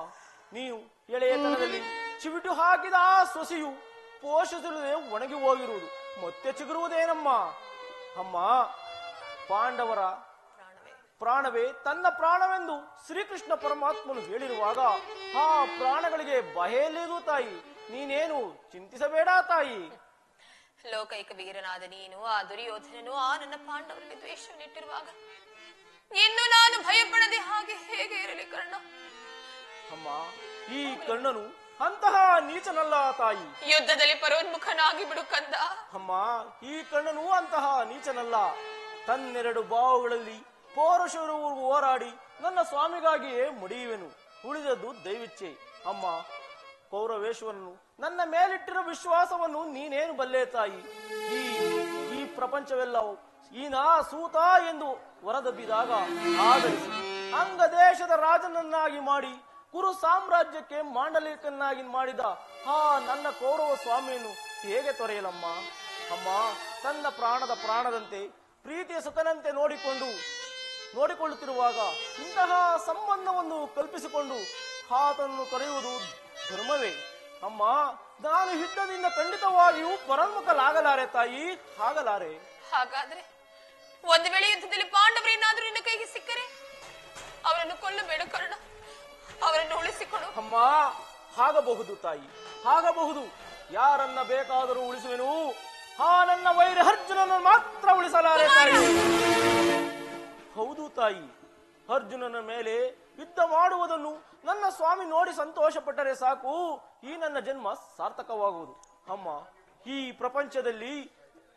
ನೀವು ಎಳೆಯತನದಲ್ಲಿ ಚಿವಿಟು ಹಾಕಿದ ಆ ಸೊಸೆಯು ಪೋಷಿಸಲೇ ಒಣಗಿ ಹೋಗಿರುವುದು ಮತ್ತೆ ಚಿಗುರುವುದೇನಮ್ಮ? ಅಮ್ಮ, ಪಾಂಡವರ ಪ್ರಾಣವೇ ತನ್ನ ಪ್ರಾಣವೆಂದು ಶ್ರೀಕೃಷ್ಣ ಪರಮಾತ್ಮನು ಹೇಳಿರುವಾಗ ಆ ಪ್ರಾಣಗಳಿಗೆ ಭಯಲೇದು ತಾಯಿ. ನೀನೇನು ಚಿಂತಿಸಬೇಡ ತಾಯಿ. ಲೋಕೈಕ ವೀರನಾದ ನೀನು ಆ ದುರ್ಯೋಧನನು ಆ ನನ್ನ ಪಾಂಡವರಲ್ಲಿ ದ್ವೇಷವನ್ನಿಟ್ಟಿರುವಾಗ ಇನ್ನು ನಾನು ಭಯಪಡದೆ ಹಾಗೆ ಹೇಗೆ ಇರಲಿ ಕರ್ಣ? ಅಮ್ಮ, ಈ ಕರ್ಣನು ಅಂತಹ ನೀಚನಲ್ಲ ತಾಯಿ. ಯುದ್ಧದಲ್ಲಿ ಪರೋನ್ಮುಖನಾಗಿ ಬಿಡು ಕಂದ. ಅಮ್ಮ, ಈ ಕರ್ಣನು ಅಂತಹ ನೀಚನಲ್ಲ. ತನ್ನೆರಡು ಬಾವುಗಳಲ್ಲಿ ಪೌರುಷರು ಹೋರಾಡಿ ನನ್ನ ಸ್ವಾಮಿಗಾಗಿಯೇ ಮುಡಿಯುವೆನು. ಉಳಿದದ್ದು ದೈವಿಚ್ಛೆ. ಅಮ್ಮ, ಕೌರವೇಶ್ವರನು ನನ್ನ ಮೇಲಿಟ್ಟಿರೋ ವಿಶ್ವಾಸವನ್ನು ನೀನೇನು ಬಲ್ಲೆ ತಾಯಿ? ಈ ಪ್ರಪಂಚವೆಲ್ಲವೂ ಈನಾ ಸೂತ ಎಂದು ಹೊರದಬ್ಬಿದಾಗ ಆಧರಿಸಿ ಅಂಗ ದೇಶದ ರಾಜನನ್ನಾಗಿ ಮಾಡಿ ಕುರು ಸಾಮ್ರಾಜ್ಯಕ್ಕೆ ಮಾಂಡಲಿಕನಾಗಿ ಮಾಡಿದ ಆ ನನ್ನ ಕೌರವ ಸ್ವಾಮಿಯನ್ನು ಹೇಗೆ ತೊರೆಯಲಮ್ಮ? ಅಮ್ಮ, ತನ್ನ ಪ್ರಾಣದ ಪ್ರಾಣದಂತೆ ಪ್ರೀತಿಯ ಸುತನಂತೆ ನೋಡಿಕೊಳ್ಳುತ್ತಿರುವಾಗ ಇಂತಹ ಸಂಬಂಧವನ್ನು ಕಲ್ಪಿಸಿಕೊಂಡು ಆತನ್ನು ತೊರೆಯುವುದು ಧರ್ಮವೇ? ಅಮ್ಮ, ನಾನು ಯುದ್ಧದಿಂದ ಖಂಡಿತವಾಗಿಯೂ ಪರನ್ಮುಖಲಾಗಲಾರೆ ತಾಯಿ, ಆಗಲಾರೆ. ಹಾಗಾದ್ರೆ ಒಂದು ವೇಳೆ ಯುದ್ಧದಲ್ಲಿ ಪಾಂಡವರೇನಾದ್ರೂ ನಿನ್ನ ಕೈಗೆ ಸಿಕ್ಕರೆ ಅವರನ್ನು ಕೊಲ್ಲಬೇಡ ಕರ್ಣ, ಅವರನ್ನು ಉಳಿಸಿಕೊಡು. ಅಮ್ಮ, ಆಗಬಹುದು ತಾಯಿ, ಆಗಬಹುದು. ಯಾರನ್ನ ಬೇಕಾದರೂ ಉಳಿಸುವೆನು, ಆ ನನ್ನ ವೈರಿ ಅರ್ಜುನನ್ನು ಮಾತ್ರ ಉಳಿಸಲಾರೆ ತಾಯಿ. ಹೌದು ತಾಯಿ, ಅರ್ಜುನನ ಮೇಲೆ ಯುದ್ಧ ಮಾಡುವುದನ್ನು ನನ್ನ ಸ್ವಾಮಿ ನೋಡಿ ಸಂತೋಷ ಪಟ್ಟರೆ ಸಾಕು, ಈ ನನ್ನ ಜನ್ಮ ಸಾರ್ಥಕವಾಗುವುದು. ಅಮ್ಮ, ಈ ಪ್ರಪಂಚದಲ್ಲಿ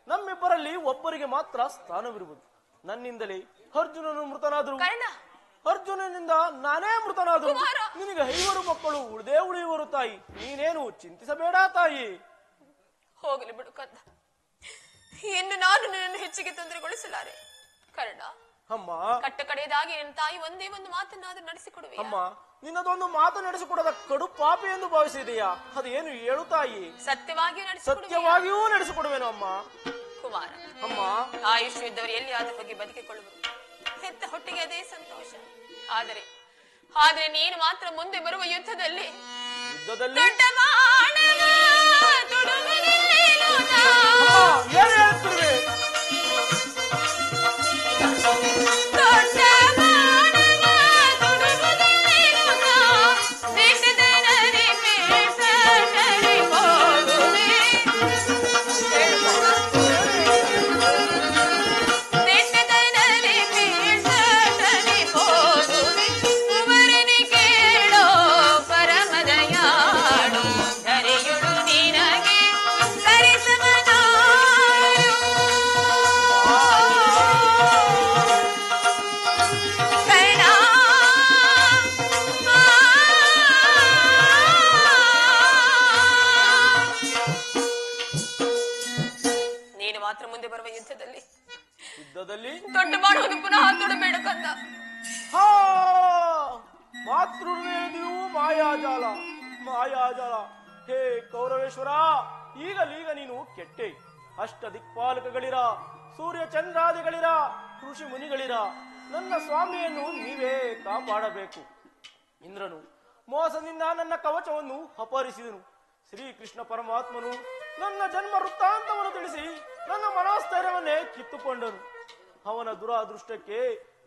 ನಮ್ಮಿಬ್ಬರಲ್ಲಿ ಒಬ್ಬರಿಗೆ ಮಾತ್ರ ಸ್ಥಾನವಿರುವುದು. ನನ್ನಿಂದಲೇ ಅರ್ಜುನನು ಮೃತನಾದರು, ಅರ್ಜುನನಿಂದ ನಾನೇ ಮೃತನಾದರು ನಿನಗೆ 5 ಮಕ್ಕಳು ಉಳಿದೇ ಉಳಿಯುವರು ತಾಯಿ. ನೀನೇನು ಚಿಂತಿಸಬೇಡ ತಾಯಿ. ಹೋಗಲಿ ಬಿಡು ಕಂದ, ಇನ್ನು ನಾನು ನಿನ್ನನ್ನು ಹೆಚ್ಚಿಗೆ ತೊಂದರೆಗೊಳಿಸಲಾರೆ ಕರ್ಣ. ಅಮ್ಮ, ಕಟ್ಟ ಕಡೆಯದಾಗಿ ನಿನ್ನ ತಾಯಿ ಒಂದೇ ಒಂದು ಮಾತನ್ನಾದ್ರೂ ನಡೆಸಿಕೊಡುವೆ. ಅಮ್ಮ, ನಿನ್ನದೊಂದು ಮಾತು ನಡೆಸಿಕೊಡದ ಕಡು ಪಾಪಿ ಎಂದು ಭಾವಿಸಿದೆಯಾ? ಅದೇನು ಹೇಳು ತಾಯಿ. ಸತ್ಯವಾಗಿಯೂ ನಡೆಸಿಕೊಡುವೆನು ಅಮ್ಮ. ಕುಮಾರ, ಅಮ್ಮ, ಆಯುಷ್ ಇದ್ದವರು ಎಲ್ಲಿಯಾದ್ರೂ ಹೋಗಿ ಬದುಕಿಕೊಳ್ಳುವರು, ಹೆತ್ತ ಹೊಟ್ಟಿಗೆ ಅದೇ ಸಂತೋಷ. ಆದರೆ ನೀನು ಮಾತ್ರ ಮುಂದೆ ಬರುವ ಯುದ್ಧದಲ್ಲಿ ಯುದ್ಧದಲ್ಲಿ ದೊಡ್ಡ ಮಾಡುವುದು ಪುನಃ ತೊಡಬೇಡ ಕಂದ. ಹಾ ಮಾತೃವೇದಿಯು ಮಾಯಾಜಾಲ ಮಾಯಾಜಾಲ. ಹೇ ಕೌರವೇಶ್ವರ, ಈಗಲೀಗ ನೀನು ಕೆಟ್ಟೆ. ಅಷ್ಟ ದಿಕ್ಪಾಲಕಗಳಿರ, ಸೂರ್ಯ ಚಂದ್ರಾದಿಗಳಿರ, ಋಷಿ ಮುನಿಗಳಿರ, ನನ್ನ ಸ್ವಾಮಿಯನ್ನು ನೀವೇ ಕಾಪಾಡಬೇಕು. ಇಂದ್ರನು ಮೋಸದಿಂದ ನನ್ನ ಕವಚವನ್ನು ಅಪಹರಿಸಿದನು. ಶ್ರೀಕೃಷ್ಣ ಪರಮಾತ್ಮನು ನನ್ನ ಜನ್ಮ ವೃತ್ತಾಂತವನ್ನು ತಿಳಿಸಿ ನನ್ನ ಮನೋಸ್ಥೈರ್ಯವನ್ನೇ ಕಿತ್ತುಕೊಂಡನು. ಅವನ ದುರಾದೃಷ್ಟಕ್ಕೆ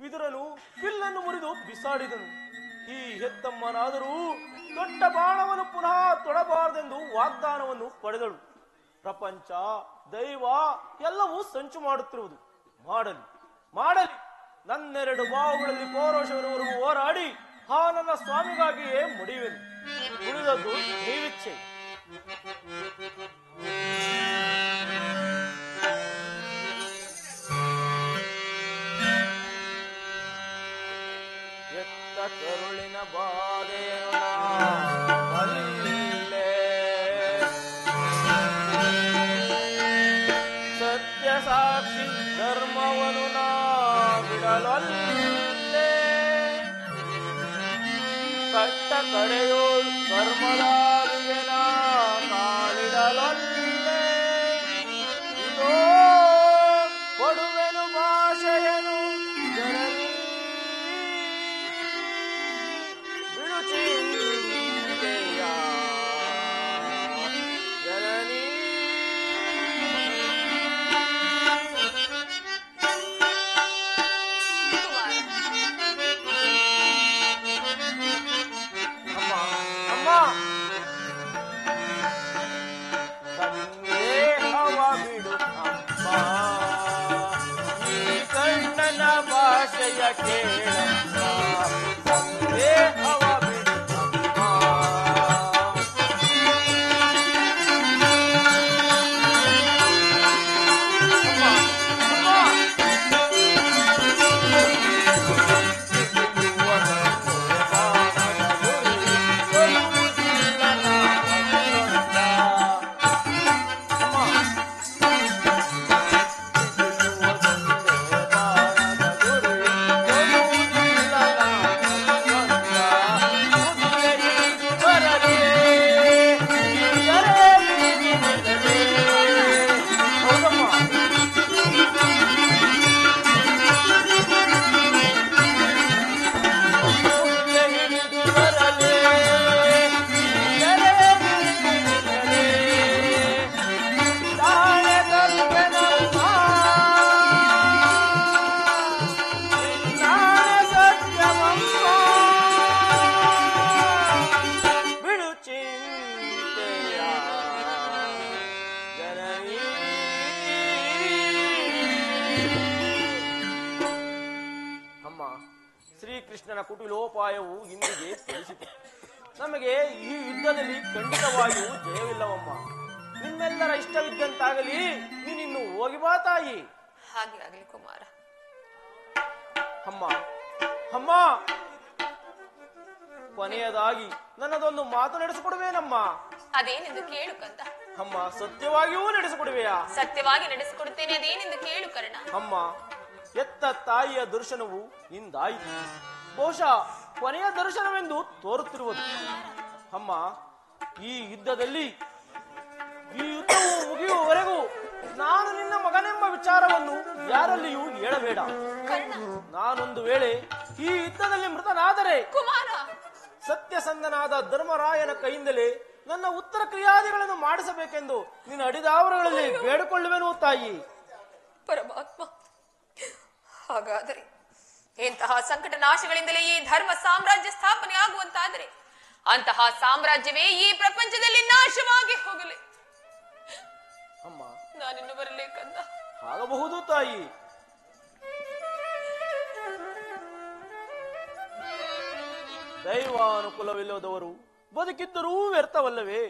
ವಿದುರನು ಬಿಲ್ಲನ್ನು ಮುರಿದು ಬಿಸಾಡಿದನು. ಈ ಹೆತ್ತಮ್ಮನಾದರೂ ದೊಡ್ಡ ಬಾಣವನ್ನು ಪುನಃ ತೊಡಬಾರದೆಂದು ವಾಗ್ದಾನವನ್ನು ಪಡೆದಳು. ಪ್ರಪಂಚ ದೈವ ಎಲ್ಲವೂ ಸಂಚು ಮಾಡುತ್ತಿರುವುದು. ಮಾಡಲಿ ಮಾಡಲಿ, ನನ್ನೆರಡು ಬಾವುಗಳಲ್ಲಿ ಪೌರೋಷವರವರೆಗೂ ಹೋರಾಡಿ ಆ ನನ್ನ ಸ್ವಾಮಿಗಾಗಿಯೇ ಮುಡಿಯುವೆನು. ಉಳಿದದ್ದು ನೀವಿಚ್ಛೆ. ಎತ್ತ ಕರುಳಿನ ಬಾಧೆಯನ್ನ ಬಲ್ಲೆ, ಸತ್ಯ ಸಾಕ್ಷಿ ಧರ್ಮವನು ನಾ ಬಿಡಲೊಲ್ಲೆ, ಕಟ್ಟ ಕಡೆಯೋಳು ಧರ್ಮದಾವಿಗೆನ ಕಾಲಿಡಲೊಲ್ಲೆ, ಇದೋ ಕೊಡುವೆನು ಭಾಷೆಯನು ಜನನಿ ಬಿಡುಚಿಂತೆಯ ಜನನಿ. ಅಮ್ಮ ಸಂದೇಹವ ಬಿಡು ಅಮ್ಮ, ಈ ಕಣ್ಣನ ಭಾಷೆಯ ಕೇಳಮ್ಮ, ಸಂದೇಹವ ಬಿಡು ಅಮ್ಮ. ಶ್ರೀಕೃಷ್ಣನ ಕುಟಿಲೋಪಾಯವು ಇಂದಿಗೆ ತಿಳಿಸಿತು. ನಮಗೆ ಈ ಯುದ್ಧದಲ್ಲಿ ಖಂಡಿತವಾಗಿಯೂ ಜಯವಿಲ್ಲವಮ್ಮ. ನಿಮ್ಮೆಲ್ಲರ ಇಷ್ಟವಿದ್ದಂತಾಗಲಿ, ನೀನಿನ್ನು ಹೋಗಿ ಬಾ ತಾಯಿ. ಹಾಗೆ ಆಗಲಿ ಕುಮಾರ. ಅಮ್ಮ ಅಮ್ಮ, ಕೊನೆಯದಾಗಿ ನನ್ನದೊಂದು ಮಾತು ನಡೆಸಿಕೊಡುವೇನಮ್ಮ? ಅದೇನೆಂದು ಕೇಳು ಕಂದ. ಅಮ್ಮ, ಸತ್ಯವಾಗಿಯೂ ನಡೆಸಿಕೊಡುವೆಯಾ? ಸತ್ಯವಾಗಿ ನಡೆಸಿಕೊಡುತ್ತೇನೆ, ಅದೇನೆಂದು ಕೇಳು ಕರ್ಣ. ಅಮ್ಮ, ಎತ್ತ ತಾಯಿಯ ದರ್ಶನವು ಇಂದಾಯಿತು. ಬಹುಶಃ ಕೊನೆಯ ದರ್ಶನವೆಂದು ತೋರುತ್ತಿರುವುದು. ಅಮ್ಮ, ಈ ಯುದ್ಧವು ಮುಗಿಯುವವರೆಗೂ ನಾನು ನಿನ್ನ ಮಗನೆಂಬ ವಿಚಾರವನ್ನು ಯಾರಲ್ಲಿಯೂ ಹೇಳಬೇಡ. ನಾನೊಂದು ವೇಳೆ ಈ ಯುದ್ಧದಲ್ಲಿ ಮೃತನಾದರೆ ಕುಮಾರ, ಸತ್ಯಸಂಧನಾದ ಧರ್ಮರಾಯನ ಕೈಯಿಂದಲೇ ನನ್ನ ಉತ್ತರ ಕ್ರಿಯಾದಿಗಳನ್ನು ಮಾಡಿಸಬೇಕೆಂದು ನಿನ್ನ ಅಡಿದಾವರಗಳಲ್ಲಿ ಬೇಡಿಕೊಳ್ಳುವೆನು ತಾಯಿ. ಪರಮಾತ್ಮ, ಹಾಗಾದರೆ ಇಂತಹ ಸಂಕಟ ನಾಶಗಳಿಂದಲೇ ಈ ಧರ್ಮ ಸಾಮ್ರಾಜ್ಯ ಸ್ಥಾಪನೆ ಆಗುವಂತಾದರೆ ಅಂತಹ ಸಾಮ್ರಾಜ್ಯವೇ ಈ ಪ್ರಪಂಚದಲ್ಲಿ ನಾಶವಾಗಿ ಹೋಗಲಿ. ಅಮ್ಮ, ನಾನಿನ್ನು ಬರಲೇಕಂದ. ಆಗಬಹುದು ತಾಯಿ. ದೈವಾನುಕೂಲವಿಲ್ಲದವರು ಬದುಕಿದ್ದರೂ ವ್ಯರ್ಥವಲ್ಲವೇ?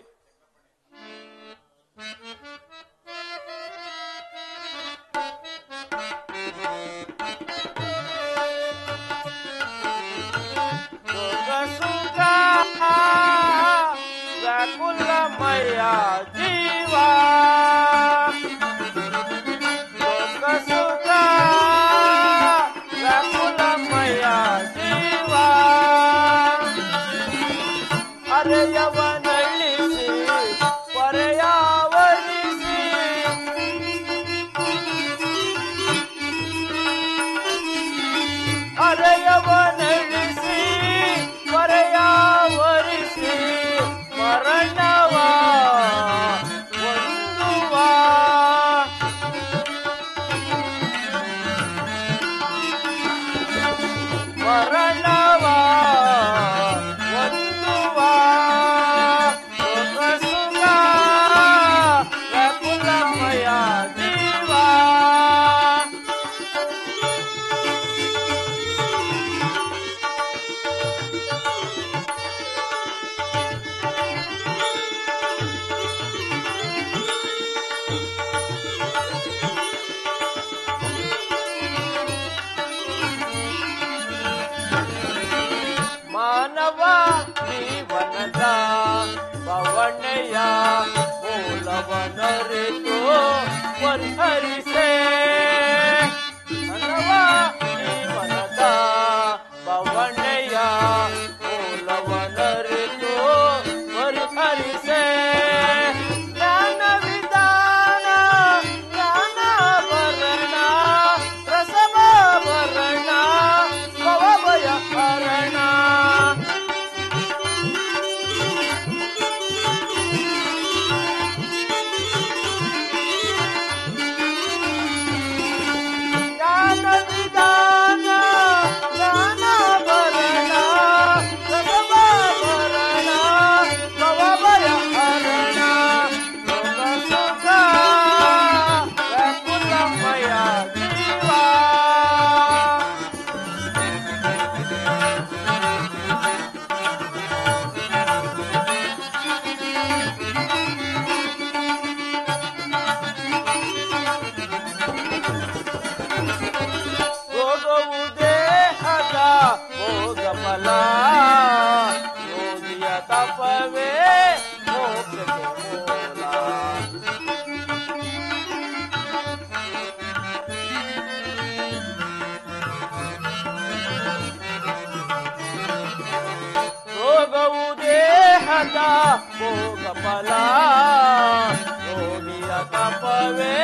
ವ್ಯಾಕುಲಮಯ ಜೀವ ಸುಖ ಹರಿಸೆ ಅನ್ನವ ಜೀವನದ ಬವಣೆಯ ಮೂಲವನರಿತು ಪರಿಹರಿಸೆ ಜ್ಞಾನ ವಿಧಾನ ಜ್ಞಾನ ವರ್ಣ ರಸವ ವರ್ಣ ಭವಭಯ ಹರಣ ಜ್ಞಾನ ವಿಧಾನ ಜ್ಞಾನ ವರ್ಣ ರಸವ ವರ್ಣ ಭವಭಯ ಹರಣ ಲೋಕ ಸುಖ ವ್ಯಾಕುಲಮಯ ಜೀವ ಭೋಗವು ದೇಹದ ಭೋಗ ಫಲ ಯೋಗಿಯ ತಪವೇ ಮೋಕ್ಷಕ್ಕೆ ಮೂಲ ಭೋಗವು ದೇಹದ ಭೋಗ ಫಲ ಯೋಗಿಯ ತಪವೇ